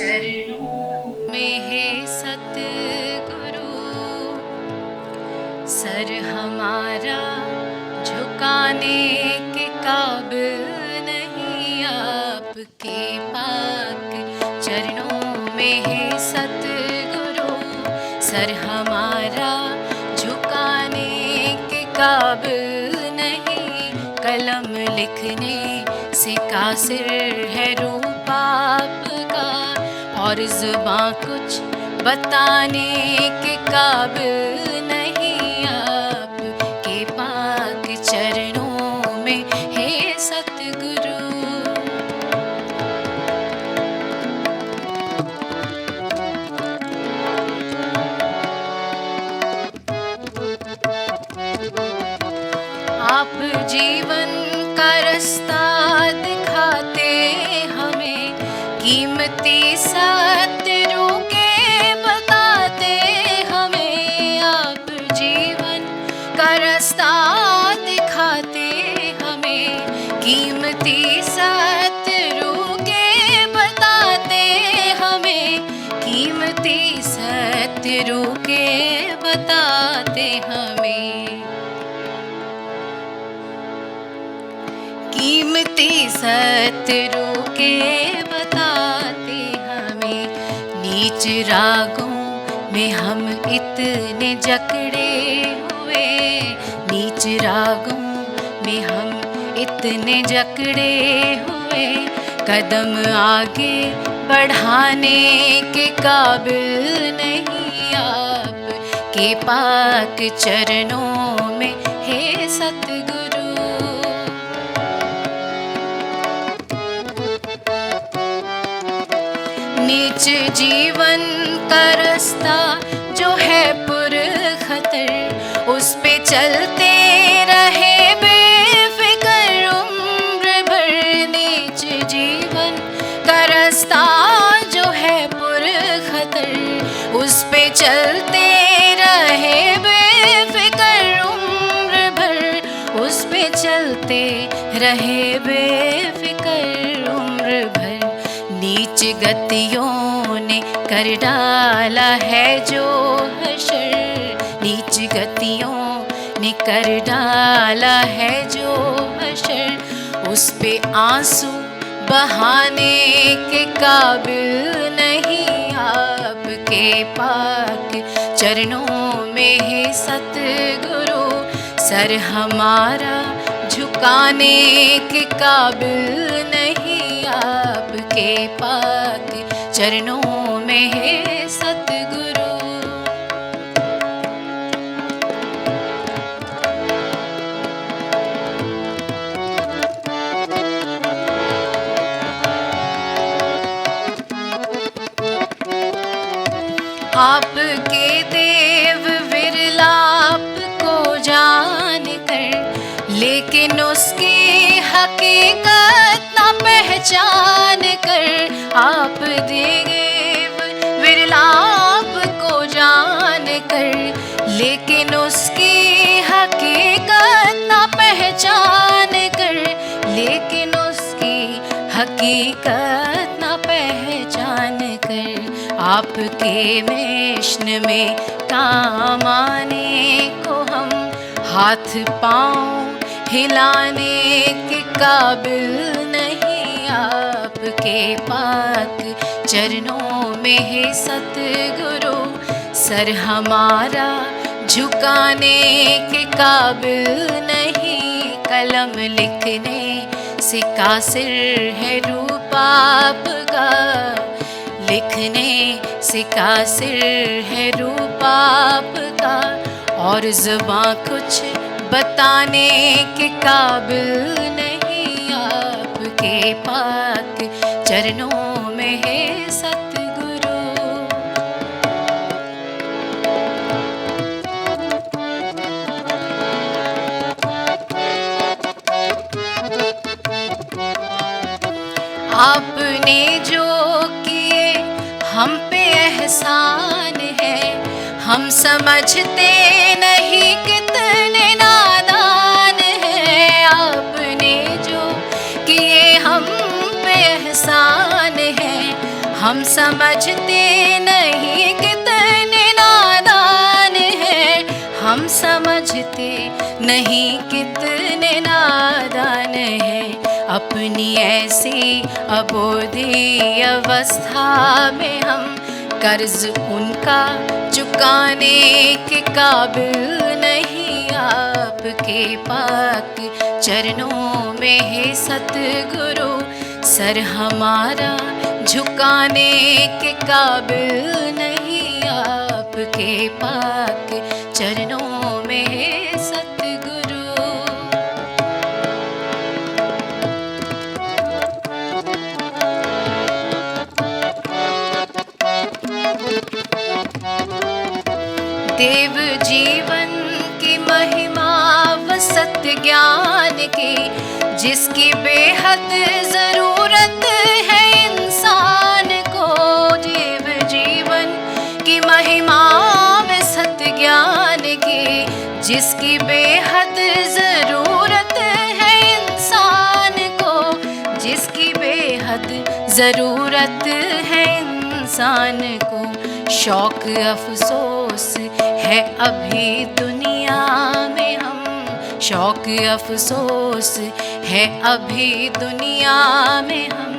चरणों में है सतगुरु, सर हमारा झुकाने के काबिल नहीं, आपके पाक चरणों में है सतगुरु, सर हमारा झुकाने के काबिल नहीं, कलम लिखने से कासिर है रूप आपका, और जुबां कुछ बताने के काबिल नहीं, आपके पाक चरणों में है सतगुरु। आप जीवन का रास्ता दिखाते हमें, कीमती सत्यों के बताते हमें, आप जीवन का रास्ता दिखाते हमें, कीमती सत्यों के बताते हमें, कीमती सत्यों के बताते हमें, कीमती सत्यों के बताते हमें। नीच रागों में हम इतने जकड़े हुए, नीच रागों में हम इतने जकड़े हुए, कदम आगे बढ़ाने के काबिल नहीं, आपके पाक चरणों में है सतगुरु। नीच जीवन का रास्ता जो है पुरखतर, उस पे चलते रहे बेफिक्र उम्र भर। नीच जीवन का रास्ता जो है पुरखतर, उस पे चलते रहे बेफिक्र उम्र भर, उस पे चलते रहे बेफिक्र उम्र भर। नीच गतियों ने कर डाला है जो हशर, नीच गतियों ने कर डाला है जो हशर, उस पे आंसू बहाने के काबिल नहीं, आपके पाक चरणों में है सतगुरु, सर हमारा झुकाने के काबिल नहीं, आपके पाक चरणों में है सतगुरु। आपके देव विरलाप को जान कर, लेकिन उसकी हकीकत ना पहचान कर, आप देव विरलाप को जान कर, लेकिन उसकी हकीकत ना पहचान कर, लेकिन उसकी हकीकत ना पहचान कर, आपके मिशन में काम आने को हम हाथ पाँव हिलाने के काबिल नहीं, आपके पाक चरणों में है सतगुरु, सर हमारा झुकाने के काबिल नहीं, कलम लिखने से कासिर है रूप आपका, लिखने से कासिर है रूप आपका, और जुबां कुछ बताने के काबिल नहीं, आपके पाक चरणों में है सतगुरु। आपने जो किए हम पे एहसान है, हम समझते नहीं कितने नादान हैं, आपने जो किए हम पे एहसान है, हम समझते नहीं कितने नादान हैं, हम समझते नहीं कितने नादान हैं। अपनी ऐसी अबोधी अवस्था में हम कर्ज उनका चुकाने के काबिल नहीं। आपके पाक चरणों में है सतगुरु, सर हमारा झुकाने के काबिल नहीं। आपके पाक चरणों में है सतगुरु। देव जीवन की महिमा व सत्य ज्ञान की, जिसकी बेहद जरूरत है इंसान को। देव जीवन की महिमा व सत्य ज्ञान की, जिसकी बेहद जरूरत है इंसान को, जिसकी बेहद जरूरत है इंसान को। शौक अफसोस है अभी दुनिया में हम, शौक अफसोस है अभी दुनिया में हम,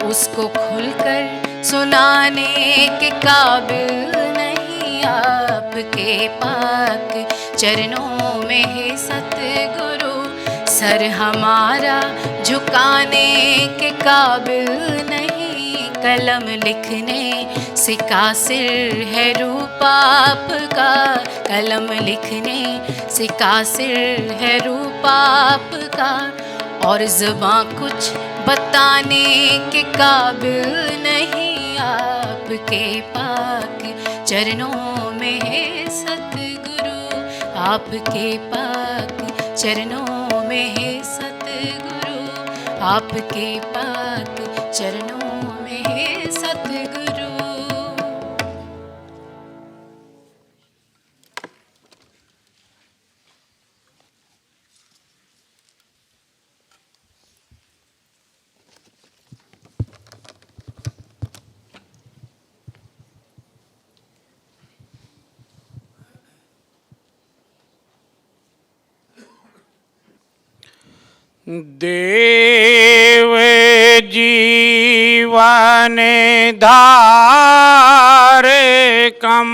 उसको खुलकर सुनाने के काबिल नहीं। आपके पाक चरणों में है सतगुरु, सर हमारा झुकाने के काबिल नहीं। कलम लिखने से कासिर है रूप आपका, कलम लिखने से कासिर है रूप आपका। और ज़ुबां कुछ बताने के काबिल नहीं। आपके पाक चरणों में है सतगुरु, आपके पाक चरणों में है सतगुरु, आपके पाक चरणों में है सतगुरु। देव जीवन धारे कम,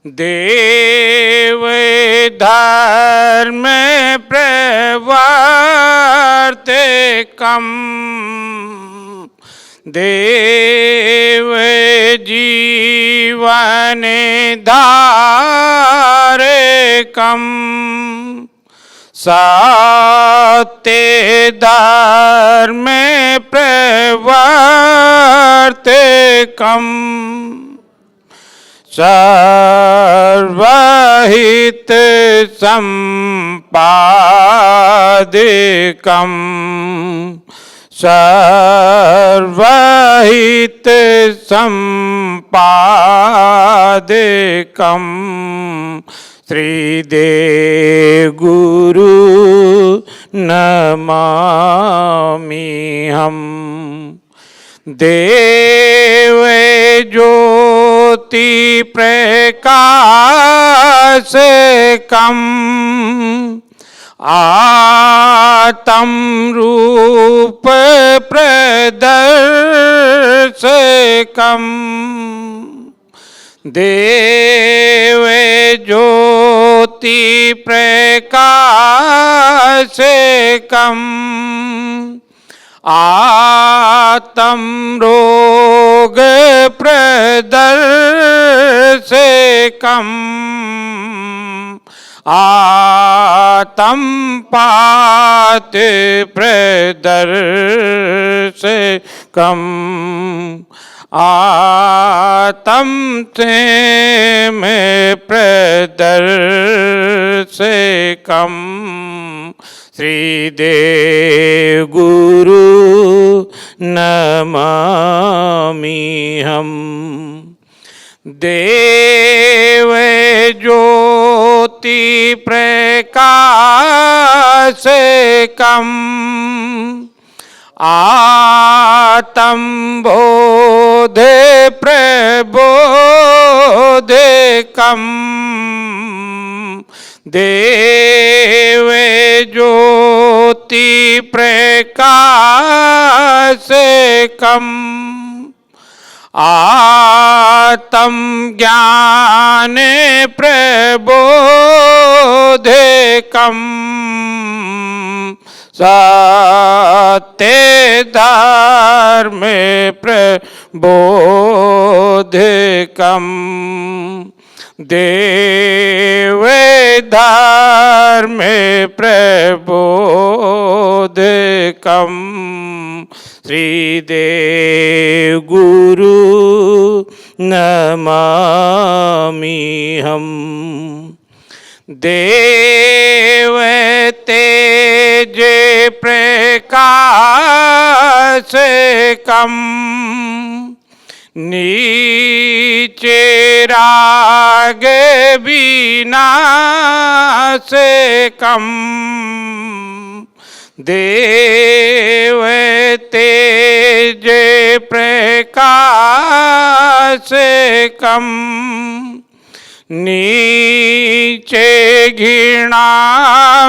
देव धर्म प्रवर्ते कम, देव जीवन धारे कम, सत्य धर्म प्रवर्ते कम, सर्वहित संपादकम, सर्वहित संपादकम। श्रीदेव गुरु नमामि हम। देव ज्योति प्रकाश कम, आत्म रूप प्रदर्शकम, देव ज्योति प्रकाशकम, आत्म रोग प्रदर्शकम, आत्म पात प्रदर्शकम, आत्म प्रेम प्रदर्शकम। श्रीदेव गुरु नमामि हम। देव ज्योति प्रकाशकम, आत्म भोग प्रबोधकम् देव ज्योति प्रकाशकम् आत्म ज्ञान प्रबोधकम् सत्य धर्म प्रबोधकम् देव धर्म प्रबोधकम् श्रीदेव गुरु नमामि हम देव तेज प्रकाशकम् नीचे राग विनाशकम् देव तेज प्रकाशकम् नीचे घृणा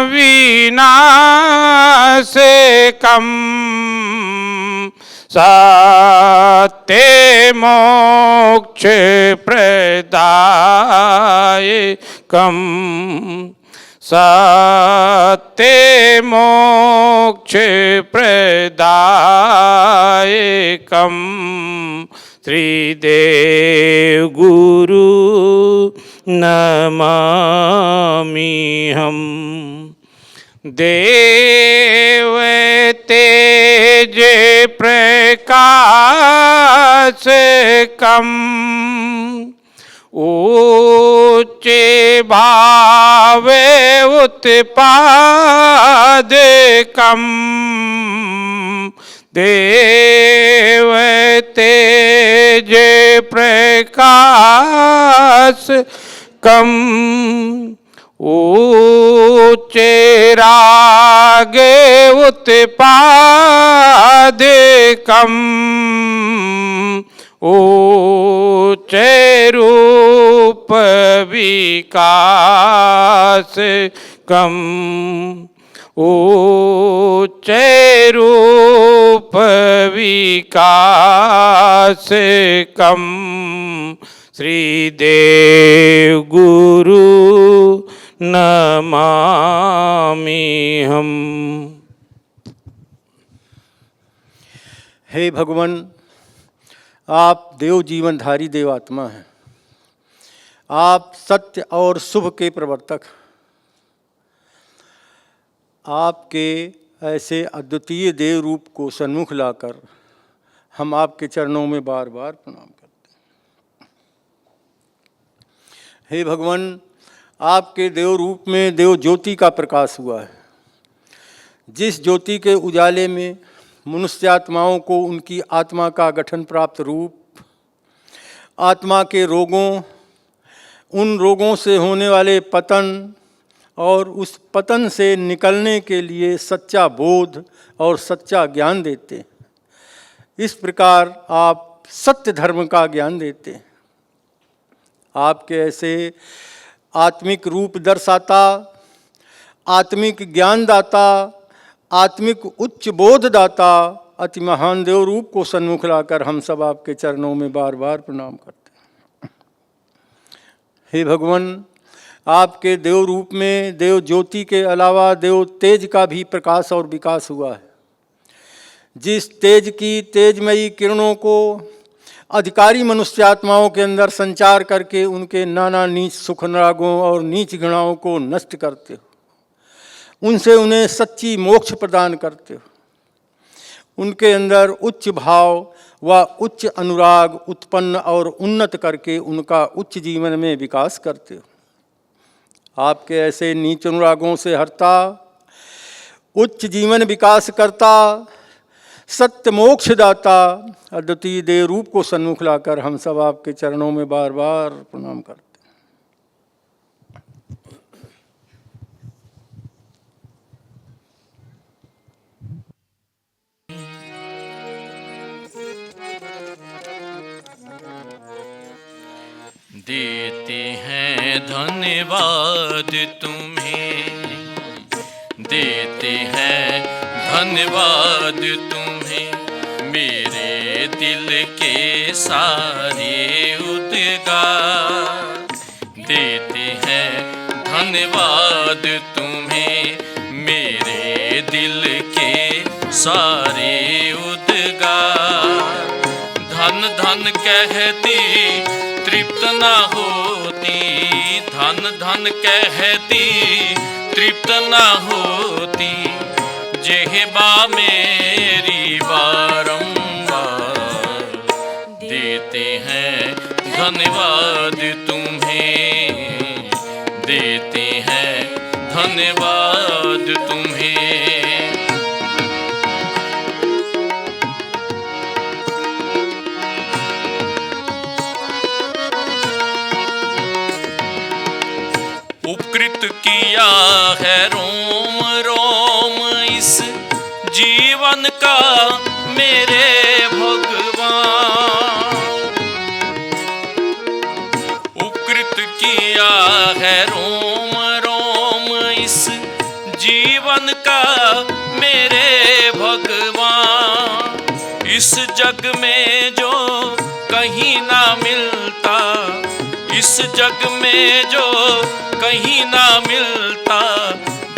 विनाशकम् सत्य मोक्ष प्रदायकम् सत्य मोक्ष प्रदायकम् श्रीदेव गुरु नमामि हम देव तेज प्रकाशकम् ऊंचे भावे उत्पादकम् देव तेज प्रकाशकम् ऊंचे राग उत्पादकम् ऊंचे रूप विकासकम् ऊंचे रूप विकासकम् श्रीदेव गुरु नमामि हम। हे भगवान, आप देव जीवनधारी देवात्मा हैं। आप सत्य और शुभ के प्रवर्तक। आपके ऐसे अद्वितीय देव रूप को सन्मुख लाकर हम आपके चरणों में बार बार प्रणाम करते हैं। हे भगवान, आपके देव रूप में देव ज्योति का प्रकाश हुआ है। जिस ज्योति के उजाले में मनुष्यात्माओं को उनकी आत्मा का गठन प्राप्त रूप, आत्मा के रोगों, उन रोगों से होने वाले पतन और उस पतन से निकलने के लिए सच्चा बोध और सच्चा ज्ञान देते। इस प्रकार आप सत्य धर्म का ज्ञान देते। आपके ऐसे आत्मिक रूप दर्शाता, आत्मिक ज्ञानदाता, आत्मिक उच्च बोधदाता अति महान देव रूप को सन्मुख लाकर हम सब आपके चरणों में बार बार प्रणाम करते हैं। हे भगवान, आपके देव रूप में देव ज्योति के अलावा देव तेज का भी प्रकाश और विकास हुआ है। जिस तेज की तेजमयी किरणों को अधिकारी मनुष्यात्माओं के अंदर संचार करके उनके नाना नीच सुखरागों और नीच घृणाओं को नष्ट करते हो, उनसे उन्हें सच्ची मोक्ष प्रदान करते हो, उनके अंदर उच्च भाव व उच्च अनुराग उत्पन्न और उन्नत करके उनका उच्च जीवन में विकास करते हो। आपके ऐसे नीच अनुरागों से हरता, उच्च जीवन विकास करता, सत्य मोक्ष दाता अद्वितीय देव रूप को सन्मुख लाकर हम सब आपके चरणों में बार बार प्रणाम करते हैं। देते हैं धन्यवाद तुम्हें, देते हैं धन्यवाद तुम्हें, मेरे दिल के सारे उद्गार। देते हैं धन्यवाद तुम्हें, मेरे दिल के सारे उद्गार। धन धन कहती तृप्त न होती, धन धन कहती तृप्त न होती, जेहबा मेरी बारंबार। देते हैं धन्यवाद तुम्हें, देते हैं धन्यवाद तुम्हें। उपकृत किया है रोम रोम इस जीवन का मेरे भगवान। उपकृत किया है रोम रोम इस जीवन का मेरे भगवान। इस जग में जो कहीं ना मिलता, इस जग में जो कहीं ना मिलता,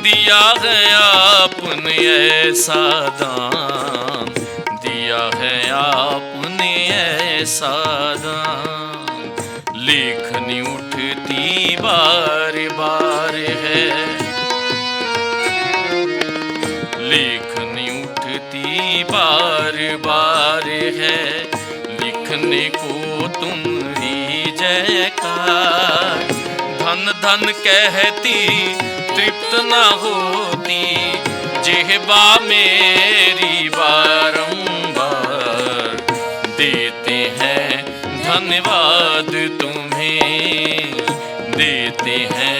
दिया है आपने ऐसा दान, दिया है आपने ऐसा दान। लेखनी उठती बार बार है, लेखनी उठती बार बार है, लिखने को तुम्हारी जयकार। धन धन कहती तृप्त न होती, जेहबा मेरी बारंबार। देते हैं धन्यवाद तुम्हें, देते हैं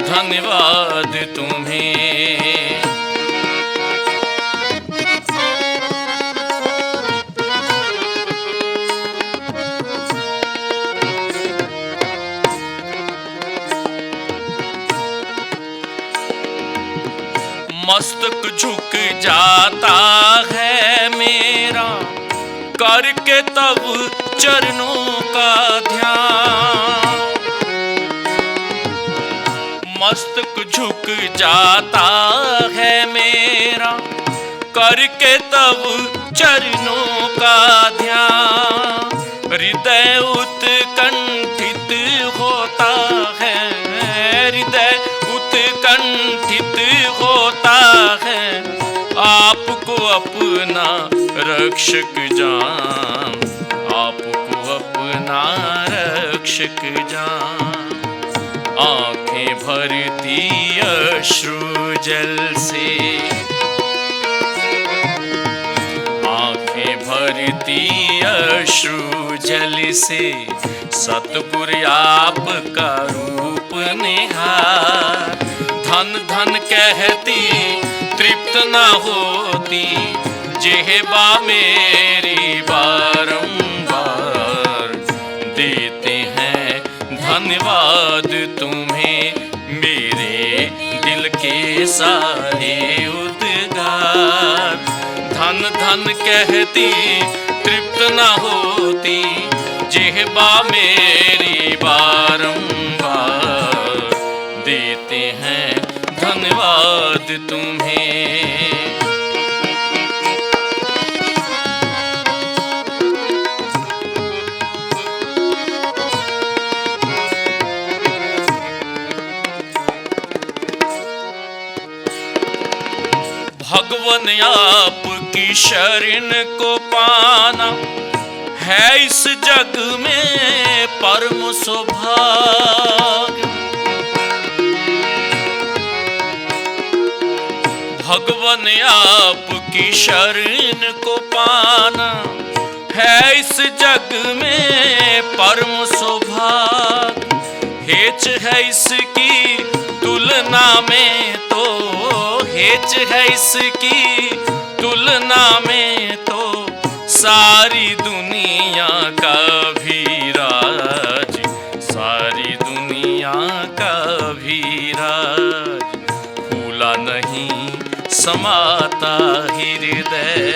धन्यवाद तुम्हें। मस्तक झुक जाता है मेरा, करके तब चरणों का ध्यान। मस्तक झुक जाता है मेरा, करके तब चरणों का ध्यान। हृदय उत्कंठित होता है, हृदय उत्कंठित होता है, आपको अपना रक्षक जान, आपको अपना रक्षक जान। आंखें भरती अश्रु जल से, आंखें भरती अश्रु जल से, सतगुरु आपका रूप निहार। धन धन कहती तृप्त न होती, जेहबा मेरी बारंबार। देते हैं धन्यवाद तुम्हें, मेरे दिल के सारे उद्गार। धन धन कहती तृप्त न होती, जेहबा मेरी बारंबार। देते हैं धन्यवाद तुम्हें। भगवन आपकी शरण को पाना है इस जग में परम सौभाग्य। भगवन आपकी शरण को पाना है इस जग में परम सौभाग्य। हेच है इसकी तुलना में तो, हेच है इसकी तुलना में तो, सारी दुनिया का भी राज, सारी समाता हृदय,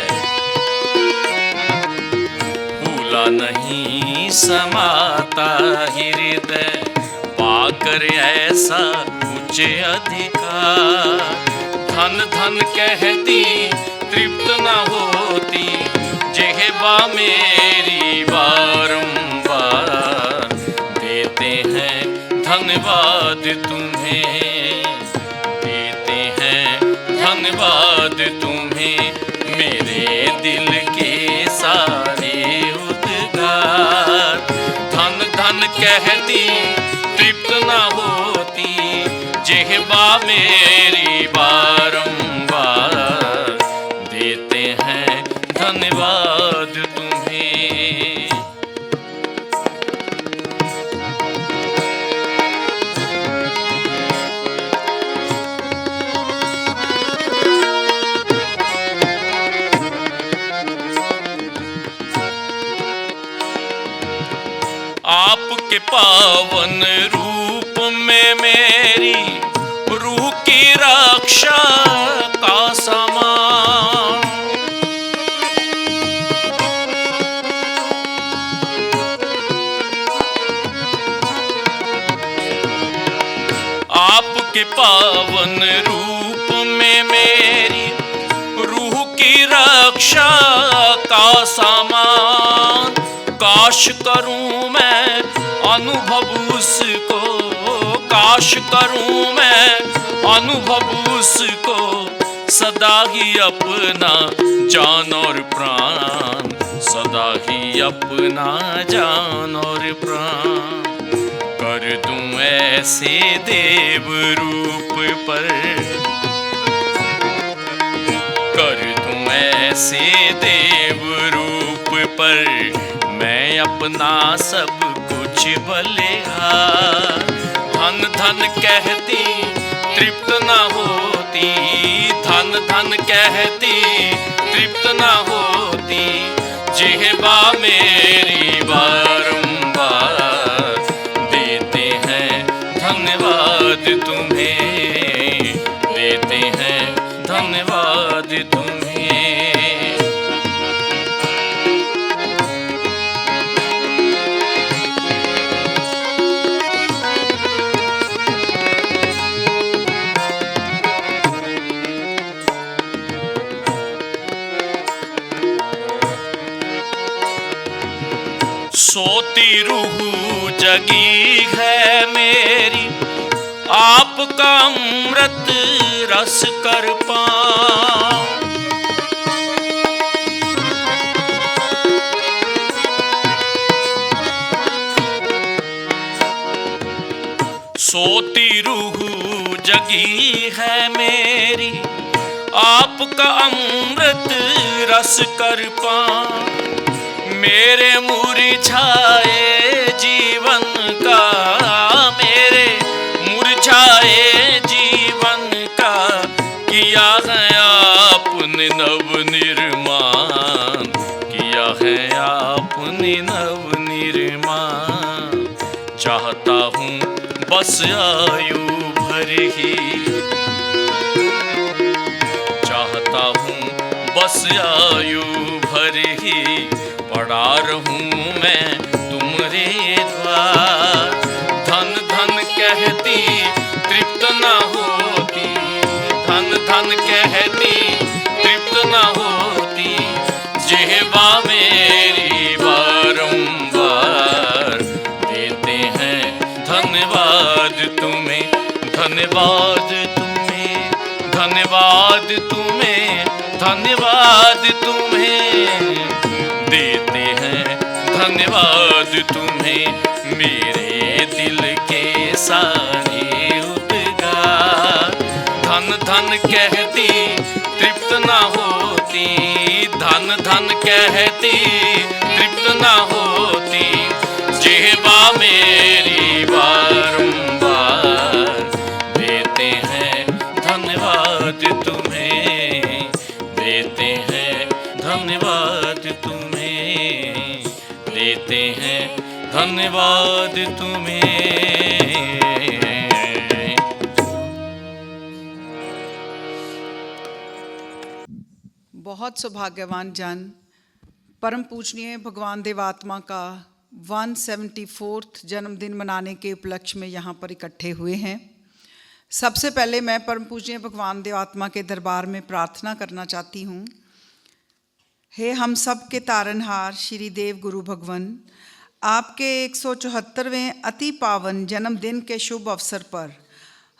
भूला नहीं समाता हृदय, पाकर ऐसा उच्च अधिकार। धन धन कहती तृप्त न होती, जेहबा मेरी बारंबार। देते हैं धन्यवाद तुम्हें, देते हैं धन्यवाद तुम्हें, मेरे दिल के सारे उद्गार। धन धन कहती तृप्त न होती, जेहबा मेरी बारंबार। देते हैं धन्यवाद तुम्हें। आपके पावन रूप में मेरी रूह की रक्षा का सामान। आपके पावन रूप में मेरी रूह की रक्षा का सामान। काश करूं मैं अनुभव उसको, काश करूं मैं अनुभव उसको, सदा ही अपना जान और प्राण, सदा ही अपना जान और प्राण। कर दूं ऐसे देव रूप पर, कर दूं ऐसे देव रूप पर, मैं अपना सब कुछ बलिहार। धन धन कहती तृप्त न होती, धन धन कहती तृप्त न होती, जेहबा मेरी बारंबार। देते हैं धन्यवाद तुम्हें, देते हैं धन्यवाद तुम्हें। सोती रूह जगी है मेरी, आपका अमृत रस कर पाऊं। सोती रूह जगी है मेरी, आपका अमृत रस कर पाऊं। मेरे मुरझाए जीवन का, मेरे मुरझाए जीवन का, किया है आपने नव निर्माण, किया है आपने नव निर्माण। चाहता हूँ बस आयु भर ही, चाहता हूँ बस आयु भर ही, पड़ा रहूं मैं तुम्हारे द्वार। धन धन कहती तृप्त न होती, धन धन कहती तृप्त न होती, जेहबा मेरी बारंबार। देते हैं धन्यवाद तुम्हें, धन्यवाद तुम्हें, धन्यवाद तुम्हें, धन्यवाद तुम्हें। देते हैं धन्यवाद तुम्हें, मेरे दिल के सारे उद्गार। धन धन कहती तृप्त न होती, धन धन कहती तृप्त न होती, जेहबा मेरी बारंबार। देते हैं धन्यवाद तुम्हें, देते हैं धन्यवाद तुम्हें, देते हैं धन्यवाद तुम्हें। बहुत सौभाग्यवान जन परम पूजनीय भगवान देवात्मा का 174th जन्मदिन मनाने के उपलक्ष्य में यहाँ पर इकट्ठे हुए हैं। सबसे पहले मैं परम पूजनीय भगवान देवात्मा के दरबार में प्रार्थना करना चाहती हूँ। हे हम सब के तारनहार श्री देव गुरु भगवान, आपके 174वें अति पावन जन्मदिन के शुभ अवसर पर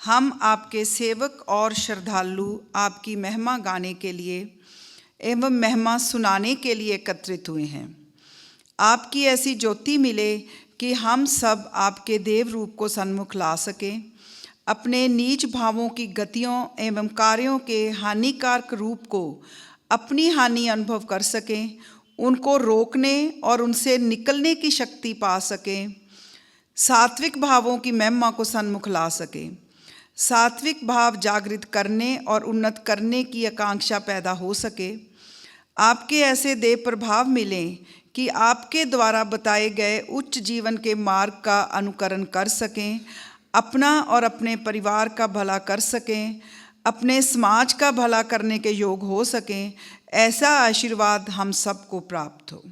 हम आपके सेवक और श्रद्धालु आपकी महिमा गाने के लिए एवं महिमा सुनाने के लिए एकत्रित हुए हैं। आपकी ऐसी ज्योति मिले कि हम सब आपके देव रूप को सन्मुख ला सकें, अपने नीच भावों की गतियों एवं कार्यों के हानिकारक रूप को अपनी हानि अनुभव कर सकें, उनको रोकने और उनसे निकलने की शक्ति पा सकें, सात्विक भावों की महिमा को सन्मुख ला सकें, सात्विक भाव जागृत करने और उन्नत करने की आकांक्षा पैदा हो सके। आपके ऐसे देव प्रभाव मिलें कि आपके द्वारा बताए गए उच्च जीवन के मार्ग का अनुकरण कर सकें, अपना और अपने परिवार का भला कर सकें, अपने समाज का भला करने के योग हो सकें। ऐसा आशीर्वाद हम सबको प्राप्त हो।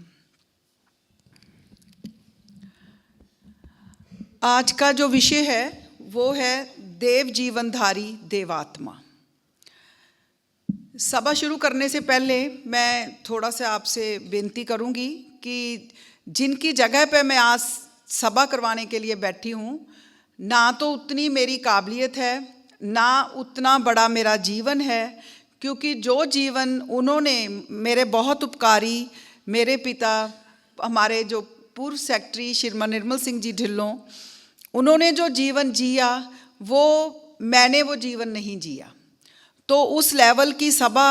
आज का जो विषय है वो है देव जीवनधारी देवात्मा। सभा शुरू करने से पहले मैं थोड़ा सा आपसे बेनती करूंगी कि जिनकी जगह पे मैं आज सभा करवाने के लिए बैठी हूँ, ना तो उतनी मेरी काबिलियत है, ना उतना बड़ा मेरा जीवन है, क्योंकि जो जीवन उन्होंने, मेरे बहुत उपकारी मेरे पिता, हमारे जो पूर्व सेक्रेटरी श्रीमान निर्मल सिंह जी ढिल्लों, उन्होंने जो जीवन जिया वो मैंने वो जीवन नहीं जिया। तो उस लेवल की सभा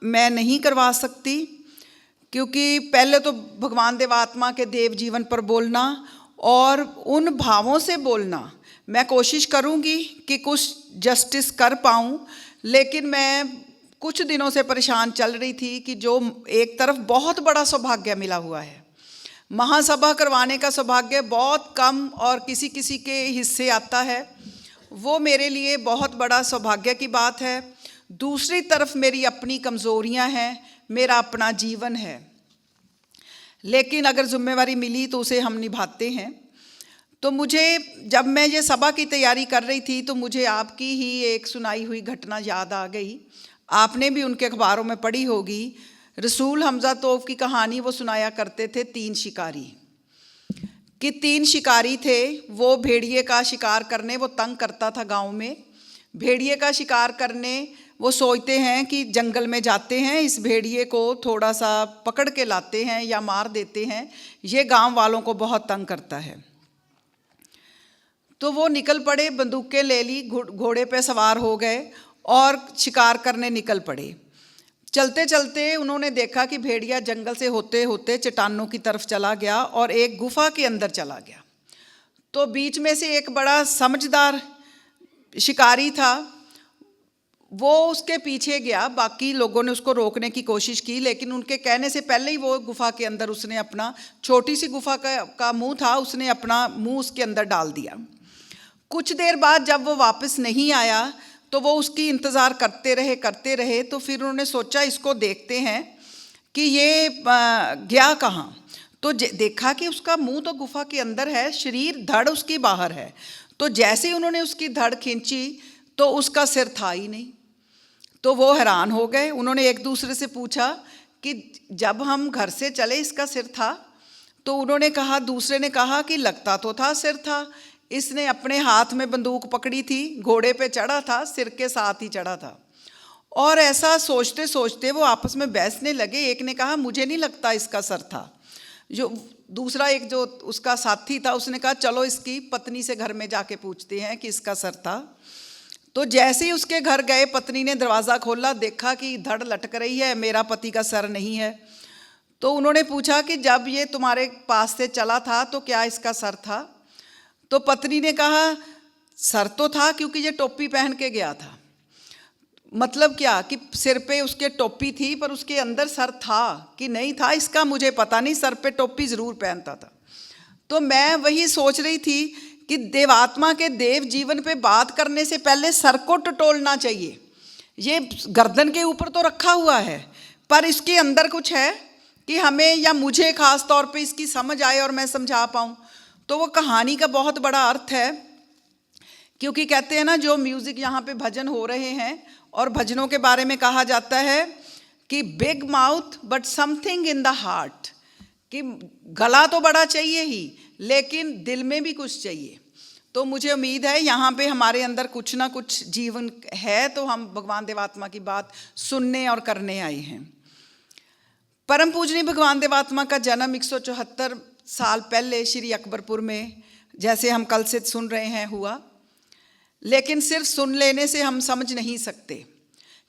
मैं नहीं करवा सकती, क्योंकि पहले तो भगवान देवात्मा के देव जीवन पर बोलना और उन भावों से बोलना, मैं कोशिश करूंगी कि कुछ जस्टिस कर पाऊं, लेकिन मैं कुछ दिनों से परेशान चल रही थी कि जो एक तरफ बहुत बड़ा सौभाग्य मिला हुआ है, महासभा करवाने का सौभाग्य बहुत कम और किसी किसी के हिस्से आता है, वो मेरे लिए बहुत बड़ा सौभाग्य की बात है। दूसरी तरफ मेरी अपनी कमज़ोरियां हैं, मेरा अपना जीवन है, लेकिन अगर जिम्मेवारी मिली तो उसे हम निभाते हैं। तो मुझे जब मैं ये सभा की तैयारी कर रही थी तो मुझे आपकी ही एक सुनाई हुई घटना याद आ गई। आपने भी उनके अखबारों में पढ़ी होगी। रसूल हमजा तोफ की कहानी वो सुनाया करते थे, 3 शिकारी, कि 3 शिकारी थे। वो भेड़िए का शिकार करने, वो तंग करता था गांव में, भेड़िए का शिकार करने वो सोचते हैं कि जंगल में जाते हैं, इस भेड़िए को थोड़ा सा पकड़ के लाते हैं या मार देते हैं, ये गांव वालों को बहुत तंग करता है। तो वो निकल पड़े, बंदूकें ले ली, घोड़े पे सवार हो गए और शिकार करने निकल पड़े। चलते चलते उन्होंने देखा कि भेड़िया जंगल से होते होते चट्टानों की तरफ चला गया और एक गुफा के अंदर चला गया। तो बीच में से एक बड़ा समझदार शिकारी था, वो उसके पीछे गया। बाकी लोगों ने उसको रोकने की कोशिश की, लेकिन उनके कहने से पहले ही वो गुफा के अंदर, उसने अपना, छोटी सी गुफा का मुंह था, उसने अपना मुंह उसके अंदर डाल दिया। कुछ देर बाद जब वो वापस नहीं आया तो वो उसकी इंतज़ार करते रहे। तो फिर उन्होंने सोचा इसको देखते हैं कि ये गया कहाँ। तो देखा कि उसका मुंह तो गुफा के अंदर है, शरीर, धड़ उसकी बाहर है। तो जैसे ही उन्होंने उसकी धड़ खींची तो उसका सिर था ही नहीं। तो वो हैरान हो गए। उन्होंने एक दूसरे से पूछा कि जब हम घर से चले इसका सिर था? तो उन्होंने कहा, दूसरे ने कहा कि लगता तो था सिर था, इसने अपने हाथ में बंदूक पकड़ी थी, घोड़े पे चढ़ा था, सिर के साथ ही चढ़ा था। और ऐसा सोचते सोचते वो आपस में बहसने लगे। एक ने कहा मुझे नहीं लगता इसका सर था। जो दूसरा एक जो उसका साथी था उसने कहा चलो इसकी पत्नी से घर में जाके पूछते हैं कि इसका सर था। तो जैसे ही उसके घर गए, पत्नी ने दरवाज़ा खोला, देखा कि धड़ लटक रही है, मेरा पति का सर नहीं है। तो उन्होंने पूछा कि जब ये तुम्हारे पास से चला था तो क्या इसका सर था? तो पत्नी ने कहा सर तो था, क्योंकि ये टोपी पहन के गया था। मतलब क्या कि सिर पे उसके टोपी थी, पर उसके अंदर सर था कि नहीं था इसका मुझे पता नहीं, सर पे टोपी ज़रूर पहनता था। तो मैं वही सोच रही थी कि देवात्मा के देव जीवन पे बात करने से पहले सर को टटोलना चाहिए। ये गर्दन के ऊपर तो रखा हुआ है, पर इसके अंदर कुछ है कि हमें या मुझे खास तौर पे इसकी समझ आए और मैं समझा पाऊँ, तो वो कहानी का बहुत बड़ा अर्थ है। क्योंकि कहते हैं ना, जो म्यूज़िक यहाँ पे भजन हो रहे हैं और भजनों के बारे में कहा जाता है कि big mouth but something in the heart, कि गला तो बड़ा चाहिए ही लेकिन दिल में भी कुछ चाहिए। तो मुझे उम्मीद है यहाँ पे हमारे अंदर कुछ ना कुछ जीवन है, तो हम भगवान देवात्मा की बात सुनने और करने आए हैं। परम पूजनीय भगवान देवात्मा का जन्म 174 साल पहले श्री अकबरपुर में, जैसे हम कल से सुन रहे हैं, हुआ। लेकिन सिर्फ सुन लेने से हम समझ नहीं सकते,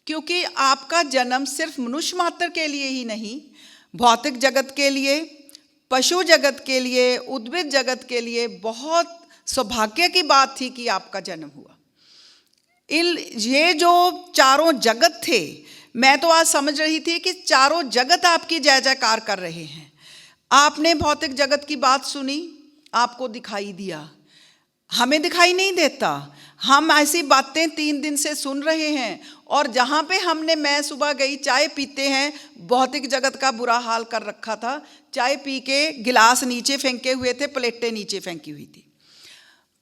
क्योंकि आपका जन्म सिर्फ मनुष्य मात्र के लिए ही नहीं, भौतिक जगत के लिए, पशु जगत के लिए, उद्भिद जगत के लिए बहुत सौभाग्य की बात थी कि आपका जन्म हुआ। ये जो चारों जगत थे, मैं तो आज समझ रही थी कि चारों जगत आपकी जय जयकार कर रहे हैं। आपने भौतिक जगत की बात सुनी, आपको दिखाई दिया, हमें दिखाई नहीं देता। हम ऐसी बातें 3 दिन से सुन रहे हैं, और जहाँ पे मैं सुबह गई, चाय पीते हैं, भौतिक जगत का बुरा हाल कर रखा था। चाय पी के गिलास नीचे फेंके हुए थे, प्लेटें नीचे फेंकी हुई थी।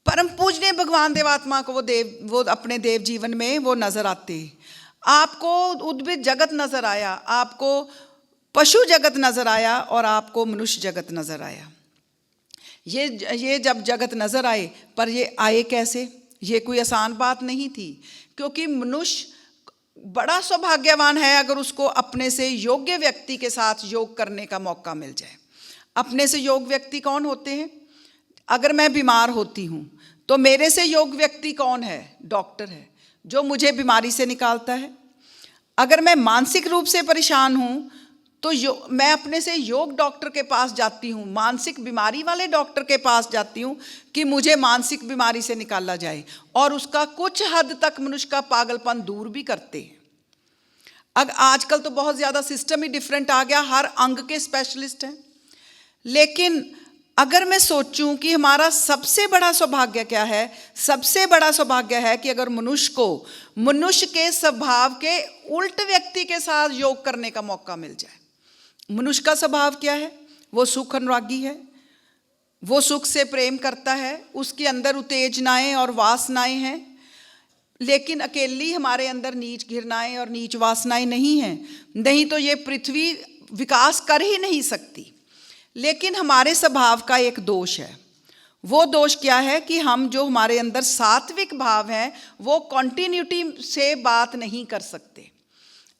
परम पूजनीय भगवान देवात्मा को वो अपने देव जीवन में वो नजर आते। आपको उद्भिद जगत नजर आया, आपको पशु जगत नजर आया, और आपको मनुष्य जगत नजर आया। ये जब जगत नजर आए, पर ये आए कैसे? ये कोई आसान बात नहीं थी, क्योंकि मनुष्य बड़ा सौभाग्यवान है अगर उसको अपने से योग्य व्यक्ति के साथ योग करने का मौका मिल जाए। अपने से योग्य व्यक्ति कौन होते हैं? अगर मैं बीमार होती हूँ तो मेरे से योग्य व्यक्ति कौन है? डॉक्टर है, जो मुझे बीमारी से निकालता है। अगर मैं मानसिक रूप से परेशान हूँ तो मैं अपने से योग डॉक्टर के पास जाती हूँ, मानसिक बीमारी वाले डॉक्टर के पास जाती हूँ कि मुझे मानसिक बीमारी से निकाला जाए, और उसका कुछ हद तक मनुष्य का पागलपन दूर भी करते हैं। अब आजकल तो बहुत ज़्यादा सिस्टम ही डिफरेंट आ गया, हर अंग के स्पेशलिस्ट हैं। लेकिन अगर मैं सोचूं कि हमारा सबसे बड़ा सौभाग्य क्या है, सबसे बड़ा सौभाग्य है कि अगर मनुष्य को मनुष्य के स्वभाव के उल्ट व्यक्ति के साथ योग करने का मौका मिल जाए। मनुष्य का स्वभाव क्या है? वो सुख अनुरागी है, वो सुख से प्रेम करता है, उसके अंदर उत्तेजनाएं और वासनाएं हैं। लेकिन अकेली हमारे अंदर नीच घृणाएं और नीच वासनाएं नहीं हैं, नहीं तो ये पृथ्वी विकास कर ही नहीं सकती। लेकिन हमारे स्वभाव का एक दोष है। वो दोष क्या है कि हम जो हमारे अंदर सात्विक भाव है, वो कॉन्टिन्यूटी से बात नहीं कर सकते।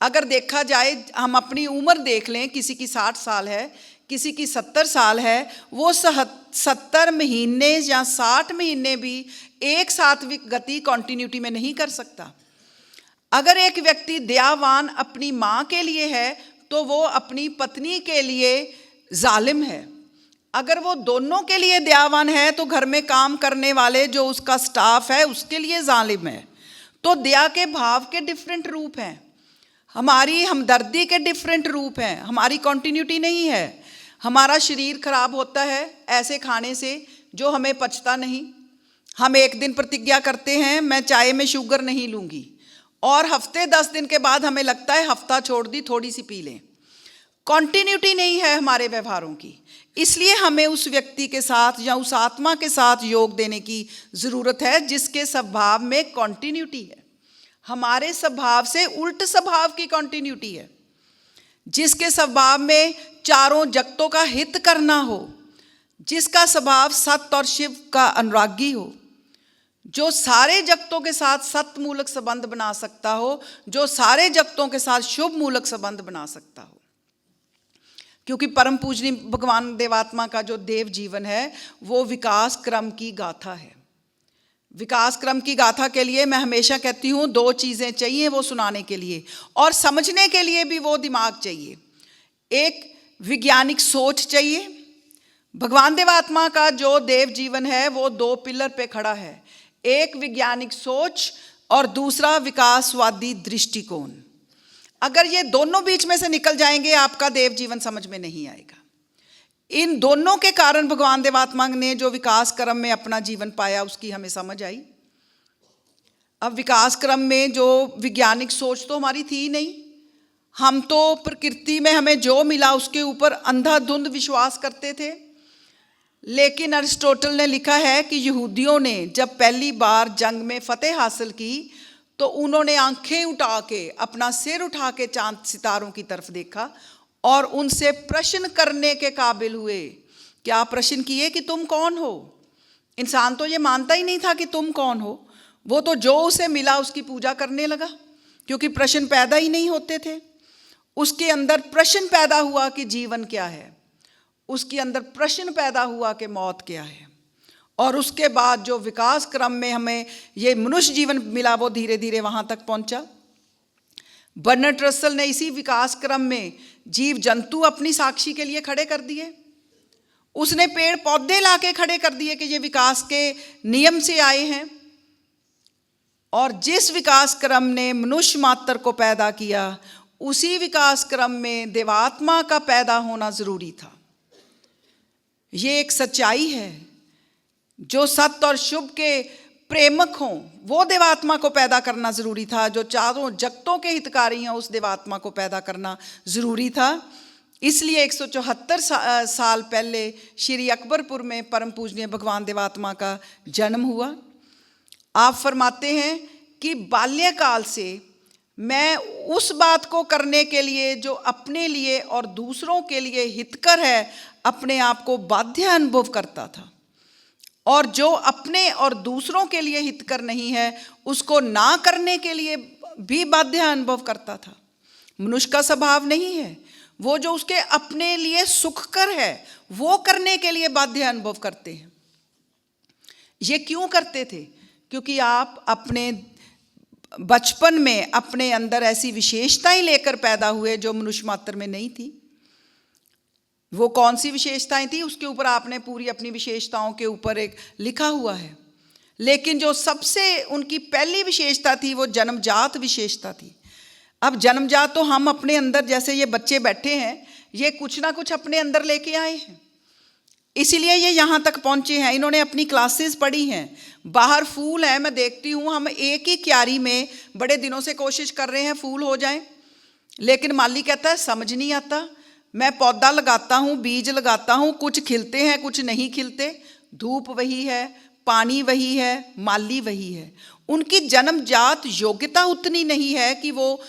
अगर देखा जाए, हम अपनी उम्र देख लें, किसी की 60 साल है, किसी की 70 साल है, वो 70 महीने या 60 महीने भी एक सात्विक गति कॉन्टिन्यूटी में नहीं कर सकता। अगर एक व्यक्ति दयावान अपनी माँ के लिए है तो वो अपनी पत्नी के लिए जालिम है। अगर वो दोनों के लिए दयावान है तो घर में काम करने वाले जो उसका स्टाफ है उसके लिए जालिम है। तो दया के भाव के डिफरेंट रूप हैं, हमारी हमदर्दी के डिफरेंट रूप हैं, हमारी कॉन्टिन्यूटी नहीं है। हमारा शरीर खराब होता है ऐसे खाने से जो हमें पचता नहीं। हम एक दिन प्रतिज्ञा करते हैं मैं चाय में शुगर नहीं लूँगी, और हफ्ते 10 दिन के बाद हमें लगता है हफ्ता छोड़ दी, थोड़ी सी पी लें। कॉन्टिन्यूटी नहीं है हमारे व्यवहारों की, इसलिए हमें उस व्यक्ति के साथ या उस आत्मा के साथ योग देने की ज़रूरत है जिसके स्वभाव में कॉन्टिन्यूटी है। हमारे स्वभाव से उल्ट स्वभाव की कॉन्टिन्यूटी है, जिसके स्वभाव में चारों जगतों का हित करना हो, जिसका स्वभाव सत्य और शिव का अनुरागी हो, जो सारे जगतों के साथ सत्य मूलक संबंध बना सकता हो, जो सारे जगतों के साथ शुभ मूलक संबंध बना सकता हो। क्योंकि परम पूजनीय भगवान देवात्मा का जो देव जीवन है वो विकास क्रम की गाथा है। विकास क्रम की गाथा के लिए मैं हमेशा कहती हूँ 2 चीज़ें चाहिए वो सुनाने के लिए, और समझने के लिए भी वो दिमाग चाहिए। एक वैज्ञानिक सोच चाहिए। भगवान देवात्मा का जो देव जीवन है वो 2 पिलर पे खड़ा है, एक वैज्ञानिक सोच और दूसरा विकासवादी दृष्टिकोण। अगर ये दोनों बीच में से निकल जाएंगे आपका देव जीवन समझ में नहीं आएगा। इन दोनों के कारण भगवान देवात्मा ने जो विकास क्रम में अपना जीवन पाया उसकी हमें समझ आई। अब विकास क्रम में जो वैज्ञानिक सोच तो हमारी थी ही नहीं, हम तो प्रकृति में हमें जो मिला उसके ऊपर अंधाधुंध विश्वास करते थे। लेकिन अरिस्टोटल ने लिखा है कि यहूदियों ने जब पहली बार जंग में फतेह हासिल की तो उन्होंने आंखें उठा के, अपना सिर उठा के चांद सितारों की तरफ देखा और उनसे प्रश्न करने के काबिल हुए। क्या प्रश्न किए कि तुम कौन हो? इंसान तो ये मानता ही नहीं था कि तुम कौन हो, वो तो जो उसे मिला उसकी पूजा करने लगा, क्योंकि प्रश्न पैदा ही नहीं होते थे। उसके अंदर प्रश्न पैदा हुआ कि जीवन क्या है, उसके अंदर प्रश्न पैदा हुआ कि मौत क्या है। और उसके बाद जो विकास क्रम में हमें ये मनुष्य जीवन मिला वो धीरे धीरे वहाँ तक पहुँचा। बर्नार्ड रसल ने इसी विकास क्रम में जीव जंतु अपनी साक्षी के लिए खड़े कर दिए। उसने पेड़ पौधे लाके खड़े कर दिए कि ये विकास के नियम से आए हैं। और जिस विकास क्रम ने मनुष्य मात्र को पैदा किया, उसी विकास क्रम में देवात्मा का पैदा होना जरूरी था। ये एक सच्चाई है। जो सत्य और शुभ के प्रेमक हों वो देवात्मा को पैदा करना जरूरी था। जो चारों जगतों के हितकारी हैं उस देवात्मा को पैदा करना जरूरी था। इसलिए 174 साल पहले श्री अकबरपुर में परम पूजनीय भगवान देवात्मा का जन्म हुआ। आप फरमाते हैं कि बाल्यकाल से मैं उस बात को करने के लिए जो अपने लिए और दूसरों के लिए हितकर है, अपने आप को बाध्य अनुभव करता था, और जो अपने और दूसरों के लिए हितकर नहीं है उसको ना करने के लिए भी बाध्य अनुभव करता था। मनुष्य का स्वभाव नहीं है, वो जो उसके अपने लिए सुखकर है वो करने के लिए बाध्य अनुभव करते हैं। ये क्यों करते थे? क्योंकि आप अपने बचपन में अपने अंदर ऐसी विशेषताएं लेकर पैदा हुए जो मनुष्य मात्र में नहीं थी। वो कौन सी विशेषताएं थी उसके ऊपर आपने पूरी अपनी विशेषताओं के ऊपर एक लिखा हुआ है। लेकिन जो सबसे उनकी पहली विशेषता थी वो जन्मजात विशेषता थी। अब जन्मजात तो हम अपने अंदर, जैसे ये बच्चे बैठे हैं, ये कुछ ना कुछ अपने अंदर लेके आए हैं, इसीलिए ये यहाँ तक पहुँचे हैं। इन्होंने अपनी क्लासेस पढ़ी हैं। बाहर फूल है, मैं देखती हूँ, हम एक ही क्यारी में बड़े दिनों से कोशिश कर रहे हैं फूल हो जाएं, लेकिन माली कहता है समझ नहीं आता। मैं पौधा लगाता हूँ, बीज लगाता हूँ, कुछ खिलते हैं कुछ नहीं खिलते। धूप वही है, पानी वही है, माली वही है। उनकी जन्मजात योग्यता उतनी नहीं है कि वो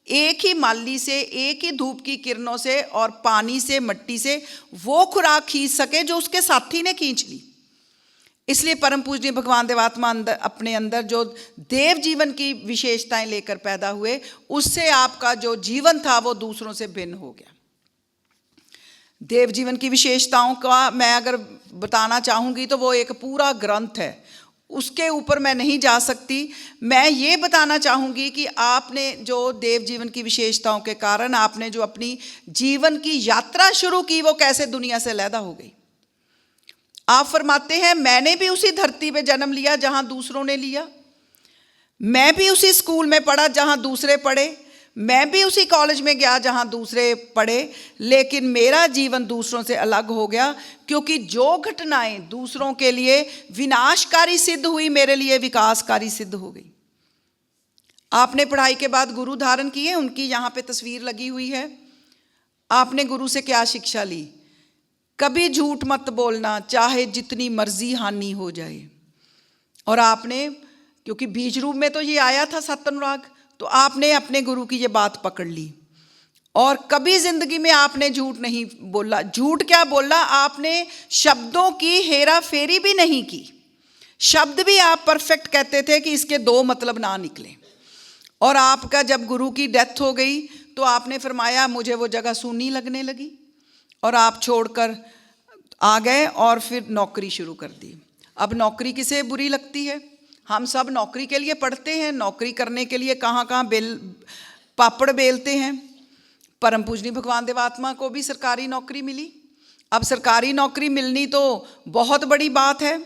एक ही माली से, एक ही धूप की किरणों से और पानी से, मट्टी से वो खुराक खींच सके जो उसके साथी ने खींच ली। इसलिए परम पूजनीय भगवान देवात्मा अपने अंदर जो देव जीवन की विशेषताएं लेकर पैदा हुए, उससे आपका जो जीवन था वो दूसरों से भिन्न हो गया। देव जीवन की विशेषताओं का मैं अगर बताना चाहूँगी तो वो एक पूरा ग्रंथ है, उसके ऊपर मैं नहीं जा सकती। मैं ये बताना चाहूँगी कि आपने जो देव जीवन की विशेषताओं के कारण आपने जो अपनी जीवन की यात्रा शुरू की वो कैसे दुनिया से अलहदा हो गई। आप फरमाते हैं मैंने भी उसी धरती पे जन्म लिया जहाँ दूसरों ने लिया, मैं भी उसी स्कूल में पढ़ा जहाँ दूसरे पढ़े, मैं भी उसी कॉलेज में गया जहाँ दूसरे पढ़े, लेकिन मेरा जीवन दूसरों से अलग हो गया क्योंकि जो घटनाएं दूसरों के लिए विनाशकारी सिद्ध हुई मेरे लिए विकासकारी सिद्ध हो गई। आपने पढ़ाई के बाद गुरु धारण किए, उनकी यहाँ पे तस्वीर लगी हुई है। आपने गुरु से क्या शिक्षा ली? कभी झूठ मत बोलना, चाहे जितनी मर्जी हानि हो जाए। और आपने, क्योंकि बीज रूप में तो ये आया था सत्य अनुराग, तो आपने अपने गुरु की ये बात पकड़ ली और कभी जिंदगी में आपने झूठ नहीं बोला। झूठ क्या बोला? आपने शब्दों की हेरा फेरी भी नहीं की। शब्द भी आप परफेक्ट कहते थे कि इसके दो मतलब ना निकले। और आपका जब गुरु की डेथ हो गई तो आपने फरमाया मुझे वो जगह सूनी लगने लगी और आप छोड़कर आ गए और फिर नौकरी शुरू कर दी। अब नौकरी किसे बुरी लगती है? हम सब नौकरी के लिए पढ़ते हैं, नौकरी करने के लिए कहाँ कहाँ पापड़ बेलते हैं। परम पूजनीय भगवान देवात्मा को भी सरकारी नौकरी मिली। अब सरकारी नौकरी मिलनी तो बहुत बड़ी बात है।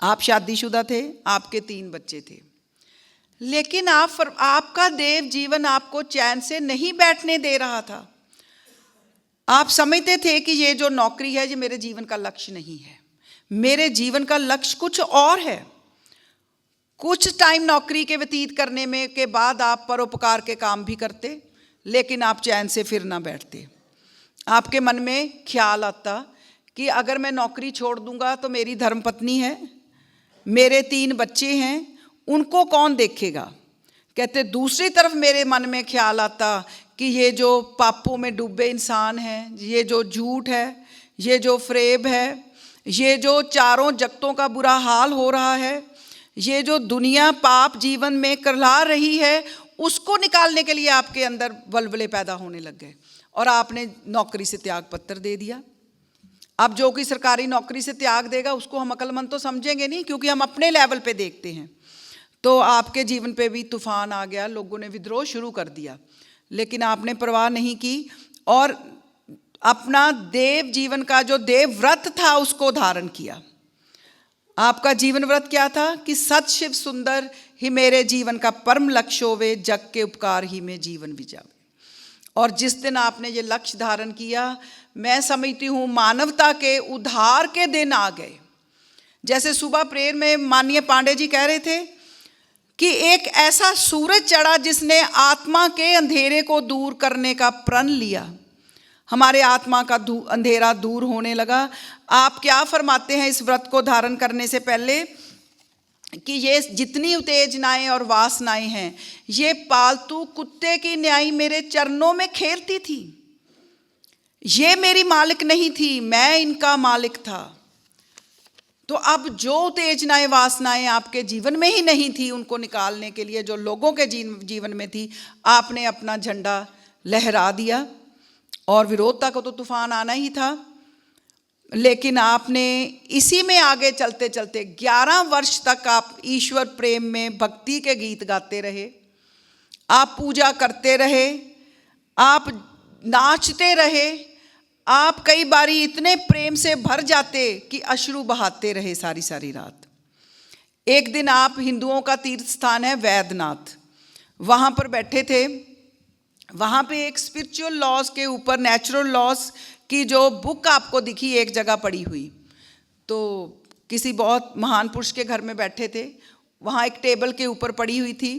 आप शादीशुदा थे, आपके 3 बच्चे थे, लेकिन आपका देव जीवन आपको चैन से नहीं बैठने दे रहा था। आप समझते थे कि ये जो नौकरी है ये मेरे जीवन का लक्ष्य नहीं है, मेरे जीवन का लक्ष्य कुछ और है। कुछ टाइम नौकरी के व्यतीत करने में के बाद आप परोपकार के काम भी करते, लेकिन आप चैन से फिर ना बैठते। आपके मन में ख्याल आता कि अगर मैं नौकरी छोड़ दूंगा तो मेरी धर्मपत्नी है, मेरे 3 बच्चे हैं, उनको कौन देखेगा। कहते दूसरी तरफ मेरे मन में ख्याल आता कि ये जो पापों में डूबे इंसान हैं, ये जो झूठ है, ये जो फ्रेब है, ये जो चारों जगतों का बुरा हाल हो रहा है, ये जो दुनिया पाप जीवन में करला रही है, उसको निकालने के लिए आपके अंदर वलवले पैदा होने लग गए और आपने नौकरी से त्याग पत्र दे दिया। अब जो कि सरकारी नौकरी से त्याग देगा उसको हम अक्लमंद तो समझेंगे नहीं, क्योंकि हम अपने लेवल पे देखते हैं। तो आपके जीवन पे भी तूफान आ गया, लोगों ने विद्रोह शुरू कर दिया, लेकिन आपने परवाह नहीं की और अपना देव जीवन का जो देव व्रत था उसको धारण किया। आपका जीवन व्रत क्या था कि सत शिव सुंदर ही मेरे जीवन का परम लक्ष्य होवे, जग के उपकार ही में जीवन विजावे। और जिस दिन आपने ये लक्ष्य धारण किया, मैं समझती हूँ मानवता के उद्धार के दिन आ गए। जैसे सुबह प्रेयर में माननीय पांडे जी कह रहे थे कि एक ऐसा सूरज चढ़ा जिसने आत्मा के अंधेरे को दूर करने का प्रण लिया, हमारे आत्मा का अंधेरा दूर होने लगा। आप क्या फरमाते हैं इस व्रत को धारण करने से पहले कि ये जितनी उत्तेजनाएं और वासनाएं हैं, ये पालतू कुत्ते की न्याय मेरे चरणों में खेलती थी। ये मेरी मालिक नहीं थी, मैं इनका मालिक था। तो अब जो उत्तेजनाएं वासनाएं आपके जीवन में ही नहीं थी, उनको निकालने के लिए जो लोगों के जीवन में थी, आपने अपना झंडा लहरा दिया। और विरोधता को तो तूफान आना ही था, लेकिन आपने इसी में आगे चलते चलते 11 वर्ष तक आप ईश्वर प्रेम में भक्ति के गीत गाते रहे, आप पूजा करते रहे, आप नाचते रहे, आप कई बारी इतने प्रेम से भर जाते कि अश्रु बहाते रहे सारी सारी रात। एक दिन आप हिंदुओं का तीर्थ स्थान है वैद्यनाथ, वहाँ पर बैठे थे। वहाँ पे एक स्पिरिचुअल लॉज के ऊपर नेचुरल लॉज की जो बुक आपको दिखी एक जगह पड़ी हुई, तो किसी बहुत महान पुरुष के घर में बैठे थे, वहाँ एक टेबल के ऊपर पड़ी हुई थी।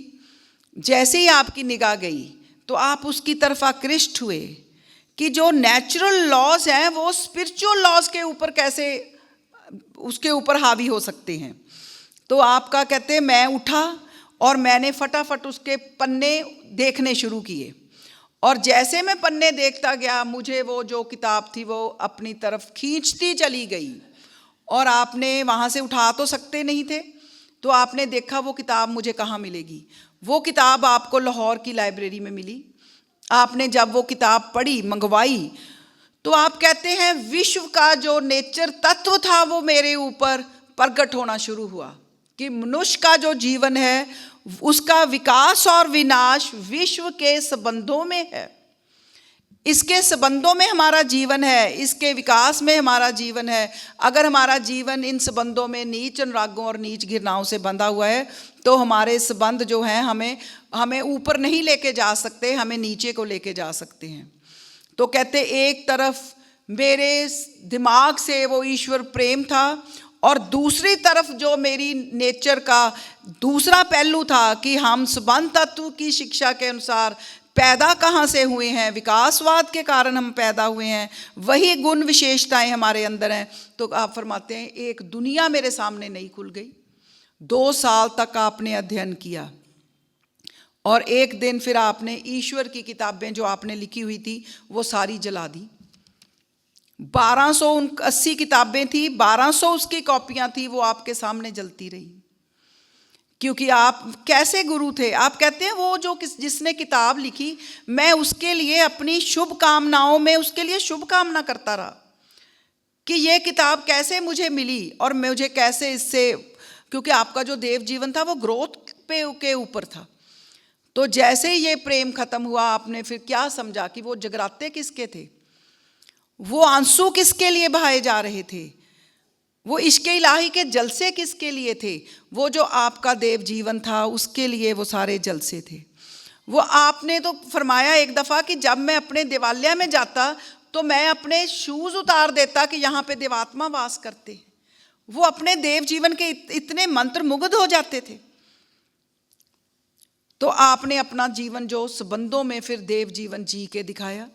जैसे ही आपकी निगाह गई तो आप उसकी तरफ आकृष्ट हुए कि जो नेचुरल लॉज हैं वो स्पिरिचुअल लॉज के ऊपर कैसे उसके ऊपर हावी हो सकते हैं। तो आपका कहते मैं उठा और मैंने फटाफट उसके पन्ने देखने शुरू किए, और जैसे मैं पन्ने देखता गया मुझे वो जो किताब थी वो अपनी तरफ खींचती चली गई। और आपने वहाँ से उठा तो सकते नहीं थे, तो आपने देखा वो किताब मुझे कहाँ मिलेगी। वो किताब आपको लाहौर की लाइब्रेरी में मिली। आपने जब वो किताब पढ़ी, मंगवाई, तो आप कहते हैं विश्व का जो नेचर तत्व था वो मेरे ऊपर प्रकट होना शुरू हुआ कि मनुष्य का जो जीवन है उसका विकास और विनाश विश्व के संबंधों में है। इसके संबंधों में हमारा जीवन है, इसके विकास में हमारा जीवन है। अगर हमारा जीवन इन संबंधों में नीच अनुरागों और नीच घृणाओं से बंधा हुआ है तो हमारे संबंध जो हैं हमें ऊपर नहीं लेके जा सकते, हमें नीचे को लेके जा सकते हैं। तो कहते एक तरफ मेरे दिमाग से वो ईश्वर प्रेम था और दूसरी तरफ जो मेरी नेचर का दूसरा पहलू था कि हम संबंध तत्व की शिक्षा के अनुसार पैदा कहाँ से हुए हैं, विकासवाद के कारण हम पैदा हुए हैं, वही गुण विशेषताएं हमारे अंदर हैं। तो आप फरमाते हैं एक दुनिया मेरे सामने नहीं खुल गई। 2 साल तक आपने अध्ययन किया और एक दिन फिर आपने ईश्वर की किताबें जो आपने लिखी हुई थी वो सारी जला दी। 1280 किताबें थी, 1200 उसकी कॉपियां थी, वो आपके सामने जलती रही। क्योंकि आप कैसे गुरु थे। आप कहते हैं वो जो जिसने किताब लिखी मैं उसके लिए अपनी शुभ कामनाओं में उसके लिए शुभ कामना करता रहा कि ये किताब कैसे मुझे मिली और मुझे कैसे इससे, क्योंकि आपका जो देव जीवन था वो ग्रोथ के ऊपर था। तो जैसे ही ये प्रेम खत्म हुआ आपने फिर क्या समझा कि वो जगराते किसके थे, वो आंसू किसके लिए बहाए जा रहे थे, वो इश्क़ इलाही के जलसे किसके लिए थे। वो जो आपका देव जीवन था उसके लिए वो सारे जलसे थे। वो आपने तो फरमाया एक दफ़ा कि जब मैं अपने देवालय में जाता तो मैं अपने शूज़ उतार देता कि यहाँ पे देवात्मा वास करते। वो अपने देव जीवन के इतने मंत्र मुग्ध हो जाते थे। तो आपने अपना जीवन जो संबंधों में फिर देव जीवन जी के दिखाया।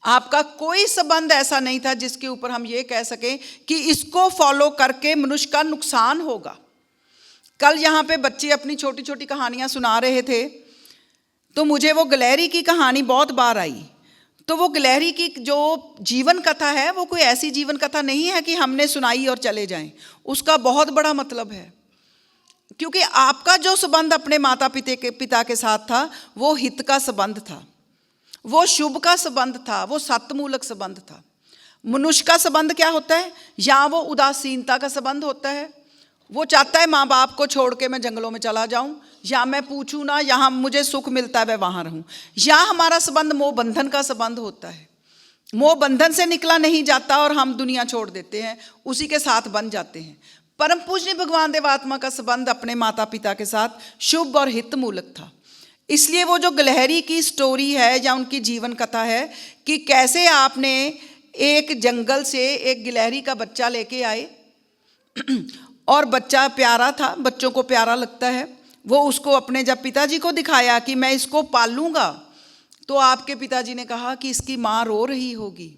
आपका कोई संबंध ऐसा नहीं था जिसके ऊपर हम ये कह सकें कि इसको फॉलो करके मनुष्य का नुकसान होगा। कल यहाँ पे बच्चे अपनी छोटी छोटी कहानियाँ सुना रहे थे, तो मुझे वो गिलहरी की कहानी बहुत बार आई। तो वो गिलहरी की जो जीवन कथा है वो कोई ऐसी जीवन कथा नहीं है कि हमने सुनाई और चले जाएं। उसका बहुत बड़ा मतलब है, क्योंकि आपका जो संबंध अपने माता पिता के साथ था वो हित का संबंध था, वो शुभ का संबंध था, वो सत्मूलक संबंध था। मनुष्य का संबंध क्या होता है? या वो उदासीनता का संबंध होता है, वो चाहता है माँ बाप को छोड़ के मैं जंगलों में चला जाऊं, या मैं पूछूं ना, यहाँ मुझे सुख मिलता है मैं वहाँ रहूं। या हमारा संबंध मोह बंधन का संबंध होता है, मोह बंधन से निकला नहीं जाता और हम दुनिया छोड़ देते हैं, उसी के साथ बन जाते हैं। परम पूजनीय भगवान देवात्मा का संबंध अपने माता पिता के साथ शुभ और हित मूलक था। इसलिए वो जो गिलहरी की स्टोरी है या उनकी जीवन कथा है कि कैसे आपने एक जंगल से एक गिलहरी का बच्चा लेके आए और बच्चा प्यारा था, बच्चों को प्यारा लगता है, वो उसको अपने जब पिताजी को दिखाया कि मैं इसको पालूंगा, तो आपके पिताजी ने कहा कि इसकी माँ रो रही होगी।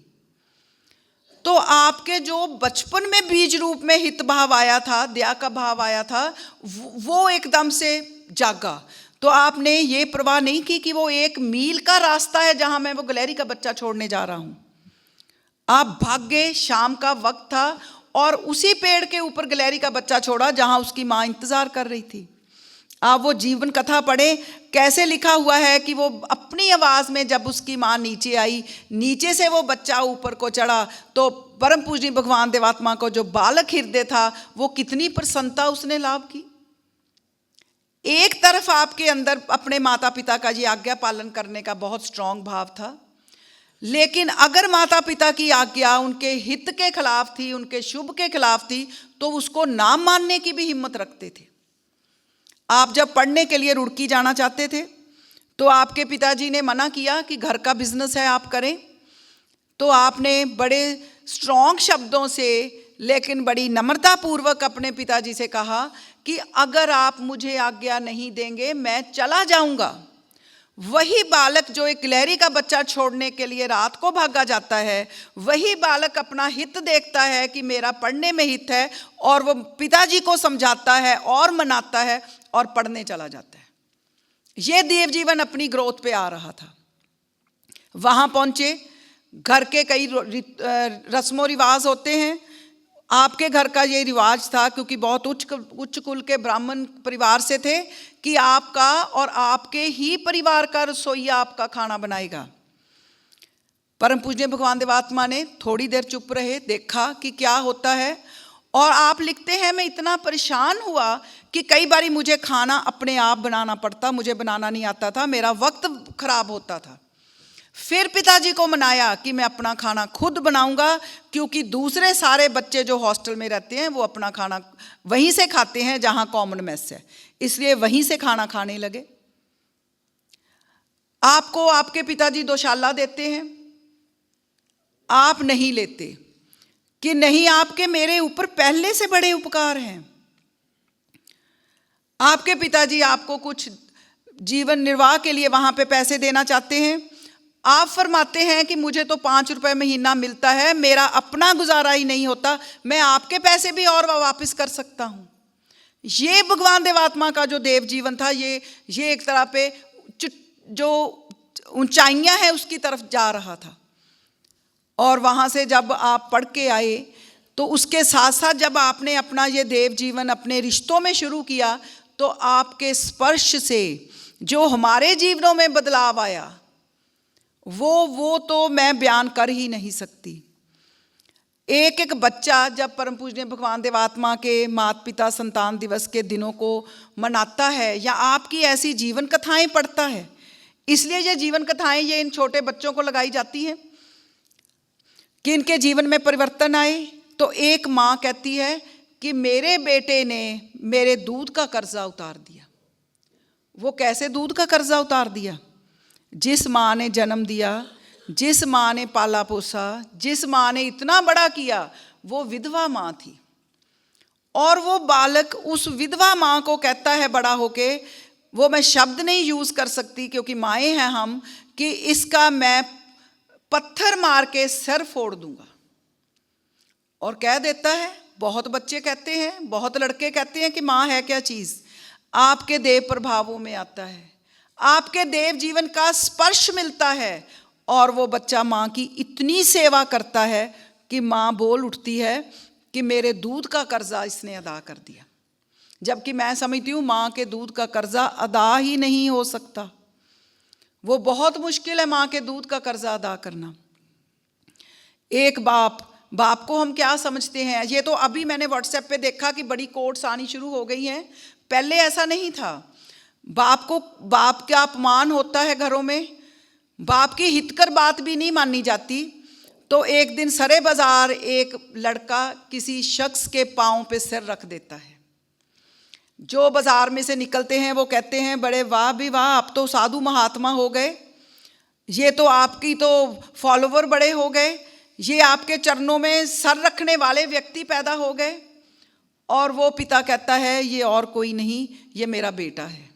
तो आपके जो बचपन में बीज रूप में हित भाव आया था, दया का भाव आया था, वो एकदम से जागा। तो आपने ये परवाह नहीं की कि वो 1 मील का रास्ता है जहां मैं वो गिलहरी का बच्चा छोड़ने जा रहा हूं। आप भाग गए, शाम का वक्त था और उसी पेड़ के ऊपर गिलहरी का बच्चा छोड़ा जहां उसकी माँ इंतजार कर रही थी। आप वो जीवन कथा पढ़े, कैसे लिखा हुआ है कि वो अपनी आवाज़ में जब उसकी माँ नीचे आई, नीचे से वो बच्चा ऊपर को चढ़ा, तो परम पूजनीय भगवान देवात्मा को जो बालक हृदय था वो कितनी प्रसन्नता उसने लाभ की। एक तरफ आपके अंदर अपने माता पिता का ये आज्ञा पालन करने का बहुत स्ट्रांग भाव था, लेकिन अगर माता पिता की आज्ञा उनके हित के खिलाफ थी, उनके शुभ के खिलाफ थी, तो उसको ना मानने की भी हिम्मत रखते थे। आप जब पढ़ने के लिए रुड़की जाना चाहते थे तो आपके पिताजी ने मना किया कि घर का बिजनेस है आप करें, तो आपने बड़े स्ट्रॉन्ग शब्दों से लेकिन बड़ी नम्रतापूर्वक अपने पिताजी से कहा कि अगर आप मुझे आज्ञा नहीं देंगे मैं चला जाऊंगा। वही बालक जो एक गिलहरी का बच्चा छोड़ने के लिए रात को भागा जाता है, वही बालक अपना हित देखता है कि मेरा पढ़ने में हित है, और वो पिताजी को समझाता है और मनाता है और पढ़ने चला जाता है। ये देव जीवन अपनी ग्रोथ पे आ रहा था। वहाँ पहुँचे, घर के कई रस्मों रिवाज होते हैं। आपके घर का ये रिवाज था, क्योंकि बहुत उच्च कुल के ब्राह्मण परिवार से थे, कि आपका और आपके ही परिवार का रसोइया आपका खाना बनाएगा। परम पूज्य भगवान देवात्मा ने थोड़ी देर चुप रहे, देखा कि क्या होता है, और आप लिखते हैं मैं इतना परेशान हुआ कि कई बारी मुझे खाना अपने आप बनाना पड़ता, मुझे बनाना नहीं आता था, मेरा वक्त खराब होता था। फिर पिताजी को मनाया कि मैं अपना खाना खुद बनाऊंगा, क्योंकि दूसरे सारे बच्चे जो हॉस्टल में रहते हैं वो अपना खाना वहीं से खाते हैं जहां कॉमन मेस है, इसलिए वहीं से खाना खाने लगे। आपको आपके पिताजी दोशाला देते हैं, आप नहीं लेते कि नहीं, आपके मेरे ऊपर पहले से बड़े उपकार हैं। आपके पिताजी आपको कुछ जीवन निर्वाह के लिए वहां पे पैसे देना चाहते हैं, आप फरमाते हैं कि मुझे तो 5 रुपए महीना मिलता है, मेरा अपना गुजारा ही नहीं होता, मैं आपके पैसे भी और वापस कर सकता हूं। ये भगवान देवात्मा का जो देव जीवन था, ये एक तरह पे जो ऊंचाइयां हैं उसकी तरफ जा रहा था। और वहाँ से जब आप पढ़ के आए, तो उसके साथ साथ जब आपने अपना ये देव जीवन अपने रिश्तों में शुरू किया, तो आपके स्पर्श से जो हमारे जीवनों में बदलाव आया, वो तो मैं बयान कर ही नहीं सकती। एक एक बच्चा जब परम पूजनीय भगवान देवात्मा के माता पिता संतान दिवस के दिनों को मनाता है, या आपकी ऐसी जीवन कथाएं पढ़ता है, इसलिए ये जीवन कथाएं ये इन छोटे बच्चों को लगाई जाती हैं कि इनके जीवन में परिवर्तन आए। तो एक माँ कहती है कि मेरे बेटे ने मेरे दूध का कर्जा उतार दिया। वो कैसे दूध का कर्जा उतार दिया? जिस माँ ने जन्म दिया, जिस माँ ने पाला पोसा, जिस माँ ने इतना बड़ा किया, वो विधवा माँ थी। और वो बालक उस विधवा माँ को कहता है बड़ा होके, वो मैं शब्द नहीं यूज़ कर सकती क्योंकि माएँ हैं हम, कि इसका मैं पत्थर मार के सर फोड़ दूंगा। और कह देता है, बहुत बच्चे कहते हैं, बहुत लड़के कहते हैं कि माँ है क्या चीज़। आपके देव प्रभावों में आता है, आपके देव जीवन का स्पर्श मिलता है और वो बच्चा माँ की इतनी सेवा करता है कि माँ बोल उठती है कि मेरे दूध का कर्जा इसने अदा कर दिया। जबकि मैं समझती हूँ माँ के दूध का कर्जा अदा ही नहीं हो सकता। वो बहुत मुश्किल है माँ के दूध का कर्जा अदा करना। एक बाप को हम क्या समझते हैं, ये तो अभी मैंने व्हाट्सएप पे देखा कि बड़ी कोट्स आनी शुरू हो गई हैं, पहले ऐसा नहीं था। बाप का अपमान होता है घरों में, बाप की हितकर बात भी नहीं मानी जाती। तो एक दिन सरे बाजार एक लड़का किसी शख्स के पाँव पे सिर रख देता है। जो बाजार में से निकलते हैं वो कहते हैं, बड़े वाह भी वाह, आप तो साधु महात्मा हो गए, ये तो आपकी तो फॉलोवर बड़े हो गए, ये आपके चरणों में सर रखने वाले व्यक्ति पैदा हो गए। और वो पिता कहता है, ये और कोई नहीं, ये मेरा बेटा है,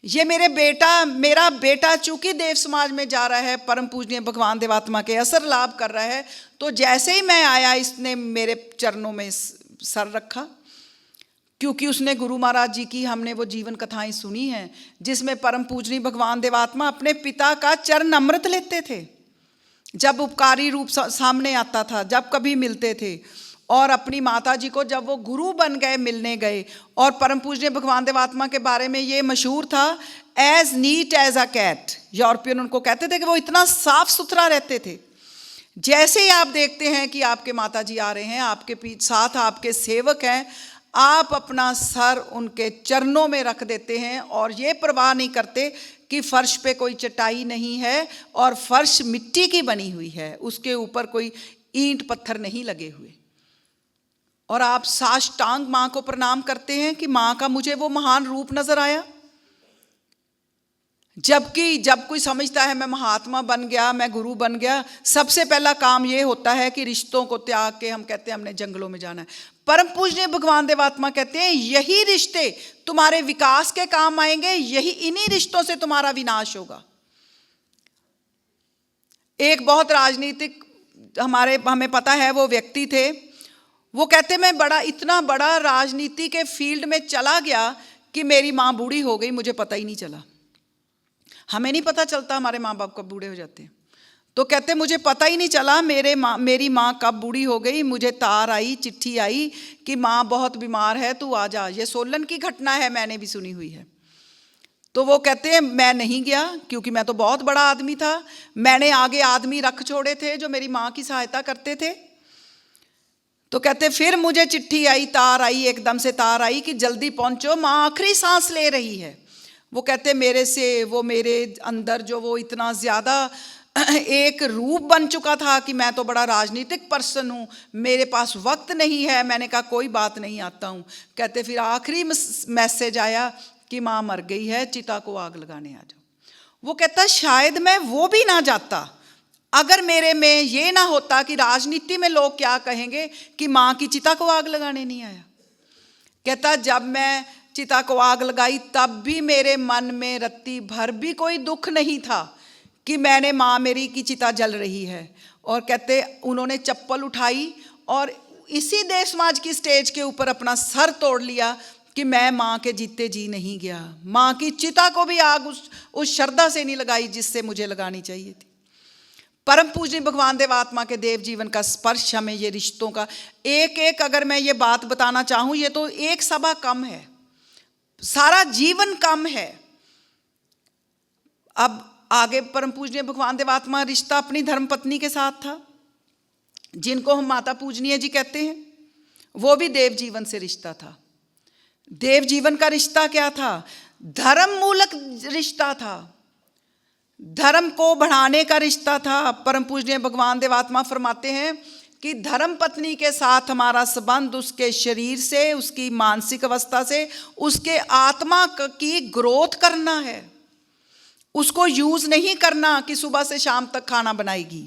ये मेरा बेटा चूंकि देव समाज में जा रहा है, परम पूजनीय भगवान देवात्मा के असर लाभ कर रहा है, तो जैसे ही मैं आया इसने मेरे चरणों में सर रखा। क्योंकि उसने गुरु महाराज जी की, हमने वो जीवन कथाएं सुनी हैं जिसमें परम पूजनीय भगवान देवात्मा अपने पिता का चरण अमृत लेते थे जब उपकारी रूप सामने आता था, जब कभी मिलते थे। और अपनी माता जी को जब वो गुरु बन गए, मिलने गए, और परम पूजनीय भगवान देवात्मा के बारे में ये मशहूर था, as neat as a cat. European उनको कहते थे कि वो इतना साफ सुथरा रहते थे। जैसे ही आप देखते हैं कि आपके माता जी आ रहे हैं, आपके साथ आपके सेवक हैं, आप अपना सर उनके चरणों में रख देते हैं और ये परवाह नहीं करते कि फर्श पे कोई चटाई नहीं है और फर्श मिट्टी की बनी हुई है, उसके ऊपर कोई ईंट पत्थर नहीं लगे हुए। और आप साष्टांग माँ को प्रणाम करते हैं कि माँ का मुझे वो महान रूप नजर आया। जबकि जब कोई समझता है मैं महात्मा बन गया, मैं गुरु बन गया, सबसे पहला काम ये होता है कि रिश्तों को त्याग के हम कहते हैं हमने जंगलों में जाना है। परम पूजनीय भगवान देवात्मा कहते हैं यही रिश्ते तुम्हारे विकास के काम आएंगे, यही इन्हीं रिश्तों से तुम्हारा विनाश होगा। एक बहुत राजनीतिक हमें पता है वो व्यक्ति थे, वो कहते मैं इतना बड़ा राजनीति के फील्ड में चला गया कि मेरी माँ बूढ़ी हो गई, मुझे पता ही नहीं चला। हमें नहीं पता चलता हमारे माँ बाप कब बूढ़े हो जाते हैं। तो कहते मुझे पता ही नहीं चला मेरी माँ कब बूढ़ी हो गई। मुझे तार आई, चिट्ठी आई कि माँ बहुत बीमार है, तू आ जा। ये सोलन की घटना है, मैंने भी सुनी हुई है। तो वो कहते हैं मैं नहीं गया क्योंकि मैं तो बहुत बड़ा आदमी था, मैंने आगे आदमी रख छोड़े थे जो मेरी माँ की सहायता करते थे। तो कहते फिर मुझे चिट्ठी आई, तार आई, एकदम से तार आई कि जल्दी पहुँचो, माँ आखिरी सांस ले रही है। वो कहते मेरे अंदर जो वो इतना ज़्यादा एक रूप बन चुका था कि मैं तो बड़ा राजनीतिक पर्सन हूँ, मेरे पास वक्त नहीं है। मैंने कहा कोई बात नहीं, आता हूँ। कहते फिर आखिरी मैसेज आया कि माँ मर गई है, चिता को आग लगाने आ जाओ। वो कहता शायद मैं वो भी ना जाता अगर मेरे में ये ना होता कि राजनीति में लोग क्या कहेंगे कि माँ की चिता को आग लगाने नहीं आया। कहता जब मैं चिता को आग लगाई तब भी मेरे मन में रत्ती भर भी कोई दुख नहीं था कि मैंने माँ मेरी की चिता जल रही है। और कहते उन्होंने चप्पल उठाई और इसी देश समाज की स्टेज के ऊपर अपना सर तोड़ लिया कि मैं माँ के जीते जी नहीं गया, माँ की चिता को भी आग उस श्रद्धा से नहीं लगाई जिससे मुझे लगानी चाहिए थी। परम पूजनीय भगवान देवात्मा के देव जीवन का स्पर्श हमें ये रिश्तों का एक अगर मैं ये बात बताना चाहूँ, ये तो एक सभा कम है, सारा जीवन कम है। अब आगे परम पूजनीय भगवान देवात्मा रिश्ता अपनी धर्मपत्नी के साथ था, जिनको हम माता पूजनीय जी कहते हैं, वो भी देव जीवन से रिश्ता था। देव जीवन का रिश्ता क्या था? धर्म मूलक रिश्ता था, धर्म को बढ़ाने का रिश्ता था। परम पूजनीय भगवान देवात्मा फरमाते हैं कि धर्म पत्नी के साथ हमारा संबंध उसके शरीर से, उसकी मानसिक अवस्था से, उसके आत्मा की ग्रोथ करना है, उसको यूज नहीं करना कि सुबह से शाम तक खाना बनाएगी।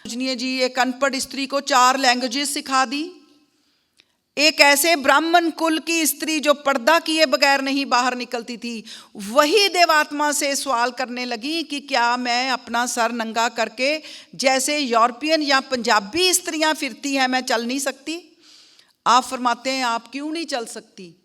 पूजनीय जी एक अनपढ़ स्त्री को 4 लैंग्वेजेस सिखा दी, एक ऐसे ब्राह्मण कुल की स्त्री जो पर्दा किए बगैर नहीं बाहर निकलती थी, वही देवात्मा से सवाल करने लगी कि क्या मैं अपना सर नंगा करके जैसे यूरोपियन या पंजाबी स्त्रियां फिरती हैं मैं चल नहीं सकती? आप फरमाते हैं आप क्यों नहीं चल सकती?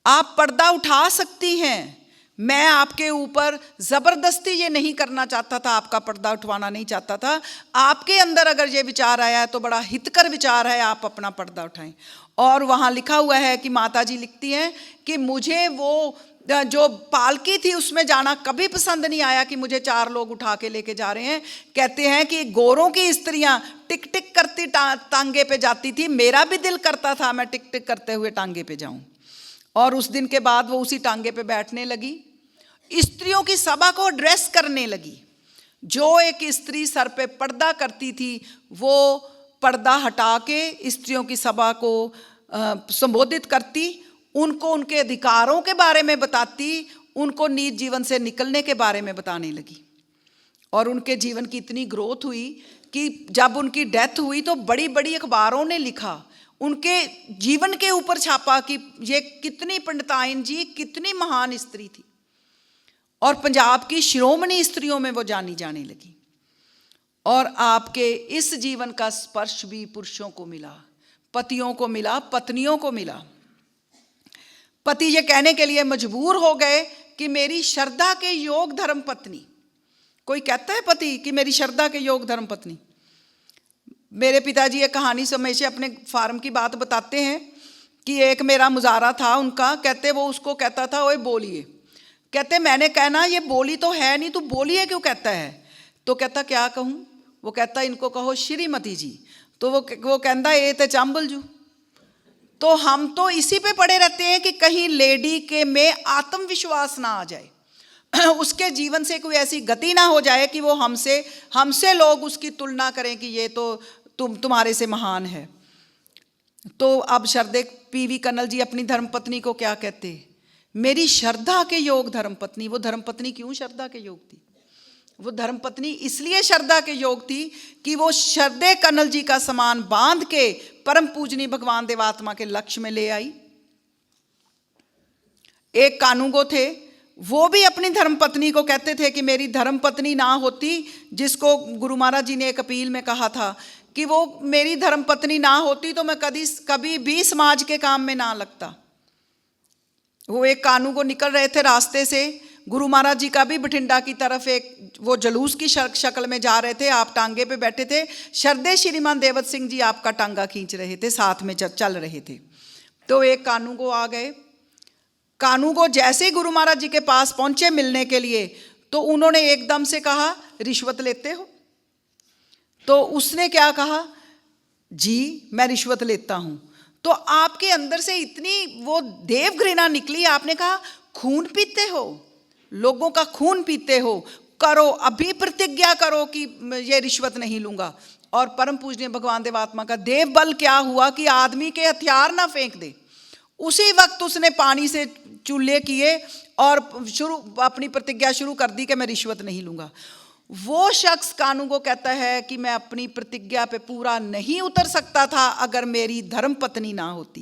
आप पर्दा उठा सकती हैं। मैं आपके ऊपर ज़बरदस्ती ये नहीं करना चाहता था, आपका पर्दा उठवाना नहीं चाहता था। आपके अंदर अगर ये विचार आया है तो बड़ा हितकर विचार है, आप अपना पर्दा उठाएं। और वहाँ लिखा हुआ है कि माता जी लिखती हैं कि मुझे वो जो पालकी थी उसमें जाना कभी पसंद नहीं आया कि मुझे 4 लोग उठा के लेके जा रहे हैं। कहते हैं कि गोरों की स्त्रियां टिक टिक करती टांगे पे जाती थी, मेरा भी दिल करता था मैं टिक टिक करते हुए टांगे पे जाऊं। और उस दिन के बाद वो उसी टांगे पे बैठने लगी, स्त्रियों की सभा को एड्रेस करने लगी। जो एक स्त्री सर पे पर्दा करती थी वो पर्दा हटा के स्त्रियों की सभा को संबोधित करती, उनको उनके अधिकारों के बारे में बताती, उनको निज जीवन से निकलने के बारे में बताने लगी। और उनके जीवन की इतनी ग्रोथ हुई कि जब उनकी डेथ हुई तो बड़ी बड़ी अखबारों ने लिखा, उनके जीवन के ऊपर छापा कि ये कितनी पंडिताइन जी कितनी महान स्त्री थी। और पंजाब की शिरोमणि स्त्रियों में वो जानी जाने लगी। और आपके इस जीवन का स्पर्श भी पुरुषों को मिला, पतियों को मिला, पत्नियों को मिला। पति ये कहने के लिए मजबूर हो गए कि मेरी श्रद्धा के योग धर्म पत्नी। कोई कहता है पति कि मेरी श्रद्धा के योग धर्म पत्नी। मेरे पिताजी एक कहानी से हमेशा अपने फार्म की बात बताते हैं कि एक मेरा मुजारा था उनका, कहते वो उसको कहता था ओए बोलिए। कहते मैंने कहना ये बोली तो है नहीं, तू बोलिए क्यों कहता है? तो कहता क्या कहूँ? वो कहता इनको कहो श्रीमती जी। तो वो कहता ये तो चांबल जू। तो हम तो इसी पे पड़े रहते हैं कि कहीं लेडी के में आत्मविश्वास ना आ जाए, उसके जीवन से कोई ऐसी गति ना हो जाए कि वो हमसे लोग उसकी तुलना करें कि ये तो तुम्हारे से महान है। तो अब शरदे पीवी कन्नल जी अपनी धर्मपत्नी को क्या कहते? मेरी श्रद्धा के योग धर्मपत्नी। वो धर्मपत्नी क्यों श्रद्धा के योग थी? वो धर्मपत्नी इसलिए श्रद्धा के योग थी कि वो शरदे कन्नल जी का समान बांध के परम पूजनी भगवान देवात्मा के लक्ष्य में ले आई। एक कानूगो थे, वो भी अपनी धर्मपत्नी को कहते थे कि मेरी धर्मपत्नी ना होती, जिसको गुरु महाराज जी ने एक अपील में कहा था कि वो मेरी धर्मपत्नी ना होती तो मैं कभी भी समाज के काम में ना लगता। वो एक कानूगो निकल रहे थे रास्ते से, गुरु महाराज जी का भी बठिंडा की तरफ एक वो जलूस की शक्ल में जा रहे थे, आप टांगे पे बैठे थे, शरदे श्रीमान देवत सिंह जी आपका टांगा खींच रहे थे, साथ में चल रहे थे। तो एक कानूगो आ गए। कानूगो जैसे ही गुरु महाराज जी के पास पहुंचे मिलने के लिए, तो उन्होंने एकदम से कहा रिश्वत लेते हो? तो उसने क्या कहा? जी मैं रिश्वत लेता हूं। तो आपके अंदर से इतनी वो देव घृणा निकली, आपने कहा खून पीते हो, लोगों का खून पीते हो, करो अभी प्रतिज्ञा करो कि ये रिश्वत नहीं लूंगा। और परम पूजनीय भगवान देवात्मा का देव बल क्या हुआ कि आदमी के हथियार ना फेंक दे। उसी वक्त उसने पानी से चूल्हे किए और अपनी प्रतिज्ञा शुरू कर दी कि मैं रिश्वत नहीं लूंगा। वो शख्स कानूगो कहता है कि मैं अपनी प्रतिज्ञा पे पूरा नहीं उतर सकता था अगर मेरी धर्मपत्नी ना होती।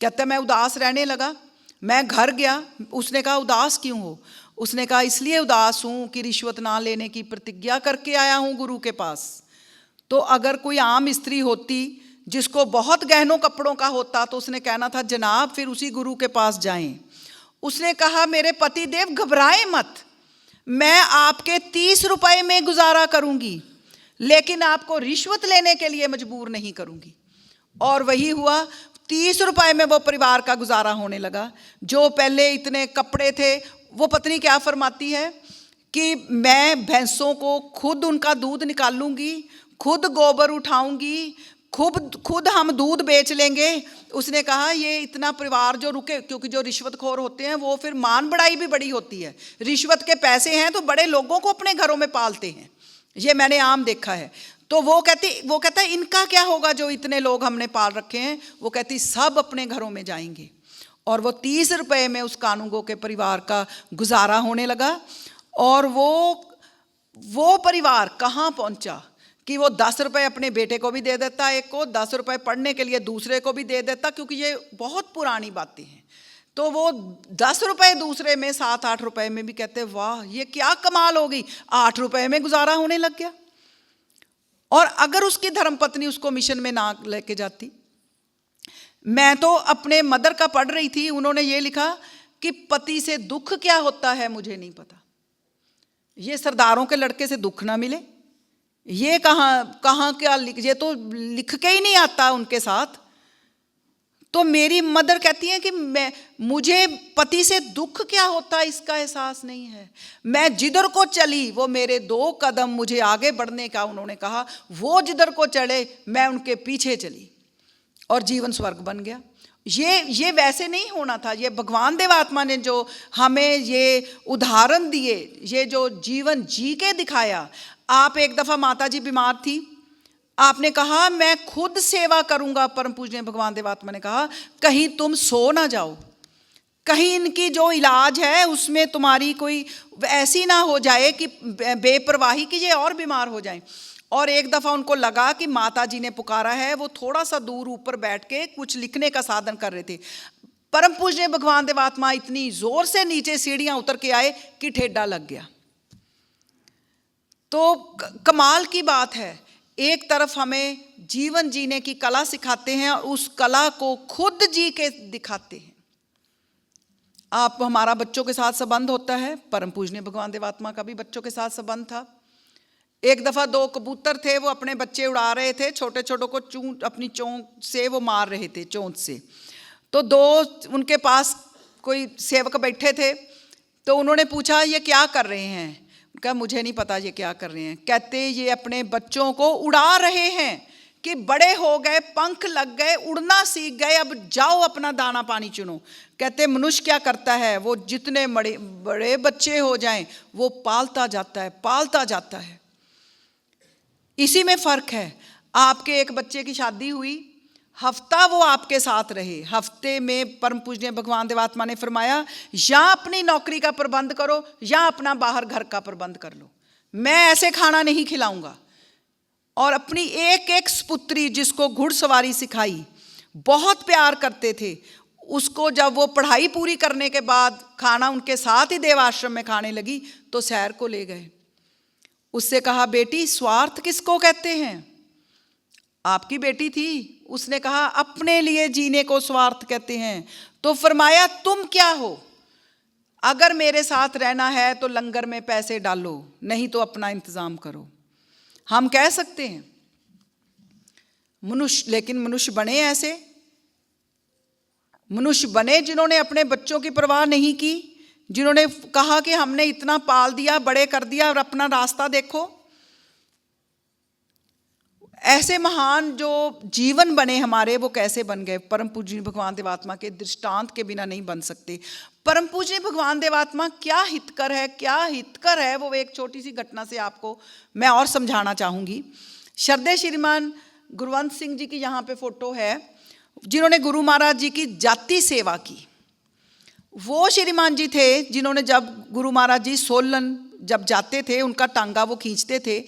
कहता मैं उदास रहने लगा, मैं घर गया। उसने कहा उदास क्यों हो? उसने कहा इसलिए उदास हूँ कि रिश्वत ना लेने की प्रतिज्ञा करके आया हूँ गुरु के पास। तो अगर कोई आम स्त्री होती जिसको बहुत गहनों कपड़ों का होता तो उसने कहना था जनाब फिर उसी गुरु के पास जाएं। उसने कहा मेरे पति देव घबराएं मत, मैं आपके 30 रुपए में गुजारा करूंगी, लेकिन आपको रिश्वत लेने के लिए मजबूर नहीं करूंगी। और वही हुआ, 30 रुपए में वो परिवार का गुजारा होने लगा। जो पहले इतने कपड़े थे, वो पत्नी क्या फरमाती है कि मैं भैंसों को खुद उनका दूध निकालूंगी, खुद गोबर उठाऊंगी, खुद हम दूध बेच लेंगे। उसने कहा ये इतना परिवार जो रुके, क्योंकि जो रिश्वतखोर होते हैं वो फिर मान बढ़ाई भी बड़ी होती है। रिश्वत के पैसे हैं तो बड़े लोगों को अपने घरों में पालते हैं, ये मैंने आम देखा है। तो वो कहता है इनका क्या होगा जो इतने लोग हमने पाल रखे हैं? वो कहती सब अपने घरों में जाएंगे। और वो 30 रुपए में उस कानूगो के परिवार का गुजारा होने लगा। और वो परिवार कहाँ पहुंचा कि वो 10 रुपये अपने बेटे को भी दे देता, एक को 10 रुपये पढ़ने के लिए दूसरे को भी दे देता, क्योंकि ये बहुत पुरानी बातें हैं। तो वो 10 रुपये दूसरे में 7-8 रुपये में भी कहते वाह ये क्या कमाल हो गई, 8 रुपये में गुजारा होने लग गया। और अगर उसकी धर्मपत्नी उसको मिशन में ना लेके जाती, मैं तो अपने मदर का पढ़ रही थी, उन्होंने ये लिखा कि पति से दुख क्या होता है मुझे नहीं पता, ये सरदारों के लड़के से दुख ना मिले, ये कहाँ क्या ये तो लिख के ही नहीं आता उनके साथ। तो मेरी मदर कहती है कि मुझे पति से दुख क्या होता है इसका एहसास नहीं है, मैं जिधर को चली वो मेरे 2 कदम मुझे आगे बढ़ने का, उन्होंने कहा वो जिधर को चले मैं उनके पीछे चली और जीवन स्वर्ग बन गया। ये वैसे नहीं होना था, ये भगवान देवात्मा ने जो हमें ये उदाहरण दिए, ये जो जीवन जी के दिखाया। आप एक दफ़ा माता जी बीमार थी, आपने कहा मैं खुद सेवा करूंगा, परम पूजनीय भगवान देवात्मा ने कहा कहीं तुम सो ना जाओ, कहीं इनकी जो इलाज है उसमें तुम्हारी कोई ऐसी ना हो जाए कि बेपरवाही कि ये और बीमार हो जाएं। और एक दफ़ा उनको लगा कि माता जी ने पुकारा है, वो थोड़ा सा दूर ऊपर बैठ के कुछ लिखने का साधन कर रहे थे। परम पूजनीय भगवान देवात्मा इतनी जोर से नीचे सीढ़ियां उतर के आए कि ठेडा लग गया। तो कमाल की बात है, एक तरफ हमें जीवन जीने की कला सिखाते हैं और उस कला को खुद जी के दिखाते हैं। आप हमारा बच्चों के साथ संबंध होता है, परम पूजनीय भगवान देवात्मा का भी बच्चों के साथ संबंध था। एक दफ़ा 2 कबूतर थे, वो अपने बच्चे उड़ा रहे थे, छोटे छोटों को अपनी चोंच से वो मार रहे थे, चोंच से। तो 2 उनके पास कोई सेवक बैठे थे, तो उन्होंने पूछा ये क्या कर रहे हैं? कहा मुझे नहीं पता ये क्या कर रहे हैं। कहते ये अपने बच्चों को उड़ा रहे हैं कि बड़े हो गए, पंख लग गए, उड़ना सीख गए, अब जाओ अपना दाना पानी चुनो। कहते मनुष्य क्या करता है, वो जितने बड़े बच्चे हो जाएं वो पालता जाता है, पालता जाता है। इसी में फ़र्क है। आपके एक बच्चे की शादी हुई, हफ्ता वो आपके साथ रहे, हफ्ते में परम पूजनीय भगवान देवात्मा ने फरमाया या अपनी नौकरी का प्रबंध करो या अपना बाहर घर का प्रबंध कर लो, मैं ऐसे खाना नहीं खिलाऊंगा। और अपनी एक सपुत्री जिसको घुड़सवारी सिखाई, बहुत प्यार करते थे, उसको जब वो पढ़ाई पूरी करने के बाद खाना उनके साथ ही देवाश्रम में खाने लगी तो सैर को ले गए। उससे कहा बेटी स्वार्थ किसको कहते हैं? आपकी बेटी थी, उसने कहा अपने लिए जीने को स्वार्थ कहते हैं। तो फरमाया तुम क्या हो, अगर मेरे साथ रहना है तो लंगर में पैसे डालो, नहीं तो अपना इंतजाम करो। हम कह सकते हैं मनुष्य, लेकिन मनुष्य बने ऐसे, मनुष्य बने जिन्होंने अपने बच्चों की परवाह नहीं की, जिन्होंने कहा कि हमने इतना पाल दिया, बड़े कर दिया और अपना रास्ता देखो। ऐसे महान जो जीवन बने हमारे, वो कैसे बन गए? परम पूजनीय भगवान देवात्मा के दृष्टांत के बिना नहीं बन सकते। परम पूजनीय भगवान देवात्मा क्या हितकर है, क्या हितकर है, वो एक छोटी सी घटना से आपको मैं और समझाना चाहूँगी। श्रद्धेय श्रीमान गुरवंत सिंह जी की यहाँ पे फोटो है, जिन्होंने गुरु महाराज जी की जाति सेवा की। वो श्रीमान जी थे जिन्होंने जब गुरु महाराज जी सोलन जब जाते थे, उनका टांगा वो खींचते थे।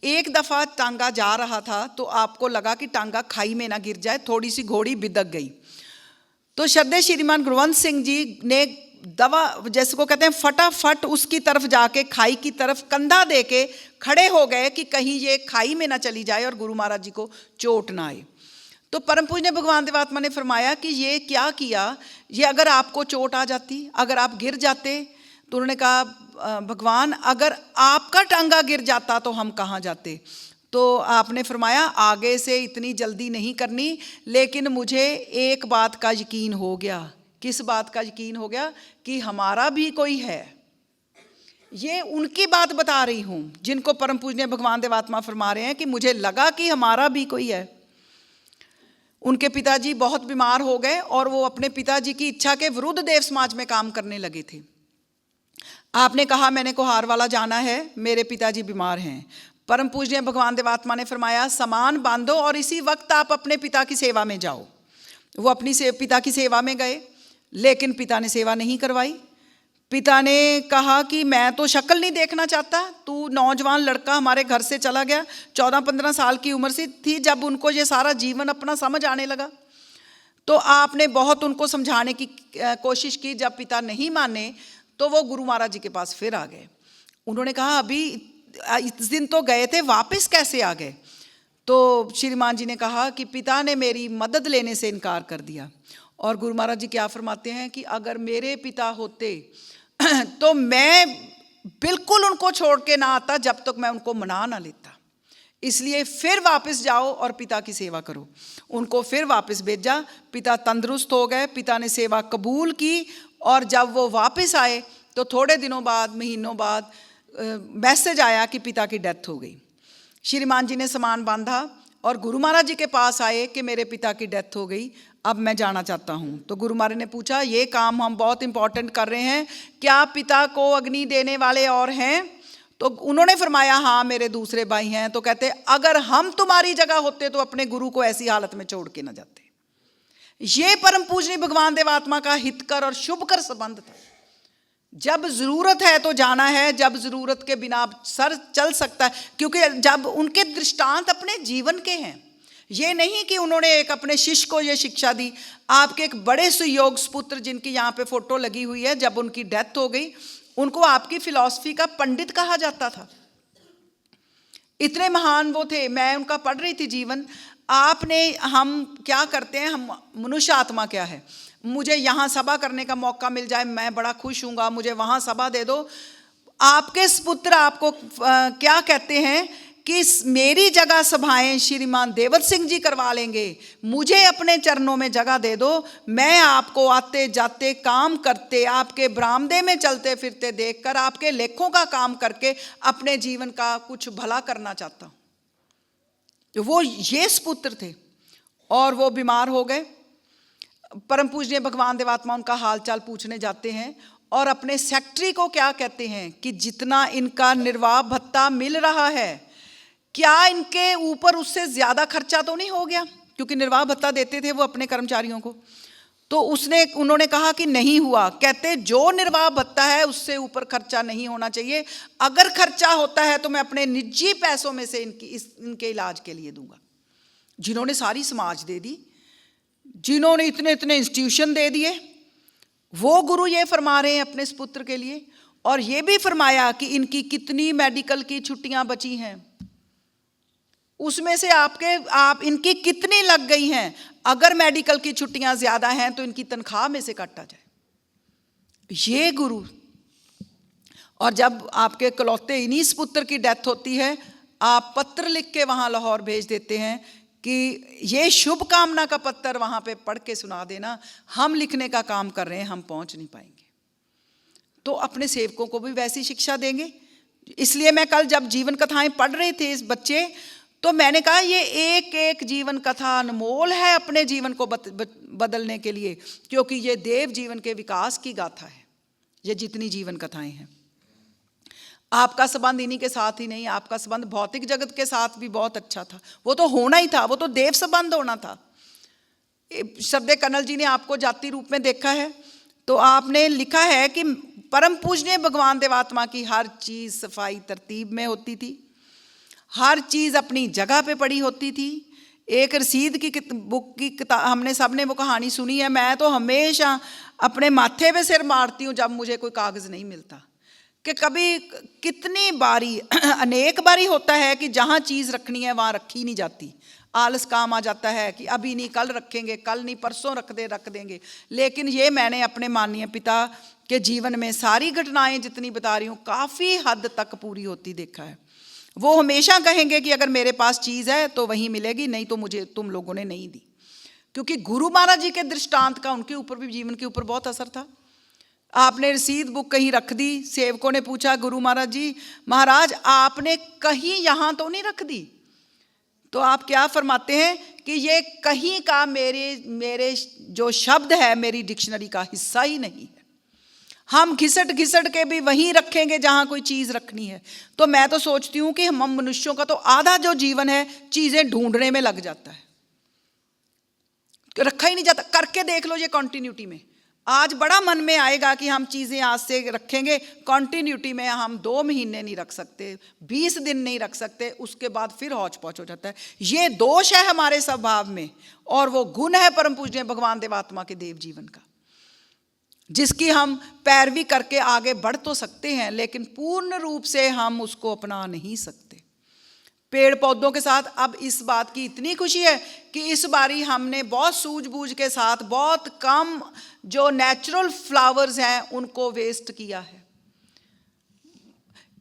एक दफ़ा टांगा जा रहा था तो आपको लगा कि टांगा खाई में ना गिर जाए, थोड़ी सी घोड़ी बिदक गई। तो श्रद्धेय श्रीमान गुरवंत सिंह जी ने दवा, जैसे को कहते हैं, फटाफट उसकी तरफ जाके खाई की तरफ कंधा दे के खड़े हो गए कि कहीं ये खाई में ना चली जाए और गुरु महाराज जी को चोट ना आए। तो परम पूजनीय भगवान देवात्मा ने फरमाया कि ये क्या किया, ये अगर आपको चोट आ जाती, अगर आप गिर जाते। तो उन्होंने कहा भगवान अगर आपका टांगा गिर जाता तो हम कहाँ जाते? तो आपने फरमाया आगे से इतनी जल्दी नहीं करनी, लेकिन मुझे एक बात का यकीन हो गया। किस बात का यकीन हो गया? कि हमारा भी कोई है। ये उनकी बात बता रही हूँ जिनको परम पूजनीय भगवान देवात्मा फरमा रहे हैं कि मुझे लगा कि हमारा भी कोई है। उनके पिताजी बहुत बीमार हो गए और वो अपने पिताजी की इच्छा के विरुद्ध देव समाज में काम करने लगे थे। आपने कहा मैंने कोहार वाला जाना है, मेरे पिताजी बीमार हैं। परम पूजनीय भगवान देवात्मा ने फरमाया सामान बांधो और इसी वक्त आप अपने पिता की सेवा में जाओ। वो अपनी पिता की सेवा में गए, लेकिन पिता ने सेवा नहीं करवाई। पिता ने कहा कि मैं तो शक्ल नहीं देखना चाहता, तू नौजवान लड़का हमारे घर से चला गया। 14-15 साल की उम्र से थी जब उनको ये सारा जीवन अपना समझ आने लगा। तो आपने बहुत उनको समझाने की कोशिश की। जब पिता नहीं माने तो वो गुरु महाराज जी के पास फिर आ गए। उन्होंने कहा अभी इस दिन तो गए थे, वापस कैसे आ गए? तो श्रीमान जी ने कहा कि पिता ने मेरी मदद लेने से इनकार कर दिया। और गुरु महाराज जी क्या फरमाते हैं कि अगर मेरे पिता होते तो मैं बिल्कुल उनको छोड़ के ना आता जब तक मैं उनको मना ना लेता। इसलिए फिर वापस जाओ और पिता की सेवा करो। उनको फिर वापस भेजा। पिता तंदुरुस्त हो गए, पिता ने सेवा कबूल की। और जब वो वापस आए तो थोड़े दिनों बाद, महीनों बाद मैसेज आया कि पिता की डेथ हो गई। श्रीमान जी ने सामान बांधा और गुरु महाराज जी के पास आए कि मेरे पिता की डेथ हो गई, अब मैं जाना चाहता हूँ। तो गुरु महाराज ने पूछा ये काम हम बहुत इंपॉर्टेंट कर रहे हैं, क्या पिता को अग्नि देने वाले और हैं? तो उन्होंने फरमाया हाँ मेरे दूसरे भाई हैं। तो कहते अगर हम तुम्हारी जगह होते तो अपने गुरु को ऐसी हालत में छोड़ के ना जाते। ये परम पूजनीय भगवान देवात्मा का हितकर और शुभकर संबंध था। जब जरूरत है तो जाना है, जब जरूरत के बिना सर चल सकता है, क्योंकि जब उनके दृष्टांत अपने जीवन के हैं। ये नहीं कि उन्होंने एक अपने शिष्य को ये शिक्षा दी। आपके एक बड़े सुयोग पुत्र जिनकी यहाँ पे फोटो लगी हुई है, जब उनकी डेथ हो गई उनको आपकी फिलॉसफी का पंडित कहा जाता था। इतने महान वो थे। मैं उनका पढ़ रही थी जीवन। आपने हम क्या करते हैं, हम मनुष्य आत्मा क्या है, मुझे यहाँ सभा करने का मौका मिल जाए मैं बड़ा खुश हूँगा, मुझे वहाँ सभा दे दो। आपके पुत्र आपको क्या कहते हैं कि मेरी जगह सभाएं श्रीमान देवत सिंह जी करवा लेंगे, मुझे अपने चरणों में जगह दे दो। मैं आपको आते जाते काम करते, आपके बरामदे में चलते फिरते देखकर, आपके लेखों का काम करके अपने जीवन का कुछ भला करना चाहता हूँ। वो ये पुत्र थे और वो बीमार हो गए। परम पूजनीय भगवान देवात्मा उनका हालचाल पूछने जाते हैं और अपने सेक्रेटरी को क्या कहते हैं कि जितना इनका निर्वाह भत्ता मिल रहा है, क्या इनके ऊपर उससे ज्यादा खर्चा तो नहीं हो गया? क्योंकि निर्वाह भत्ता देते थे वो अपने कर्मचारियों को। तो उन्होंने कहा कि नहीं हुआ। कहते जो निर्वाह भत्ता है उससे ऊपर खर्चा नहीं होना चाहिए। अगर खर्चा होता है तो मैं अपने निजी पैसों में से इनके इलाज के लिए दूंगा। जिन्होंने सारी समाज दे दी, जिन्होंने इतने इतने इंस्टीट्यूशन दे दिए, वो गुरु ये फरमा रहे हैं अपने इस पुत्र के लिए। और ये भी फरमाया कि इनकी कितनी मेडिकल की छुट्टियां बची हैं, उसमें से आप इनकी कितनी लग गई हैं। अगर मेडिकल की छुट्टियां ज्यादा हैं तो इनकी तनख्वाह में से काटा जाए। ये गुरु। और जब आपके इकलौते इन्हीं पुत्र की डेथ होती है, आप पत्र लिख के वहां लाहौर भेज देते हैं कि ये शुभ कामना का पत्र वहां पे पढ़ के सुना देना। हम लिखने का काम कर रहे हैं, हम पहुंच नहीं पाएंगे। तो अपने सेवकों को भी वैसी शिक्षा देंगे। इसलिए मैं कल जब जीवन कथाएं पढ़ रहे थे इस बच्चे, तो मैंने कहा ये एक एक जीवन कथा अनमोल है अपने जीवन को बदलने के लिए, क्योंकि ये देव जीवन के विकास की गाथा है। ये जितनी जीवन कथाएं हैं, आपका संबंध इन्हीं के साथ ही नहीं, आपका संबंध भौतिक जगत के साथ भी बहुत अच्छा था। वो तो होना ही था, वो तो देव संबंध होना था। श्रद्धेय कर्नल जी ने आपको जाति रूप में देखा है, तो आपने लिखा है कि परम पूजनीय भगवान देवात्मा की हर चीज सफाई तरतीब में होती थी, हर चीज अपनी जगह पे पड़ी होती थी। एक रसीद की बुक की हमने सबने वो कहानी सुनी है। मैं तो हमेशा अपने माथे पे सिर मारती हूँ जब मुझे कोई कागज नहीं मिलता, कि कभी कितनी बारी अनेक बारी होता है कि जहाँ चीज़ रखनी है वहाँ रखी नहीं जाती। आलस काम आ जाता है कि अभी नहीं, कल रखेंगे, कल नहीं, परसों रख देंगे। लेकिन ये मैंने अपने माननीय पिता के जीवन में सारी घटनाएं जितनी बता रही हूँ काफ़ी हद तक पूरी होती देखा है। वो हमेशा कहेंगे कि अगर मेरे पास चीज़ है तो वहीं मिलेगी, नहीं तो मुझे तुम लोगों ने नहीं दी। क्योंकि गुरु महाराज जी के दृष्टांत का उनके ऊपर भी, जीवन के ऊपर बहुत असर था। आपने रसीद बुक कहीं रख दी, सेवकों ने पूछा गुरु महाराज जी, महाराज आपने कहीं यहाँ तो नहीं रख दी? तो आप क्या फरमाते हैं कि ये कहीं का मेरे जो शब्द है मेरी डिक्शनरी का हिस्सा ही नहीं है। हम घिसट के भी वहीं रखेंगे जहाँ कोई चीज़ रखनी है। तो मैं तो सोचती हूँ कि हम मनुष्यों का तो आधा जो जीवन है चीज़ें ढूंढने में लग जाता है, रखा ही नहीं जाता। करके देख लो ये कॉन्टिन्यूटी में, आज बड़ा मन में आएगा कि हम चीज़ें आज से रखेंगे, कंटिन्यूटी में हम 2 महीने नहीं रख सकते, 20 दिन नहीं रख सकते, उसके बाद फिर हौच पौच हो जाता है। ये दोष है हमारे स्वभाव में, और वो गुण है परम पूज्य भगवान देवात्मा के देव जीवन का, जिसकी हम पैरवी करके आगे बढ़ तो सकते हैं, लेकिन पूर्ण रूप से हम उसको अपना नहीं सकते। पेड़ पौधों के साथ अब इस बात की इतनी खुशी है कि इस बारी हमने बहुत सूझबूझ के साथ बहुत कम जो नेचुरल फ्लावर्स हैं उनको वेस्ट किया है।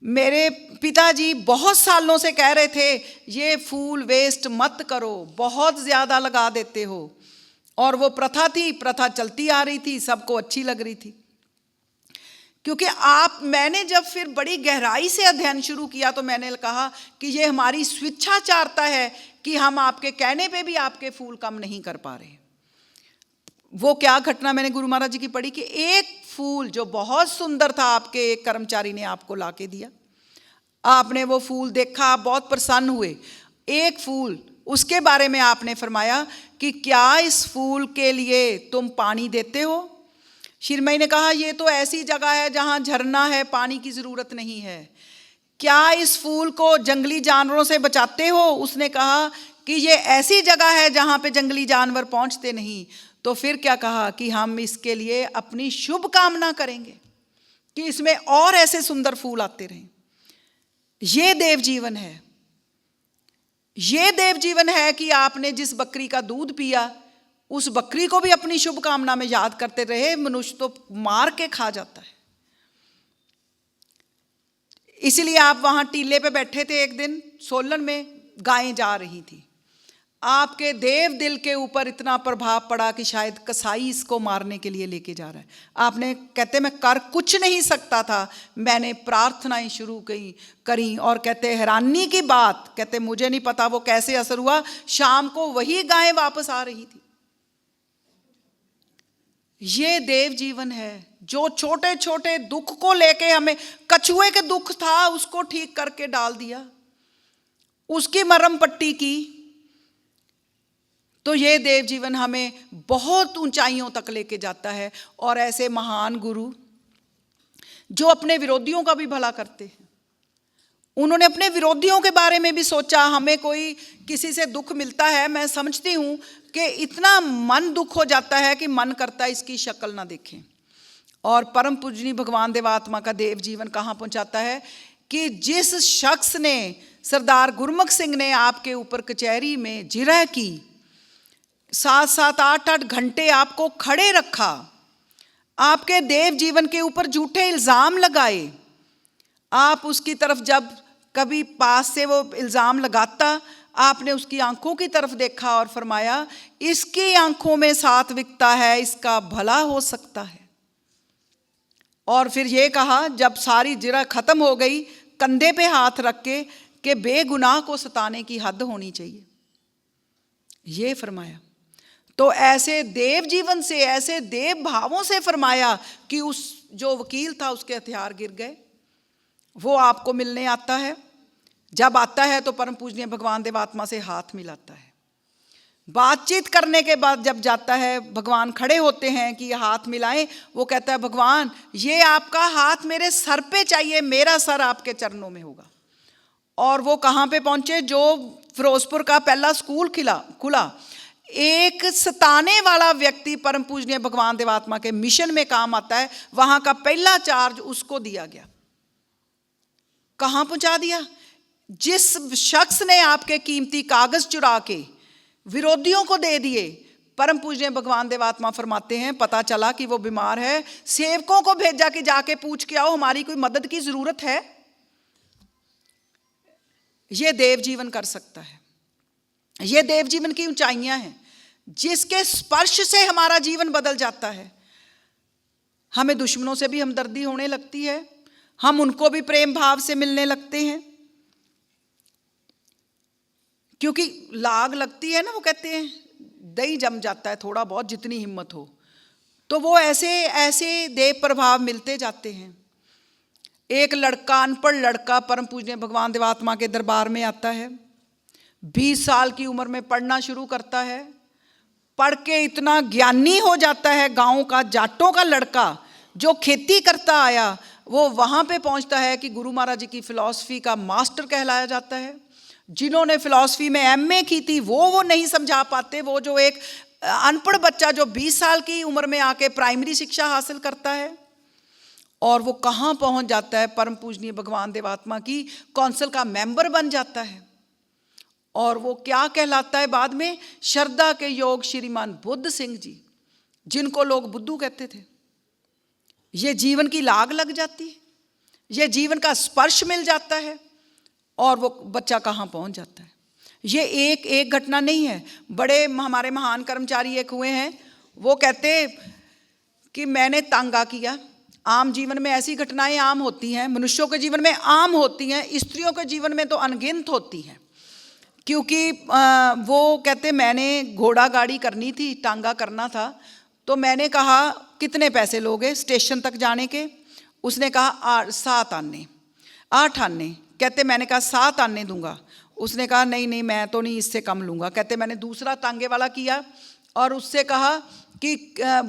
मेरे पिताजी बहुत सालों से कह रहे थे ये फूल वेस्ट मत करो, बहुत ज़्यादा लगा देते हो, और वो प्रथा थी, प्रथा चलती आ रही थी, सबको अच्छी लग रही थी। क्योंकि मैंने जब फिर बड़ी गहराई से अध्ययन शुरू किया तो मैंने कहा कि ये हमारी स्वेच्छाचारता है कि हम आपके कहने पे भी आपके फूल कम नहीं कर पा रहे। वो क्या घटना मैंने गुरु महाराज जी की पढ़ी कि एक फूल जो बहुत सुंदर था आपके एक कर्मचारी ने आपको ला के दिया, आपने वो फूल देखा, आप बहुत प्रसन्न हुए। एक फूल, उसके बारे में आपने फरमाया कि क्या इस फूल के लिए तुम पानी देते हो? शिरमई ने कहा ये तो ऐसी जगह है जहाँ झरना है, पानी की ज़रूरत नहीं है। क्या इस फूल को जंगली जानवरों से बचाते हो? उसने कहा कि ये ऐसी जगह है जहाँ पे जंगली जानवर पहुँचते नहीं। तो फिर क्या कहा कि हम इसके लिए अपनी शुभ कामना करेंगे कि इसमें और ऐसे सुंदर फूल आते रहें। ये देव जीवन है, ये देव जीवन है कि आपने जिस बकरी का दूध पिया उस बकरी को भी अपनी शुभ कामना में याद करते रहे। मनुष्य तो मार के खा जाता है। इसीलिए आप वहां टीले पे बैठे थे एक दिन सोलन में, गायें जा रही थी, आपके देव दिल के ऊपर इतना प्रभाव पड़ा कि शायद कसाई इसको मारने के लिए लेके जा रहा है। आपने कहते मैं कर कुछ नहीं सकता था, मैंने प्रार्थनाएं शुरू करी और कहते हैरानी की बात, कहते मुझे नहीं पता वो कैसे असर हुआ, शाम को वही गायें वापस आ रही थी। ये देव जीवन है जो छोटे छोटे दुख को लेके हमें, कछुए के दुख था उसको ठीक करके डाल दिया, उसकी मरहम पट्टी की। तो ये देव जीवन हमें बहुत ऊंचाइयों तक लेके जाता है। और ऐसे महान गुरु जो अपने विरोधियों का भी भला करते हैं, उन्होंने अपने विरोधियों के बारे में भी सोचा। हमें कोई किसी से दुख मिलता है, मैं समझती हूँ कि इतना मन दुख हो जाता है कि मन करता है इसकी शक्ल ना देखें। और परम पूजनीय भगवान देवात्मा का देव जीवन कहाँ पहुँचाता है कि जिस शख्स ने, सरदार गुरमुख सिंह ने आपके ऊपर कचहरी में जिरह की, 7-7, 8-8 घंटे आपको खड़े रखा, आपके देव जीवन के ऊपर झूठे इल्ज़ाम लगाए, आप उसकी तरफ जब कभी पास से वो इल्ज़ाम लगाता, आपने उसकी आंखों की तरफ देखा और फरमाया इसकी आंखों में सात्विकता है, इसका भला हो सकता है। और फिर ये कहा जब सारी जिरह खत्म हो गई, कंधे पे हाथ रख के कि बेगुनाह को सताने की हद होनी चाहिए, ये फरमाया। तो ऐसे देव जीवन से, ऐसे देव भावों से फरमाया कि उस जो वकील था उसके हथियार गिर गए। वो आपको मिलने आता है, जब आता है तो परम पूजनीय भगवान देवात्मा से हाथ मिलाता है। बातचीत करने के बाद जब जाता है, भगवान खड़े होते हैं कि हाथ मिलाएं। वो कहता है भगवान ये आपका हाथ मेरे सर पे चाहिए, मेरा सर आपके चरणों में होगा। और वो कहाँ पे पहुँचे? जो फिरोजपुर का पहला स्कूल खुला, एक सताने वाला व्यक्ति परम पूजनीय भगवान देवात्मा के मिशन में काम आता है, वहाँ का पहला चार्ज उसको दिया गया। कहाँ पहुँचा दिया? जिस शख्स ने आपके कीमती कागज चुरा के विरोधियों को दे दिए, परम पूजनीय भगवान देवात्मा फरमाते हैं पता चला कि वो बीमार है, सेवकों को भेजा कि जाके पूछ के आओ हमारी कोई मदद की जरूरत है। ये देव जीवन कर सकता है। ये देव जीवन की ऊंचाइयां हैं जिसके स्पर्श से हमारा जीवन बदल जाता है। हमें दुश्मनों से भी हमदर्दी होने लगती है, हम उनको भी प्रेम भाव से मिलने लगते हैं, क्योंकि लाग लगती है ना, वो कहते हैं दही जम जाता है थोड़ा बहुत जितनी हिम्मत हो। तो वो ऐसे देव प्रभाव मिलते जाते हैं। एक लड़का, अनपढ़ लड़का परम पूजनीय भगवान देवात्मा के दरबार में आता है, 20 साल की उम्र में पढ़ना शुरू करता है, पढ़ के इतना ज्ञानी हो जाता है, गांव का जाटों का लड़का जो खेती करता आया, वो वहाँ पे पहुँचता है कि गुरु महाराज जी की फ़िलॉसफी का मास्टर कहलाया जाता है। जिन्होंने फ़िलॉसफी में एमए की थी वो नहीं समझा पाते। वो जो एक अनपढ़ बच्चा जो 20 साल की उम्र में आके प्राइमरी शिक्षा हासिल करता है, और वो कहाँ पहुँच जाता है, परम पूजनीय भगवान देवात्मा की कौंसिल का मेंबर बन जाता है। और वो क्या कहलाता है बाद में? श्रद्धा के योग श्रीमान बुद्ध सिंह जी, जिनको लोग बुद्धू कहते थे। ये जीवन की लाग लग जाती है, ये जीवन का स्पर्श मिल जाता है, और वो बच्चा कहाँ पहुँच जाता है। ये एक घटना नहीं है। बड़े हमारे महान कर्मचारी एक हुए हैं, वो कहते कि मैंने तांगा किया। आम जीवन में ऐसी घटनाएं आम होती हैं, मनुष्यों के जीवन में आम होती हैं, स्त्रियों के जीवन में तो अनगिनत होती हैं। क्योंकि वो कहते मैंने घोड़ा गाड़ी करनी थी, टांगा करना था, तो मैंने कहा कितने पैसे लोगे स्टेशन तक जाने के? उसने कहा 7 आने, 8 आने। कहते मैंने कहा 7 आने दूंगा। उसने कहा नहीं मैं तो नहीं, इससे कम लूँगा। कहते मैंने दूसरा टांगे वाला किया और उससे कहा कि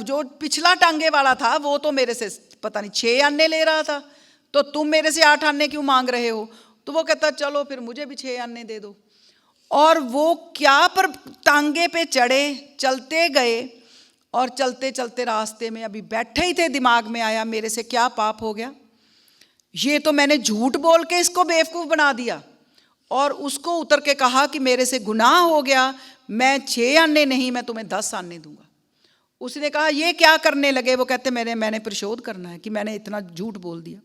जो पिछला टांगे वाला था वो तो मेरे से पता नहीं 6 आने ले रहा था, तो तुम मेरे से 8 आने क्यों मांग रहे हो? तो वो कहता चलो फिर मुझे भी 6 आने दे दो। और वो क्या पर टांगे पे चढ़े, चलते गए, और चलते चलते रास्ते में अभी बैठे ही थे, दिमाग में आया मेरे से क्या पाप हो गया, ये तो मैंने झूठ बोल के इसको बेवकूफ़ बना दिया। और उसको उतर के कहा कि मेरे से गुनाह हो गया, मैं 6 आने नहीं, मैं तुम्हें 10 आने दूंगा। उसने कहा ये क्या करने लगे? वो कहते मैंने परिशोध करना है कि मैंने इतना झूठ बोल दिया।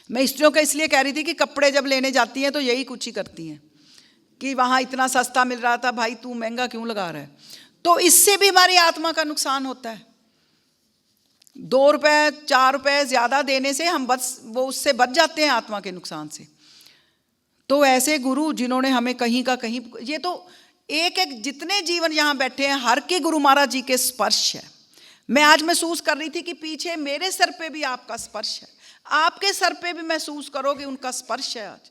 मैं स्त्रियों का इसलिए कह रही थी कि कपड़े जब लेने जाती हैं तो यही कुछ ही करती हैं कि वहाँ इतना सस्ता मिल रहा था, भाई तू महंगा क्यों लगा रहा है? तो इससे भी हमारी आत्मा का नुकसान होता है। 2 रुपए 4 रुपए ज़्यादा देने से हम वो उससे बच जाते हैं आत्मा के नुकसान से। तो ऐसे गुरु जिन्होंने हमें कहीं का कहीं, ये तो एक जितने जीवन यहाँ बैठे हैं हर के गुरु महाराज जी के स्पर्श है। मैं आज महसूस कर रही थी कि पीछे मेरे सर पे भी आपका स्पर्श है, आपके सर पे भी महसूस करो कि उनका स्पर्श है। आज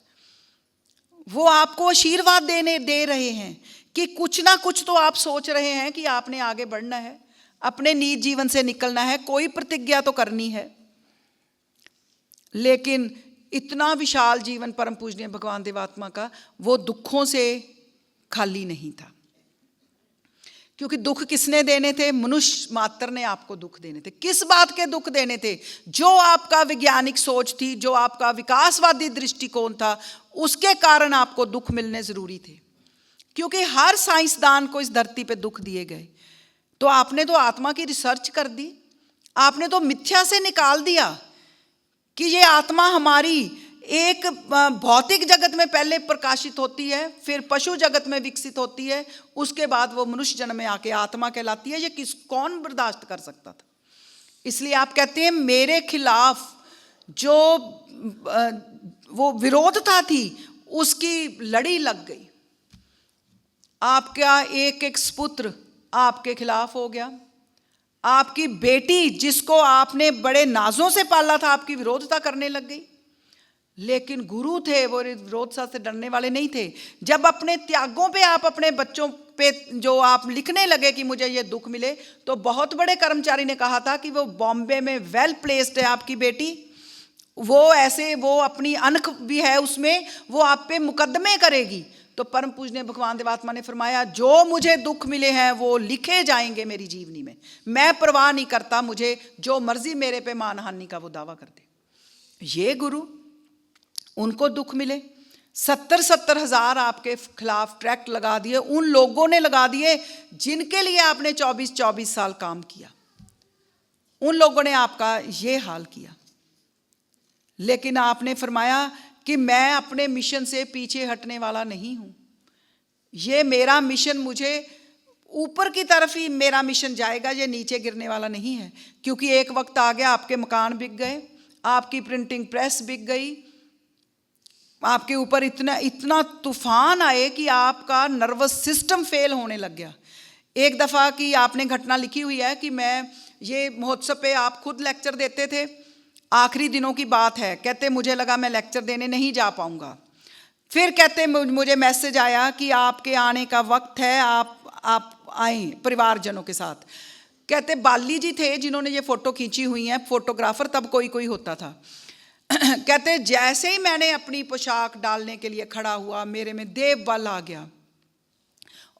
वो आपको आशीर्वाद दे रहे हैं कि कुछ ना कुछ तो आप सोच रहे हैं कि आपने आगे बढ़ना है, अपने निज जीवन से निकलना है, कोई प्रतिज्ञा तो करनी है। लेकिन इतना विशाल जीवन परम पूजनीय भगवान देवात्मा का वो दुखों से खाली नहीं था। क्योंकि दुख किसने देने थे? मनुष्य मात्र ने आपको दुख देने थे। किस बात के दुख देने थे? जो आपका वैज्ञानिक सोच थी, जो आपका विकासवादी दृष्टिकोण था, उसके कारण आपको दुख मिलने जरूरी थे। क्योंकि हर साइंसदान को इस धरती पे दुख दिए गए। तो आपने तो आत्मा की रिसर्च कर दी, आपने तो मिथ्या से निकाल दिया कि ये आत्मा हमारी एक भौतिक जगत में पहले प्रकाशित होती है, फिर पशु जगत में विकसित होती है, उसके बाद वो मनुष्य जन्म में आके आत्मा कहलाती है। ये कौन बर्दाश्त कर सकता था? इसलिए आप कहते हैं मेरे खिलाफ जो वो विरोधता थी उसकी लड़ी लग गई। आपका एक सुपुत्र आपके खिलाफ हो गया, आपकी बेटी जिसको आपने बड़े नाजों से पाला था आपकी विरोधता करने लग गई। लेकिन गुरु थे, वो विरोधता से डरने वाले नहीं थे। जब अपने त्यागों पे आप अपने बच्चों पे जो आप लिखने लगे कि मुझे ये दुख मिले, तो बहुत बड़े कर्मचारी ने कहा था कि वो बॉम्बे में वेल प्लेस्ड है आपकी बेटी, वो अपनी अनख भी है उसमें, वो आप पे मुकदमे करेगी। तो परम पूजनीय भगवान देवात्मा ने फरमाया जो मुझे दुख मिले हैं वो लिखे जाएंगे मेरी जीवनी में, मैं परवाह नहीं करता, मुझे जो मर्जी मेरे पे मानहानि का वो दावा कर दे। ये गुरु, उनको दुख मिले, 70 हज़ार आपके खिलाफ ट्रैक्ट लगा दिए, उन लोगों ने लगा दिए जिनके लिए आपने 24 साल काम किया, उन लोगों ने आपका ये हाल किया। लेकिन आपने फरमाया कि मैं अपने मिशन से पीछे हटने वाला नहीं हूँ, ये मेरा मिशन, मुझे ऊपर की तरफ ही मेरा मिशन जाएगा, ये नीचे गिरने वाला नहीं है। क्योंकि एक वक्त आ गया आपके मकान बिक गए, आपकी प्रिंटिंग प्रेस बिक गई, आपके ऊपर इतना तूफान आए कि आपका नर्वस सिस्टम फेल होने लग गया। एक दफ़ा की आपने घटना लिखी हुई है कि मैं ये महोत्सव पे आप खुद लेक्चर देते थे, आखिरी दिनों की बात है, कहते मुझे लगा मैं लेक्चर देने नहीं जा पाऊंगा। फिर कहते मुझे मैसेज आया कि आपके आने का वक्त है, आप आप आए परिवारजनों के साथ। कहते बाली जी थे जिन्होंने ये फ़ोटो खींची हुई हैं, फोटोग्राफर तब कोई कोई होता था। कहते जैसे ही मैंने अपनी पोशाक डालने के लिए खड़ा हुआ, मेरे में देव बल आ गया,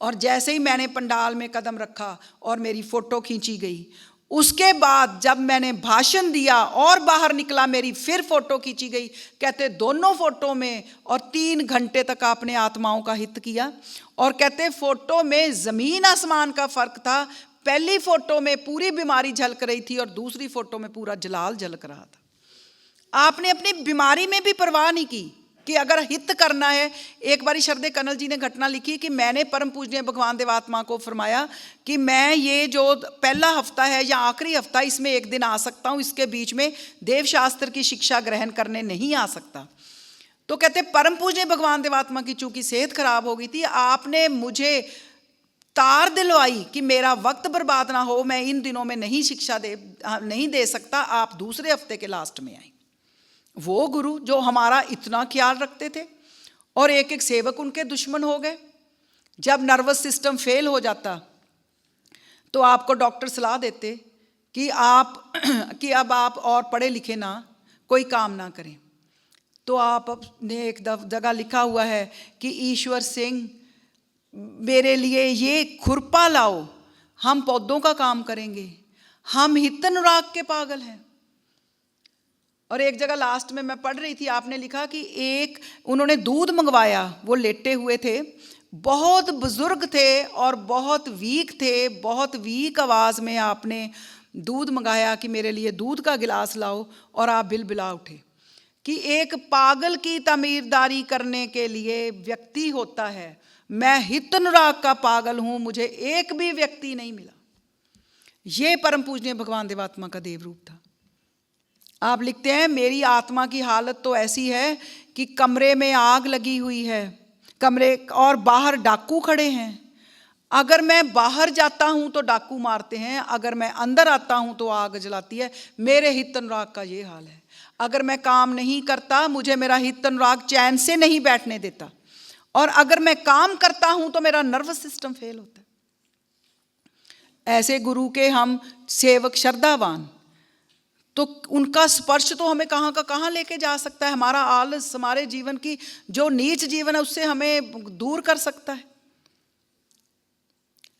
और जैसे ही मैंने पंडाल में कदम रखा और मेरी फ़ोटो खींची गई, उसके बाद जब मैंने भाषण दिया और बाहर निकला, मेरी फिर फ़ोटो खींची गई। कहते दोनों फ़ोटो में और 3 घंटे तक आपने आत्माओं का हित किया। और कहते फ़ोटो में ज़मीन आसमान का फ़र्क था। पहली फ़ोटो में पूरी बीमारी झलक रही थी और दूसरी फ़ोटो में पूरा जलाल झलक रहा था। आपने अपनी बीमारी में भी परवाह नहीं की कि अगर हित करना है। एक बारी शरदे कनल जी ने घटना लिखी कि मैंने परम पूजनीय भगवान देवात्मा को फरमाया कि मैं ये जो पहला हफ्ता है या आखिरी हफ्ता, इसमें एक दिन आ सकता हूँ, इसके बीच में देव शास्त्र की शिक्षा ग्रहण करने नहीं आ सकता। तो कहते परम पूजनीय भगवान देवात्मा की चूंकि सेहत खराब हो गई थी, आपने मुझे तार दिलवाई कि मेरा वक्त बर्बाद ना हो, मैं इन दिनों में नहीं शिक्षा नहीं दे सकता, आप दूसरे हफ्ते के लास्ट में आए। वो गुरु जो हमारा इतना ख्याल रखते थे, और एक एक सेवक उनके दुश्मन हो गए। जब नर्वस सिस्टम फेल हो जाता तो आपको डॉक्टर सलाह देते कि अब आप और पढ़े लिखे ना, कोई काम ना करें। तो आपने एक जगह लिखा हुआ है कि ईश्वर सिंह मेरे लिए ये खुरपा लाओ, हम पौधों का काम करेंगे, हम हित अनुराग के पागल हैं। और एक जगह लास्ट में मैं पढ़ रही थी, आपने लिखा कि उन्होंने दूध मंगवाया, वो लेटे हुए थे, बहुत बुजुर्ग थे और बहुत वीक थे, बहुत वीक आवाज़ में आपने दूध मंगाया कि मेरे लिए दूध का गिलास लाओ, और आप बिलबिला उठे। कि एक पागल की तमीरदारी करने के लिए व्यक्ति होता है। मैं हित अनुराग का पागल हूँ, मुझे एक भी व्यक्ति नहीं मिला। ये परम पूजनीय भगवान देवात्मा का देव रूप था। आप लिखते हैं मेरी आत्मा की हालत तो ऐसी है कि कमरे में आग लगी हुई है, कमरे और बाहर डाकू खड़े हैं। अगर मैं बाहर जाता हूं तो डाकू मारते हैं, अगर मैं अंदर आता हूं तो आग जलाती है। मेरे हित अनुराग का ये हाल है। अगर मैं काम नहीं करता, मुझे मेरा हित अनुराग चैन से नहीं बैठने देता, और अगर मैं काम करता हूं तो मेरा नर्वस सिस्टम फेल होता है। ऐसे गुरु के हम सेवक श्रद्धावान, तो उनका स्पर्श तो हमें कहाँ का कहाँ लेके जा सकता है। हमारा आलस, हमारे जीवन की जो नीच जीवन है उससे हमें दूर कर सकता है।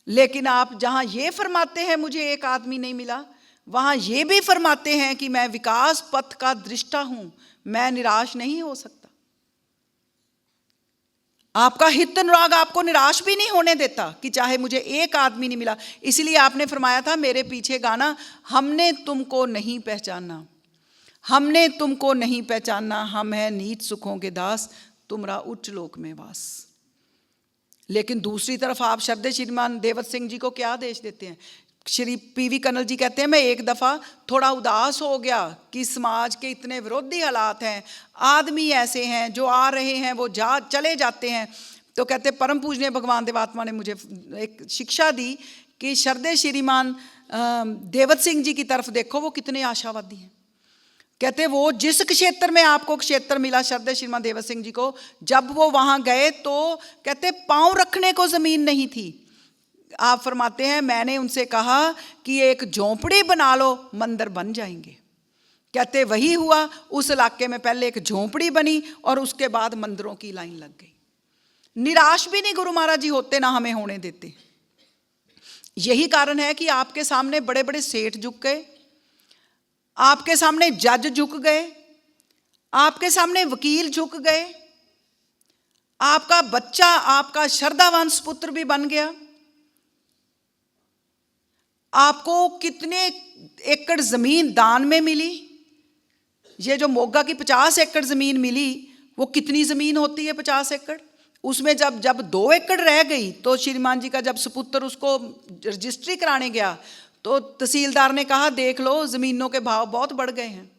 लेकिन आप जहाँ ये फरमाते हैं मुझे एक आदमी नहीं मिला, वहाँ ये भी फरमाते हैं कि मैं विकास पथ का दृष्टा हूँ, मैं निराश नहीं हो सकता। आपका हित अनुराग आपको निराश भी नहीं होने देता कि चाहे मुझे एक आदमी नहीं मिला। इसलिए आपने फरमाया था मेरे पीछे गाना, हमने तुमको नहीं पहचाना, हमने तुमको नहीं पहचाना, हम हैं नीच सुखों के दास, तुमरा उच्च लोक में वास। लेकिन दूसरी तरफ आप श्रद्धेय श्रीमान देवत सिंह जी को क्या आदेश देते हैं? श्री पीवी कनल जी कहते हैं मैं एक दफ़ा थोड़ा उदास हो गया कि समाज के इतने विरोधी हालात हैं, आदमी ऐसे हैं जो आ रहे हैं वो चले जाते हैं। तो कहते परम पूजनीय भगवान देवात्मा ने मुझे एक शिक्षा दी कि श्रद्धेय श्रीमान देवत सिंह जी की तरफ देखो, वो कितने आशावादी हैं। कहते वो जिस क्षेत्र में आपको क्षेत्र मिला श्रद्धेय श्रीमान देवत सिंह जी को, जब वो वहाँ गए तो कहते पाँव रखने को ज़मीन नहीं थी। आप फरमाते हैं मैंने उनसे कहा कि एक झोंपड़ी बना लो, मंदिर बन जाएंगे। कहते वही हुआ, उस इलाके में पहले एक झोंपड़ी बनी और उसके बाद मंदिरों की लाइन लग गई। निराश भी नहीं गुरु महाराज जी होते, ना हमें होने देते। यही कारण है कि आपके सामने बड़े बड़े सेठ झुक गए, आपके सामने जज झुक गए, आपके सामने वकील झुक गए, आपका बच्चा आपका श्रद्धावान सुपुत्र भी बन गया। आपको कितने एकड़ ज़मीन दान में मिली? ये जो मोगा की 50 एकड़ ज़मीन मिली, वो कितनी ज़मीन होती है 50 एकड़? उसमें जब 2 एकड़ रह गई तो श्रीमान जी का जब सुपुत्र उसको रजिस्ट्री कराने गया तो तहसीलदार ने कहा देख लो ज़मीनों के भाव बहुत बढ़ गए हैं।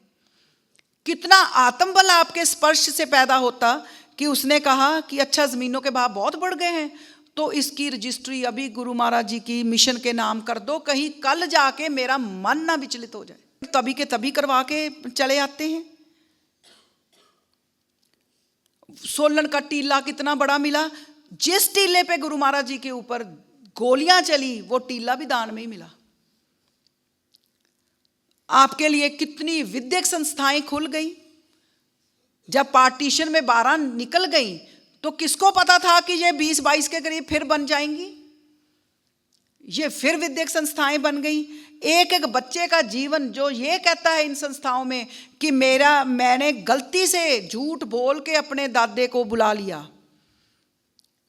कितना आत्मबल आपके स्पर्श से पैदा होता कि उसने कहा कि अच्छा ज़मीनों के भाव बहुत बढ़ गए हैं तो इसकी रजिस्ट्री अभी गुरु महाराज जी की मिशन के नाम कर दो, कहीं कल जाके मेरा मन ना विचलित हो जाए। तभी के तभी करवा के चले आते हैं। सोलन का टीला कितना बड़ा मिला, जिस टीले पे गुरु महाराज जी के ऊपर गोलियां चली, वो टीला भी दान में ही मिला। आपके लिए कितनी विद्यक संस्थाएं खुल गई। जब पार्टीशन में 12 निकल गई तो किसको पता था कि ये 20-22 के करीब फिर बन जाएंगी। ये फिर विद्यक संस्थाएं बन गई। एक एक बच्चे का जीवन जो ये कहता है इन संस्थाओं में कि मैंने गलती से झूठ बोल के अपने दादे को बुला लिया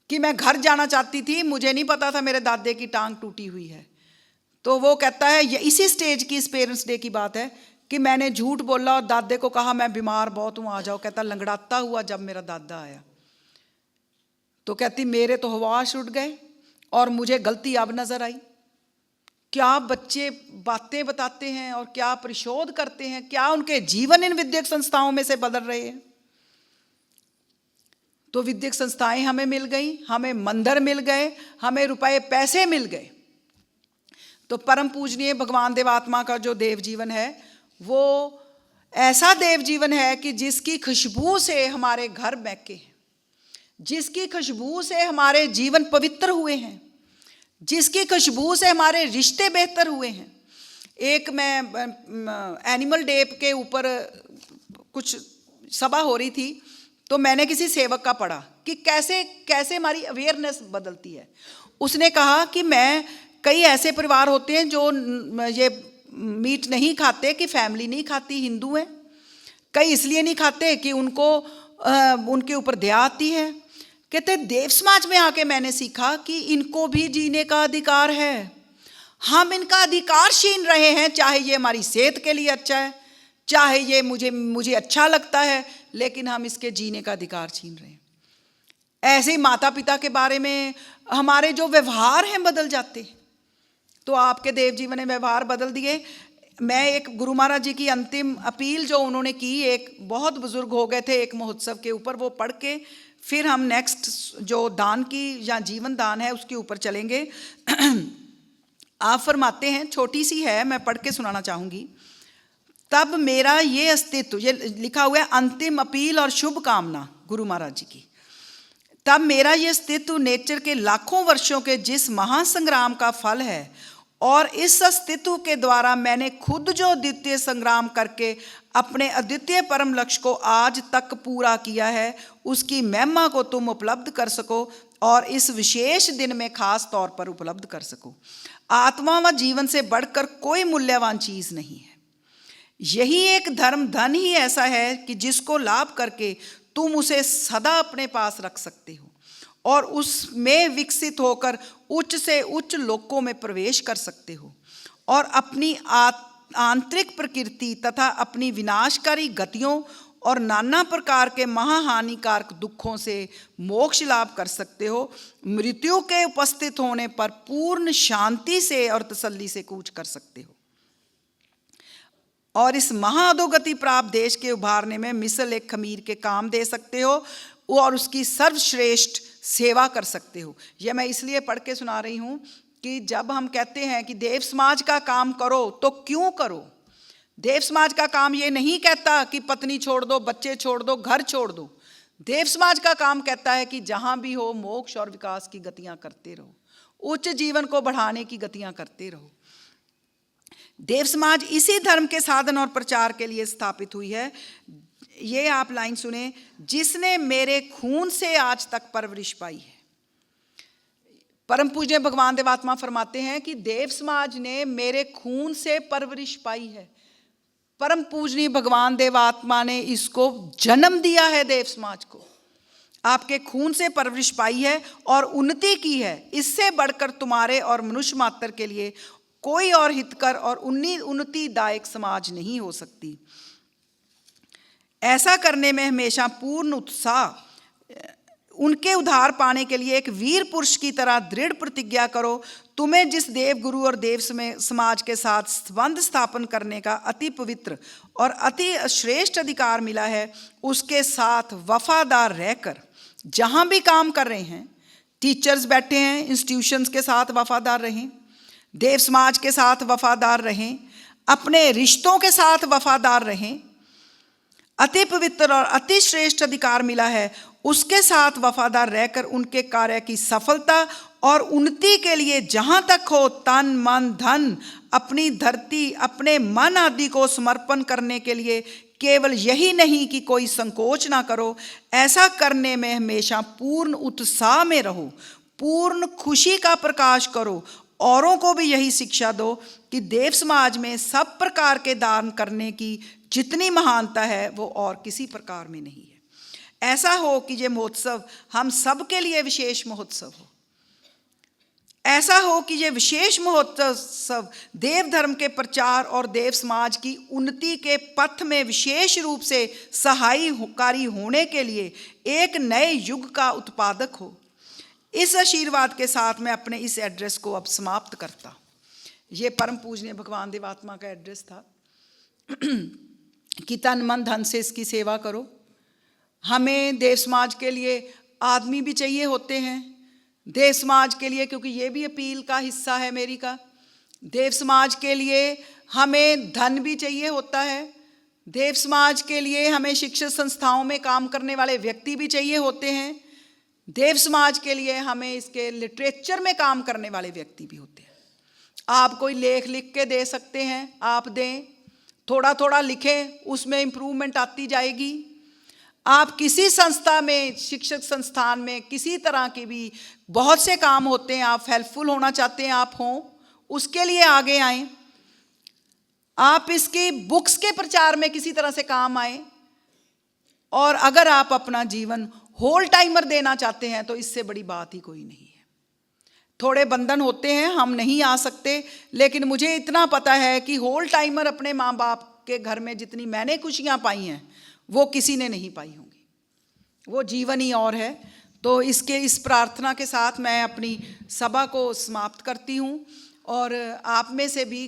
कि मैं घर जाना चाहती थी, मुझे नहीं पता था मेरे दादे की टांग टूटी हुई है। तो वो कहता है, ये इसी स्टेज की इस पेरेंट्स डे की बात है कि मैंने झूठ बोला और दादे को कहा मैं बीमार बहुत हूँ, आ जाओ। कहता लंगड़ाता हुआ जब मेरा दादा आया तो कहती मेरे तो होश उड़ गए और मुझे गलती अब नजर आई। क्या बच्चे बातें बताते हैं और क्या परिशोध करते हैं, क्या उनके जीवन इन विद्यक संस्थाओं में से बदल रहे हैं। तो विद्यक संस्थाएं हमें मिल गई, हमें मंदिर मिल गए, हमें रुपए पैसे मिल गए। तो परम पूजनीय भगवान देवात्मा का जो देव जीवन है वो ऐसा देव जीवन है कि जिसकी खुशबू से हमारे घर महके हैं, जिसकी खुशबू से हमारे जीवन पवित्र हुए हैं, जिसकी खुशबू से हमारे रिश्ते बेहतर हुए हैं। एक मैं एनिमल डे के ऊपर कुछ सभा हो रही थी तो मैंने किसी सेवक का पढ़ा कि कैसे कैसे हमारी अवेयरनेस बदलती है। उसने कहा कि कई ऐसे परिवार होते हैं जो ये मीट नहीं खाते कि फैमिली नहीं खाती, हिंदू हैं। कई इसलिए नहीं खाते कि उनके ऊपर दया आती है। कहते देव समाज में आके मैंने सीखा कि इनको भी जीने का अधिकार है। हम इनका अधिकार छीन रहे हैं, चाहे ये हमारी सेहत के लिए अच्छा है, चाहे ये मुझे अच्छा लगता है, लेकिन हम इसके जीने का अधिकार छीन रहे हैं। ऐसे ही माता पिता के बारे में हमारे जो व्यवहार हैं बदल जाते हैं। तो आपके देव जीवन ने व्यवहार बदल दिए। मैं एक गुरु महाराज जी की अंतिम अपील जो उन्होंने की, एक बहुत बुजुर्ग हो गए थे एक महोत्सव के ऊपर, वो पढ़ के फिर हम नेक्स्ट जो दान की या जीवन दान है उसके ऊपर चलेंगे। आप फरमाते हैं, छोटी सी है, मैं पढ़ के सुनाना चाहूँगी। तब मेरा ये अस्तित्व, ये लिखा हुआ है अंतिम अपील और शुभ कामना गुरु महाराज जी की। तब मेरा ये अस्तित्व नेचर के लाखों वर्षों के जिस महासंग्राम का फल है और इस अस्तित्व के द्वारा मैंने खुद जो अद्वितीय संग्राम करके अपने अद्वितीय परम लक्ष्य को आज तक पूरा किया है, उसकी महिमा को तुम उपलब्ध कर सको और इस विशेष दिन में खास तौर पर उपलब्ध कर सको। आत्मा व जीवन से बढ़कर कोई मूल्यवान चीज़ नहीं है। यही एक धर्म धन ही ऐसा है कि जिसको लाभ करके तुम उसे सदा अपने पास रख सकते हो और उसमें विकसित होकर उच्च से उच्च लोकों में प्रवेश कर सकते हो और अपनी आंतरिक प्रकृति तथा अपनी विनाशकारी गतियों और नाना प्रकार के महाहानिकारक दुखों से मोक्ष लाभ कर सकते हो। मृत्यु के उपस्थित होने पर पूर्ण शांति से और तसल्ली से कूच कर सकते हो और इस महाअधोगति प्राप्त देश के उभारने में मिसल एक खमीर के काम दे सकते हो और उसकी सर्वश्रेष्ठ सेवा कर सकते हो। यह मैं इसलिए पढ़ के सुना रही हूँ कि जब हम कहते हैं कि देव समाज का काम करो तो क्यों करो। देव समाज का काम ये नहीं कहता कि पत्नी छोड़ दो, बच्चे छोड़ दो, घर छोड़ दो। देव समाज का काम कहता है कि जहाँ भी हो मोक्ष और विकास की गतियाँ करते रहो, उच्च जीवन को बढ़ाने की गतियाँ करते रहो। देव समाज इसी धर्म के साधन और प्रचार के लिए स्थापित हुई है। ये आप लाइन सुने, जिसने मेरे खून से आज तक परवरिश पाई है। परम पूज्य भगवान देवात्मा फरमाते हैं कि देव समाज ने मेरे खून से परवरिश पाई है। परम पूजनीय भगवान देवात्मा ने इसको जन्म दिया है, देव समाज को आपके खून से परवरिश पाई है और उन्नति की है। इससे बढ़कर तुम्हारे और मनुष्य मात्र के लिए कोई और हितकर और उन्नतिदायक समाज नहीं हो सकती। ऐसा करने में हमेशा पूर्ण उत्साह, उनके उद्धार पाने के लिए एक वीर पुरुष की तरह दृढ़ प्रतिज्ञा करो। तुम्हें जिस देव गुरु और देव समाज के साथ संबंध स्थापन करने का अति पवित्र और अति श्रेष्ठ अधिकार मिला है, उसके साथ वफादार रहकर जहाँ भी काम कर रहे हैं, टीचर्स बैठे हैं, इंस्टीट्यूशंस के साथ वफादार रहें, देव समाज के साथ वफादार रहें, अपने रिश्तों के साथ वफादार रहें। अति पवित्र और अति श्रेष्ठ अधिकार मिला है, उसके साथ वफादार रहकर उनके कार्य की सफलता और उन्नति के लिए जहाँ तक हो तन मन धन अपनी धरती अपने मन आदि को समर्पण करने के लिए केवल यही नहीं कि कोई संकोच ना करो, ऐसा करने में हमेशा पूर्ण उत्साह में रहो, पूर्ण खुशी का प्रकाश करो। औरों को भी यही शिक्षा दो कि देव समाज में सब प्रकार के दान करने की जितनी महानता है वो और किसी प्रकार में नहीं है। ऐसा हो कि ये महोत्सव हम सब के लिए विशेष महोत्सव हो। ऐसा हो कि ये विशेष महोत्सव देव धर्म के प्रचार और देव समाज की उन्नति के पथ में विशेष रूप से सहायकारी होने के लिए एक नए युग का उत्पादक हो। इस आशीर्वाद के साथ मैं अपने इस एड्रेस को अब समाप्त करता हूँ। ये परम पूजनीय भगवान देवात्मा का एड्रेस था कि तन मन धन से इसकी सेवा करो। हमें देव समाज के लिए आदमी भी चाहिए होते हैं, देव समाज के लिए, क्योंकि ये भी अपील का हिस्सा है मेरी का, देव समाज के लिए हमें धन भी चाहिए होता है, देव समाज के लिए हमें शिक्षण संस्थाओं में काम करने वाले व्यक्ति भी चाहिए होते हैं, देव समाज के लिए हमें इसके लिटरेचर में काम करने वाले व्यक्ति भी होते हैं। आप कोई लेख लिख के दे सकते हैं, आप दें, थोड़ा थोड़ा लिखें, उसमें इम्प्रूवमेंट आती जाएगी। आप किसी संस्था में, शिक्षक संस्थान में, किसी तरह के भी बहुत से काम होते हैं, आप हेल्पफुल होना चाहते हैं, आप हों, उसके लिए आगे आएं। आप इसकी बुक्स के प्रचार में किसी तरह से काम आए, और अगर आप अपना जीवन होल टाइमर देना चाहते हैं तो इससे बड़ी बात ही कोई नहीं है। थोड़े बंधन होते हैं, हम नहीं आ सकते, लेकिन मुझे इतना पता है कि होल टाइमर अपने माँ बाप के घर में जितनी मैंने खुशियाँ पाई हैं वो किसी ने नहीं पाई होंगी, वो जीवन ही और है। तो इस प्रार्थना के साथ मैं अपनी सभा को समाप्त करती हूँ। और आप में से भी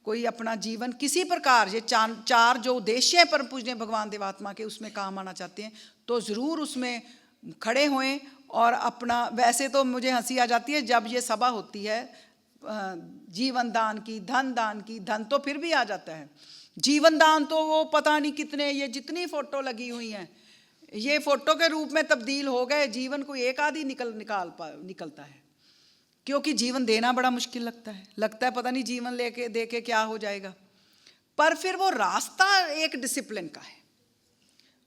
कोई अपना जीवन किसी प्रकार ये चार जो उद्देश्य हैं परम पूजनीय भगवान देवात्मा के, उसमें काम आना चाहते हैं तो ज़रूर उसमें खड़े होएं। और अपना, वैसे तो मुझे हंसी आ जाती है जब ये सभा होती है जीवन दान की, धन दान की, धन तो फिर भी आ जाता है, जीवन दान तो वो पता नहीं कितने, ये जितनी फ़ोटो लगी हुई हैं ये फ़ोटो के रूप में तब्दील हो गए, जीवन को एक आधी निकलता है, क्योंकि जीवन देना बड़ा मुश्किल लगता है पता नहीं जीवन लेके दे के क्या हो जाएगा। पर फिर वो रास्ता एक डिसिप्लिन का है,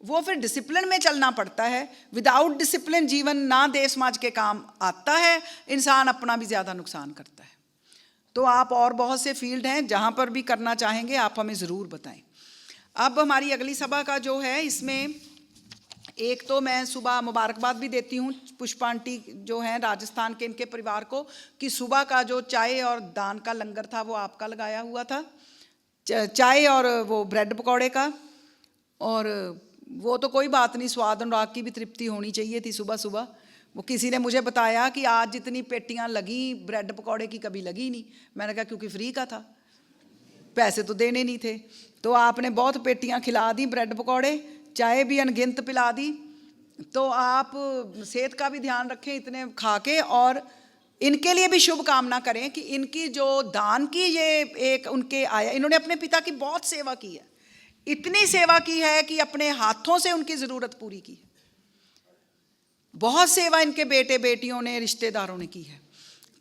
वो फिर डिसिप्लिन में चलना पड़ता है। विदाउट डिसिप्लिन जीवन ना देश समाज के काम आता है, इंसान अपना भी ज़्यादा नुकसान करता है। तो आप और बहुत से फील्ड हैं जहाँ पर भी करना चाहेंगे आप हमें ज़रूर बताएं। अब हमारी अगली सभा का जो है, इसमें एक तो मैं सुबह मुबारकबाद भी देती हूँ पुष्पा आंटी जो हैं राजस्थान के, इनके परिवार को, कि सुबह का जो चाय और दान का लंगर था वो आपका लगाया हुआ था, चाय और वो ब्रेड पकौड़े का। और वो तो कोई बात नहीं, स्वाद अनुराग की भी तृप्ति होनी चाहिए थी सुबह सुबह। वो किसी ने मुझे बताया कि आज जितनी पेटियां लगी ब्रेड पकौड़े की कभी लगी नहीं। मैंने कहा क्योंकि फ्री का था, पैसे तो देने नहीं थे। तो आपने बहुत पेटियां खिला दी ब्रेड पकौड़े, चाय भी अनगिनत पिला दी। तो आप सेहत का भी ध्यान रखें इतने खा के, और इनके लिए भी शुभ कामना करें कि इनकी जो दान की ये एक उनके आया, इन्होंने अपने पिता की बहुत सेवा की है, इतनी सेवा की है कि अपने हाथों से उनकी ज़रूरत पूरी की है। बहुत सेवा इनके बेटे बेटियों ने, रिश्तेदारों ने की है।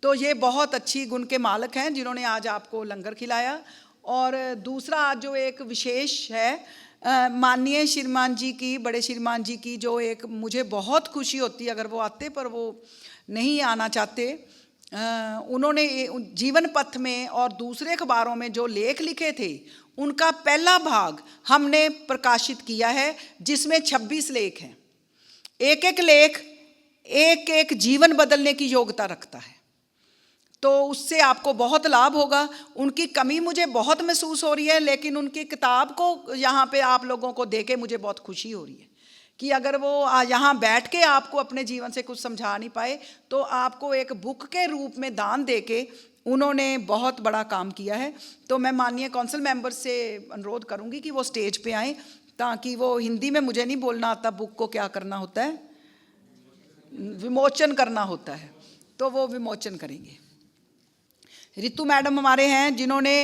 तो ये बहुत अच्छी गुण के मालिक हैं जिन्होंने आज आपको लंगर खिलाया। और दूसरा आज जो एक विशेष है माननीय श्रीमान जी की, बड़े श्रीमान जी की, जो एक मुझे बहुत खुशी होती अगर वो आते, पर वो नहीं आना चाहते। उन्होंने जीवन पथ में और दूसरे अखबारों में जो लेख लिखे थे उनका पहला भाग हमने प्रकाशित किया है, जिसमें 26 लेख हैं। एक एक लेख एक एक जीवन बदलने की योग्यता रखता है, तो उससे आपको बहुत लाभ होगा। उनकी कमी मुझे बहुत महसूस हो रही है, लेकिन उनकी किताब को यहाँ पे आप लोगों को देके मुझे बहुत खुशी हो रही है कि अगर वो यहाँ बैठ के आपको अपने जीवन से कुछ समझा नहीं पाए तो आपको एक बुक के रूप में दान देके उन्होंने बहुत बड़ा काम किया है। तो मैं माननीय काउंसिल मेंबर से अनुरोध करूँगी कि वो स्टेज पे आएँ, ताकि वो, हिंदी में मुझे नहीं बोलना आता, बुक को क्या करना होता है, विमोचन करना होता है, तो वो विमोचन करेंगे। रितु मैडम हमारे हैं जिन्होंने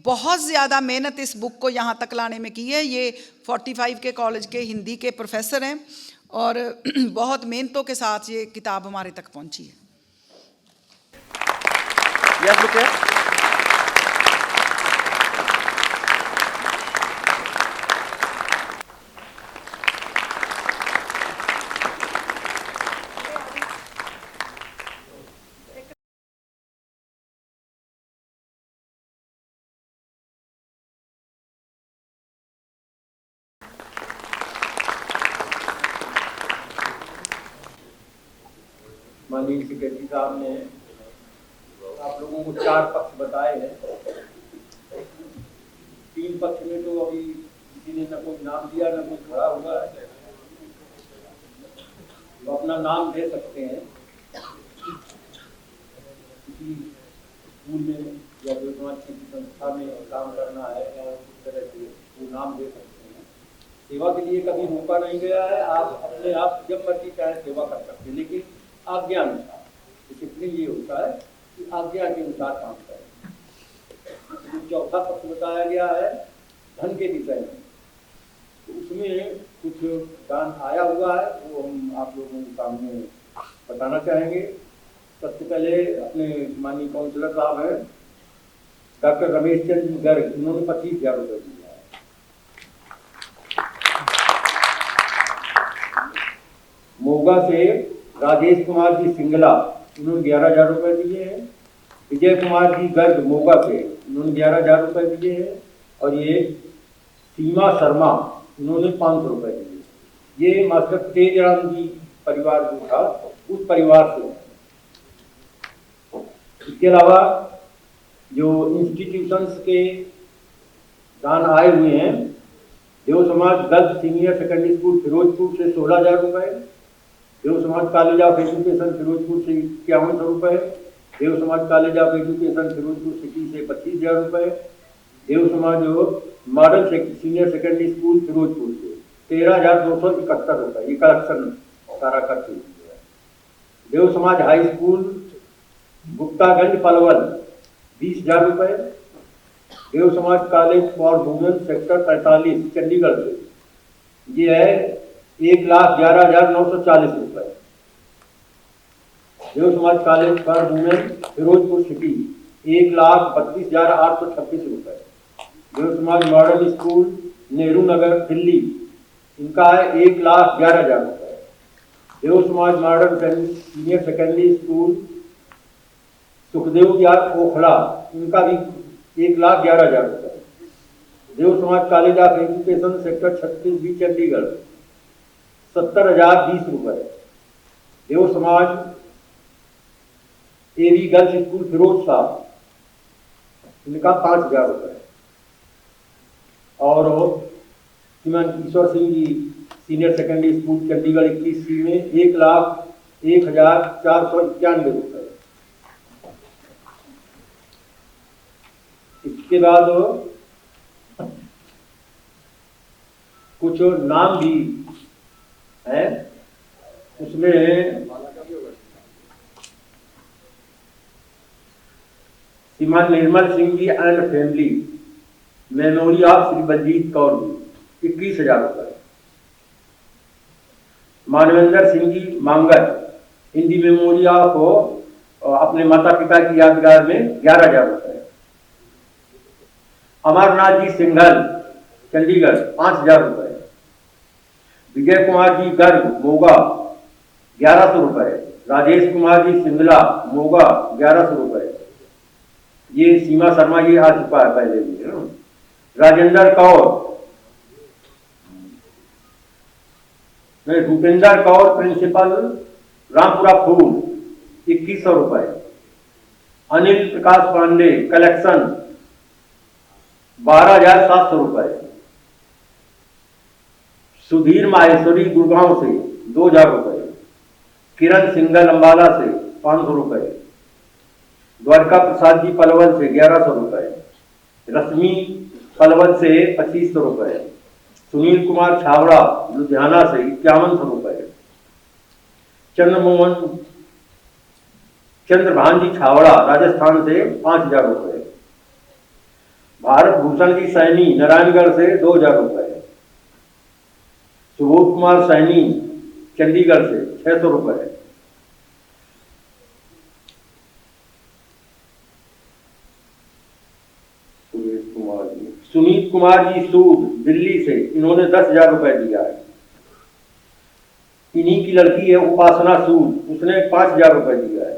बहुत ज़्यादा मेहनत इस बुक को यहाँ तक लाने में की है। ये 45 के कॉलेज के हिंदी के प्रोफेसर हैं और बहुत मेहनतों के साथ ये किताब हमारे तक पहुँची है। Yes, look here. माननीय सेक्रेटरी साहब ने आप लोगों को 4 पक्ष बताए हैं। 3 पक्ष में तो अभी किसी ने न कोई नाम दिया न कोई खड़ा हुआ है, तो अपना नाम दे सकते हैं। किसी स्कूल में या जो समाज की संस्था में काम करना है या उस तरह से वो नाम दे सकते हैं। सेवा के लिए कभी मौका नहीं गया है, आप अपने आप जब मर्जी चाहे सेवा कर सकते हैं, लेकिन आज्ञा अनुसार। डिसिप्लिन ये होता है कि आज्ञा के अनुसार काम करें। जो चौथा पक्ष बताया गया है धन के विषय में, तो उसमें कुछ दान आया हुआ है, वो हम आप लोगों के सामने बताना चाहेंगे। सबसे पहले अपने माननीय काउंसलर साहब हैं डॉक्टर रमेश चंद्र गर्ग, उन्होंने 25,000 रुपये दिया है। मोगा से राजेश कुमार जी सिंगला, उन्होंने 11,000 रुपये दिए हैं। विजय कुमार जी गर्ग मोगा से, उन्होंने 11,000 रुपये दिए हैं। और ये सीमा शर्मा, उन्होंने 500 रुपये दिए। ये मास्टर तेजराम जी परिवार जो था उस परिवार से। इसके अलावा जो इंस्टीट्यूशंस के दान आए हुए हैं, Dev Samaj girls senior secondary school Firozpur से 16,000 रुपये, Dev Samaj college of education Firozpur से 5100 रुपये, Dev Samaj college of education Firozpur city से 25,000 रुपये, Dev Samaj model senior secondary school Firozpur से 13,271 रुपये, ये कलेक्शन सारा खर्च हुआ है। देव समाज हाई स्कूल गुप्तागंज पलवल 20,000 रुपये, Dev Samaj college for women sector 43 Chandigarh से ये है 1,11,940 रुपये। Dev Samaj college for women Ferozepur city 1,32,826 रुपये। देव समाज मॉडल स्कूल नेहरू नगर दिल्ली, इनका है 1,11,000 रुपये। Dev Samaj model senior secondary school Sukhdev Vihar Okhla, इनका भी 1,11,000 रुपये। Dev Samaj college of education sector 36 B Chandigarh 70,020 रुपये। Dev Samaj AV girls school Firoz Shah, इनका 5,000 रुपये। और श्रीमान Ishwar Singh ji senior secondary school Chandigarh 21C में 1,01,491 रुपये। इसके बाद कुछ नाम भी है, उसमें Shriman Nirmal Singh ji and family memory of Shri Baljit Kaur ji 21,000 रुपये। मानवेंद्र सिंह जी मांगर हिंदी मेमोरी ऑफ अपने माता पिता की यादगार में 11,000 रुपये। अमरनाथ जी सिंघल चंडीगढ़ 5,000 रुपये। विजय कुमार जी गर्ग मोगा 1,100 रुपये। राजेश कुमार जी सिंगला मोगा 1,100 रुपये। ये सीमा शर्मा ये आ चुका है पहले भी, है ना। राजेंद्र कौर, भूपेंद्र कौर प्रिंसिपल रामपुरा फूल 2,100 रुपये। अनिल प्रकाश पांडे कलेक्शन 12,700 रुपये। सुधीर माहेश्वरी गुड़गांव से 2,000 रुपये। किरण सिंगल अंबाला से 500 रुपये। द्वारका प्रसाद जी पलवल से 1,100 रुपये। रश्मि पलवल से 2,500 रुपये। सुनील कुमार छावड़ा लुधियाना से 5,100 रुपये। चंद्रभान जी छावड़ा राजस्थान से 5,000 रुपये। भारत भूषण जी सैनी नारायणगढ़ से 2,000 रुपये। सुबोध कुमार सैनी चंडीगढ़ से 600 रुपये। सुनीत कुमार जी सूद दिल्ली से, इन्होंने 10,000 रुपए दिया है। इन्हीं की लड़की है उपासना सूद, उसने 5,000 रुपए दिया है।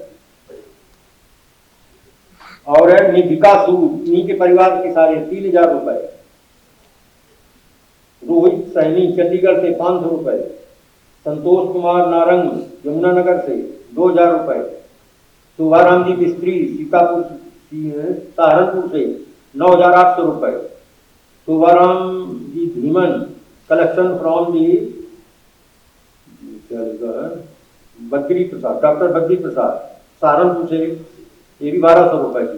और है निधिका सूद, इन्हीं के परिवार के सारे 3,000 रुपए। रोहित सैनी चंडीगढ़ से 500 रुपए। संतोष कुमार नारंग यमुनानगर से 2,000 रुपए। शोभाराम जी मिस्त्री सीतापुर सहारनपुर से 9,800 रुपए। Shobharam ji Dhiman collection from the Badri Prasad, doctor Badri Prasad Saharanpur से, ये भी 1,200 रुपए की।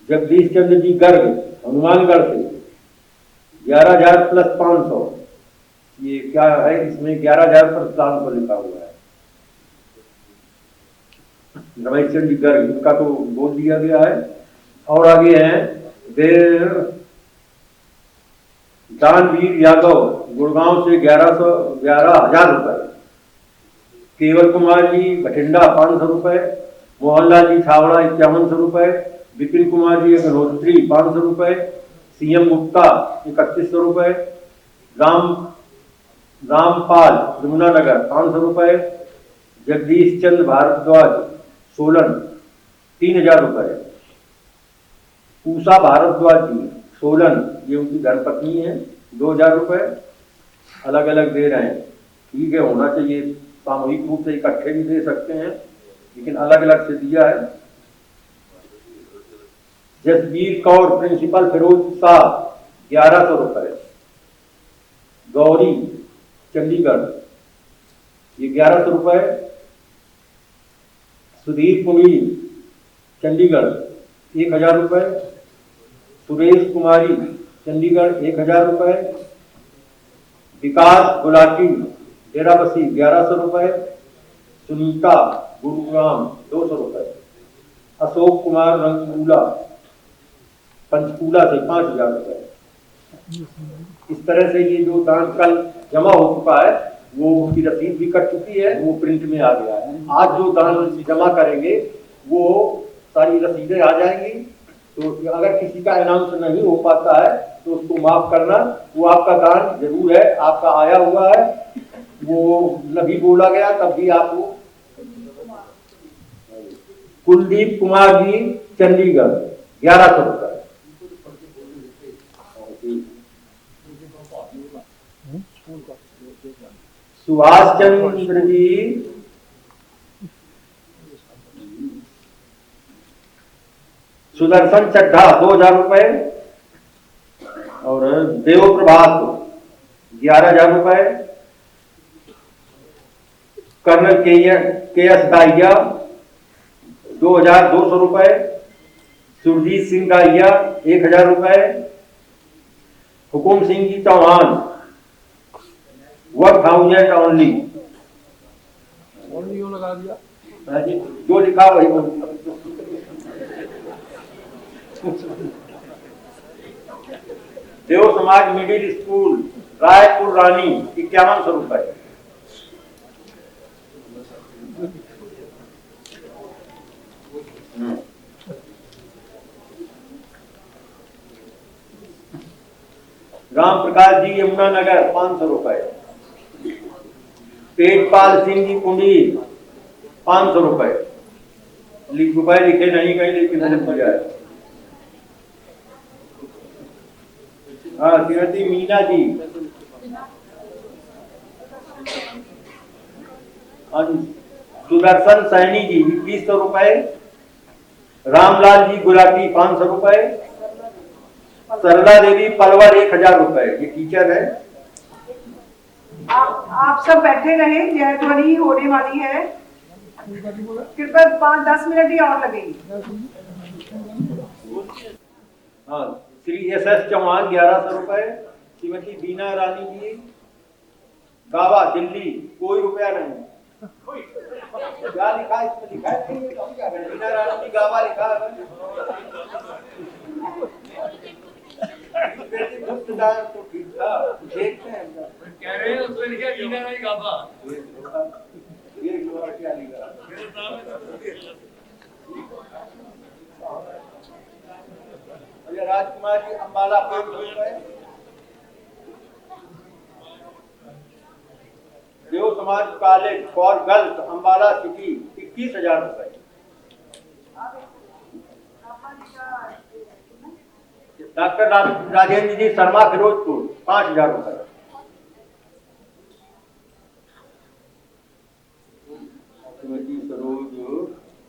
जगदीश चंद्र जी गर्ग हनुमानगढ़ से 11,000 प्लस 500। ये क्या है, इसमें 11,000 पर 500 लिखा हुआ है। रमेश चंद्र जी गर्ग, इनका तो बोल दिया गया है। और आगे हैं दानवीर यादव गुड़गांव से 11,000 रुपए। केवल कुमार जी बठिंडा 500 रुपए। मोहनलाल जी छावड़ा 5100 रुपए। विपिन कुमार जी अग्निहोत्री 500 रुपए। सीएम गुप्ता 3100 रुपए। रामपाल यमुनानगर 500 रुपए। जगदीश चंद्र भारद्वाज सोलन 3,000 रुपए। पूषा भारद्वाज जी सोलन, ये उनकी धर्मपत्नी है, 2,000 रुपए। अलग अलग दे रहे हैं, ठीक है, होना चाहिए, सामूहिक रूप से इकट्ठे भी दे सकते हैं, लेकिन अलग अलग से दिया है। जसवीर कौर प्रिंसिपल फिरोज शाह 1,100 रुपए। गौरी चंडीगढ़ ये 1,100 रुपए। सुधीर पुनील चंडीगढ़ 1,000 रुपए। सुरेश कुमारी चंडीगढ़ 1,000 रुपए। विकास गुलाटी डेराबस्सी 1,100 रुपए। सुनीता गुरुग्राम 200 रुपए। अशोक कुमार रंगूला पंचकूला से 5,000 रुपए। इस तरह से ये जो दान कल जमा हो चुका है, वो उसकी रसीद भी कट चुकी है, वो प्रिंट में आ गया है। आज जो दान जमा करेंगे वो सारी रसीदें आ जाएंगी। तो अगर किसी का अनाउंस नहीं हो पाता है तो उसको माफ करना, वो आपका दान जरूर है, आपका आया हुआ है, वो नहीं बोला गया तब भी आपको। कुलदीप कुमार जी चंडीगढ़ 1,100 रुपए। सुभाष चंद्र जी सुदर्शन चड्ढा 2,000 रुपए। और देव प्रभात 11,000 रुपए। कर्नल के एस दाहिया 2,200 रुपए। सुरजीत सिंह दाहिया 1,000 रुपए। हुकुम सिंह जी चौहान 1,000 ओनली लगा दिया, जो लिखा वही बोल। देव समाज मिडिल स्कूल रायपुर रानी 5,100 रुपए। राम प्रकाश जी यमुनानगर 500 रुपए। पेटपाल सिंह जी कुंडीर 500 रुपए। रुपए लिखे नहीं कहीं, लेकिन हो जाए। हाँ, श्रीमती मीना जी सुदर्शन सैनी जी 2,100 रुपए। रामलाल जी गुलाटी 500 रुपए। सरला देवी पलवर 1,000 रुपए, ये टीचर है। आप सब बैठे रहे, यह ध्वनि होने वाली है, कृपया 5-10 मिनट ही और लगेंगे। हाँ, श्री एस चौहान 1,100 रुपए। श्रीमती बीना रानी जी गावा दिल्ली, कोई रुपया नहीं। क्या लिखा है इसमें? लिखा है बीना रानी जी गावा लिखा है। तो ठीक था, देखते हैं। कह रहे हैं उसमें लिखा वीना नहीं गाबा। राजकुमार जी अम्बाला 500 रुपए। देव Samaj college for girls Ambala city 21,000 रुपए। डॉक्टर राजेंद्र जी शर्मा फिरोजपुर 5,000 रुपए। सरोज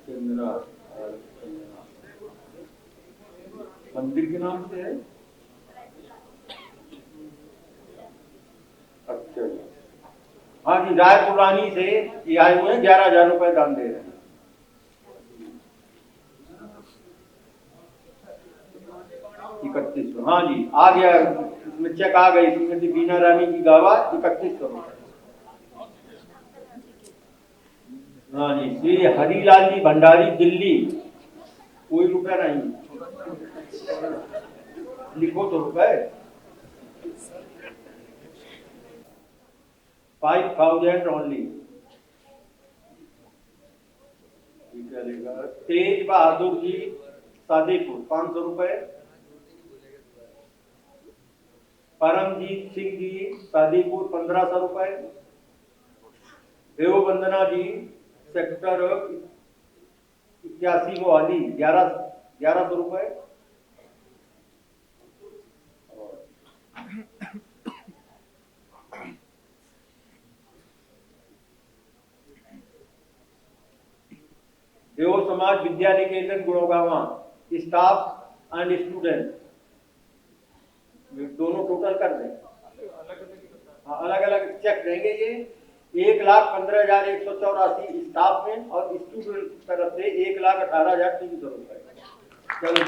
चंद्रा मंदिर के नाम से है। अच्छा, हाँ जी, रायपुरानी से ये आए हुए हैं, 11,000 रुपए दान दे रहे हैं। 3100, हाँ जी आ गया, इसमें चेक आ गई। श्रीमती बीना रानी की गावा 3100 रुपए। हाँ जी, श्री हरिलाल जी भंडारी दिल्ली, कोई रुपया नहीं, लिखो तो रुपए। 5,000 ओनली। तेज बहादुर जी सादीपुर 500 रुपए। परमजीत सिंह जी सादीपुर 1,500 रुपए। देववंदना जी सेक्टर 81 मोहाली 1100 रुपए। देव समाज Vidya Niketan Gurgaon staff and student दोनों टोटल कर दें। अलग अलग चेक देंगे। ये 1,15,184 स्टाफ में और स्टूडेंट की तरफ से 1,18,300 रुपए। चलो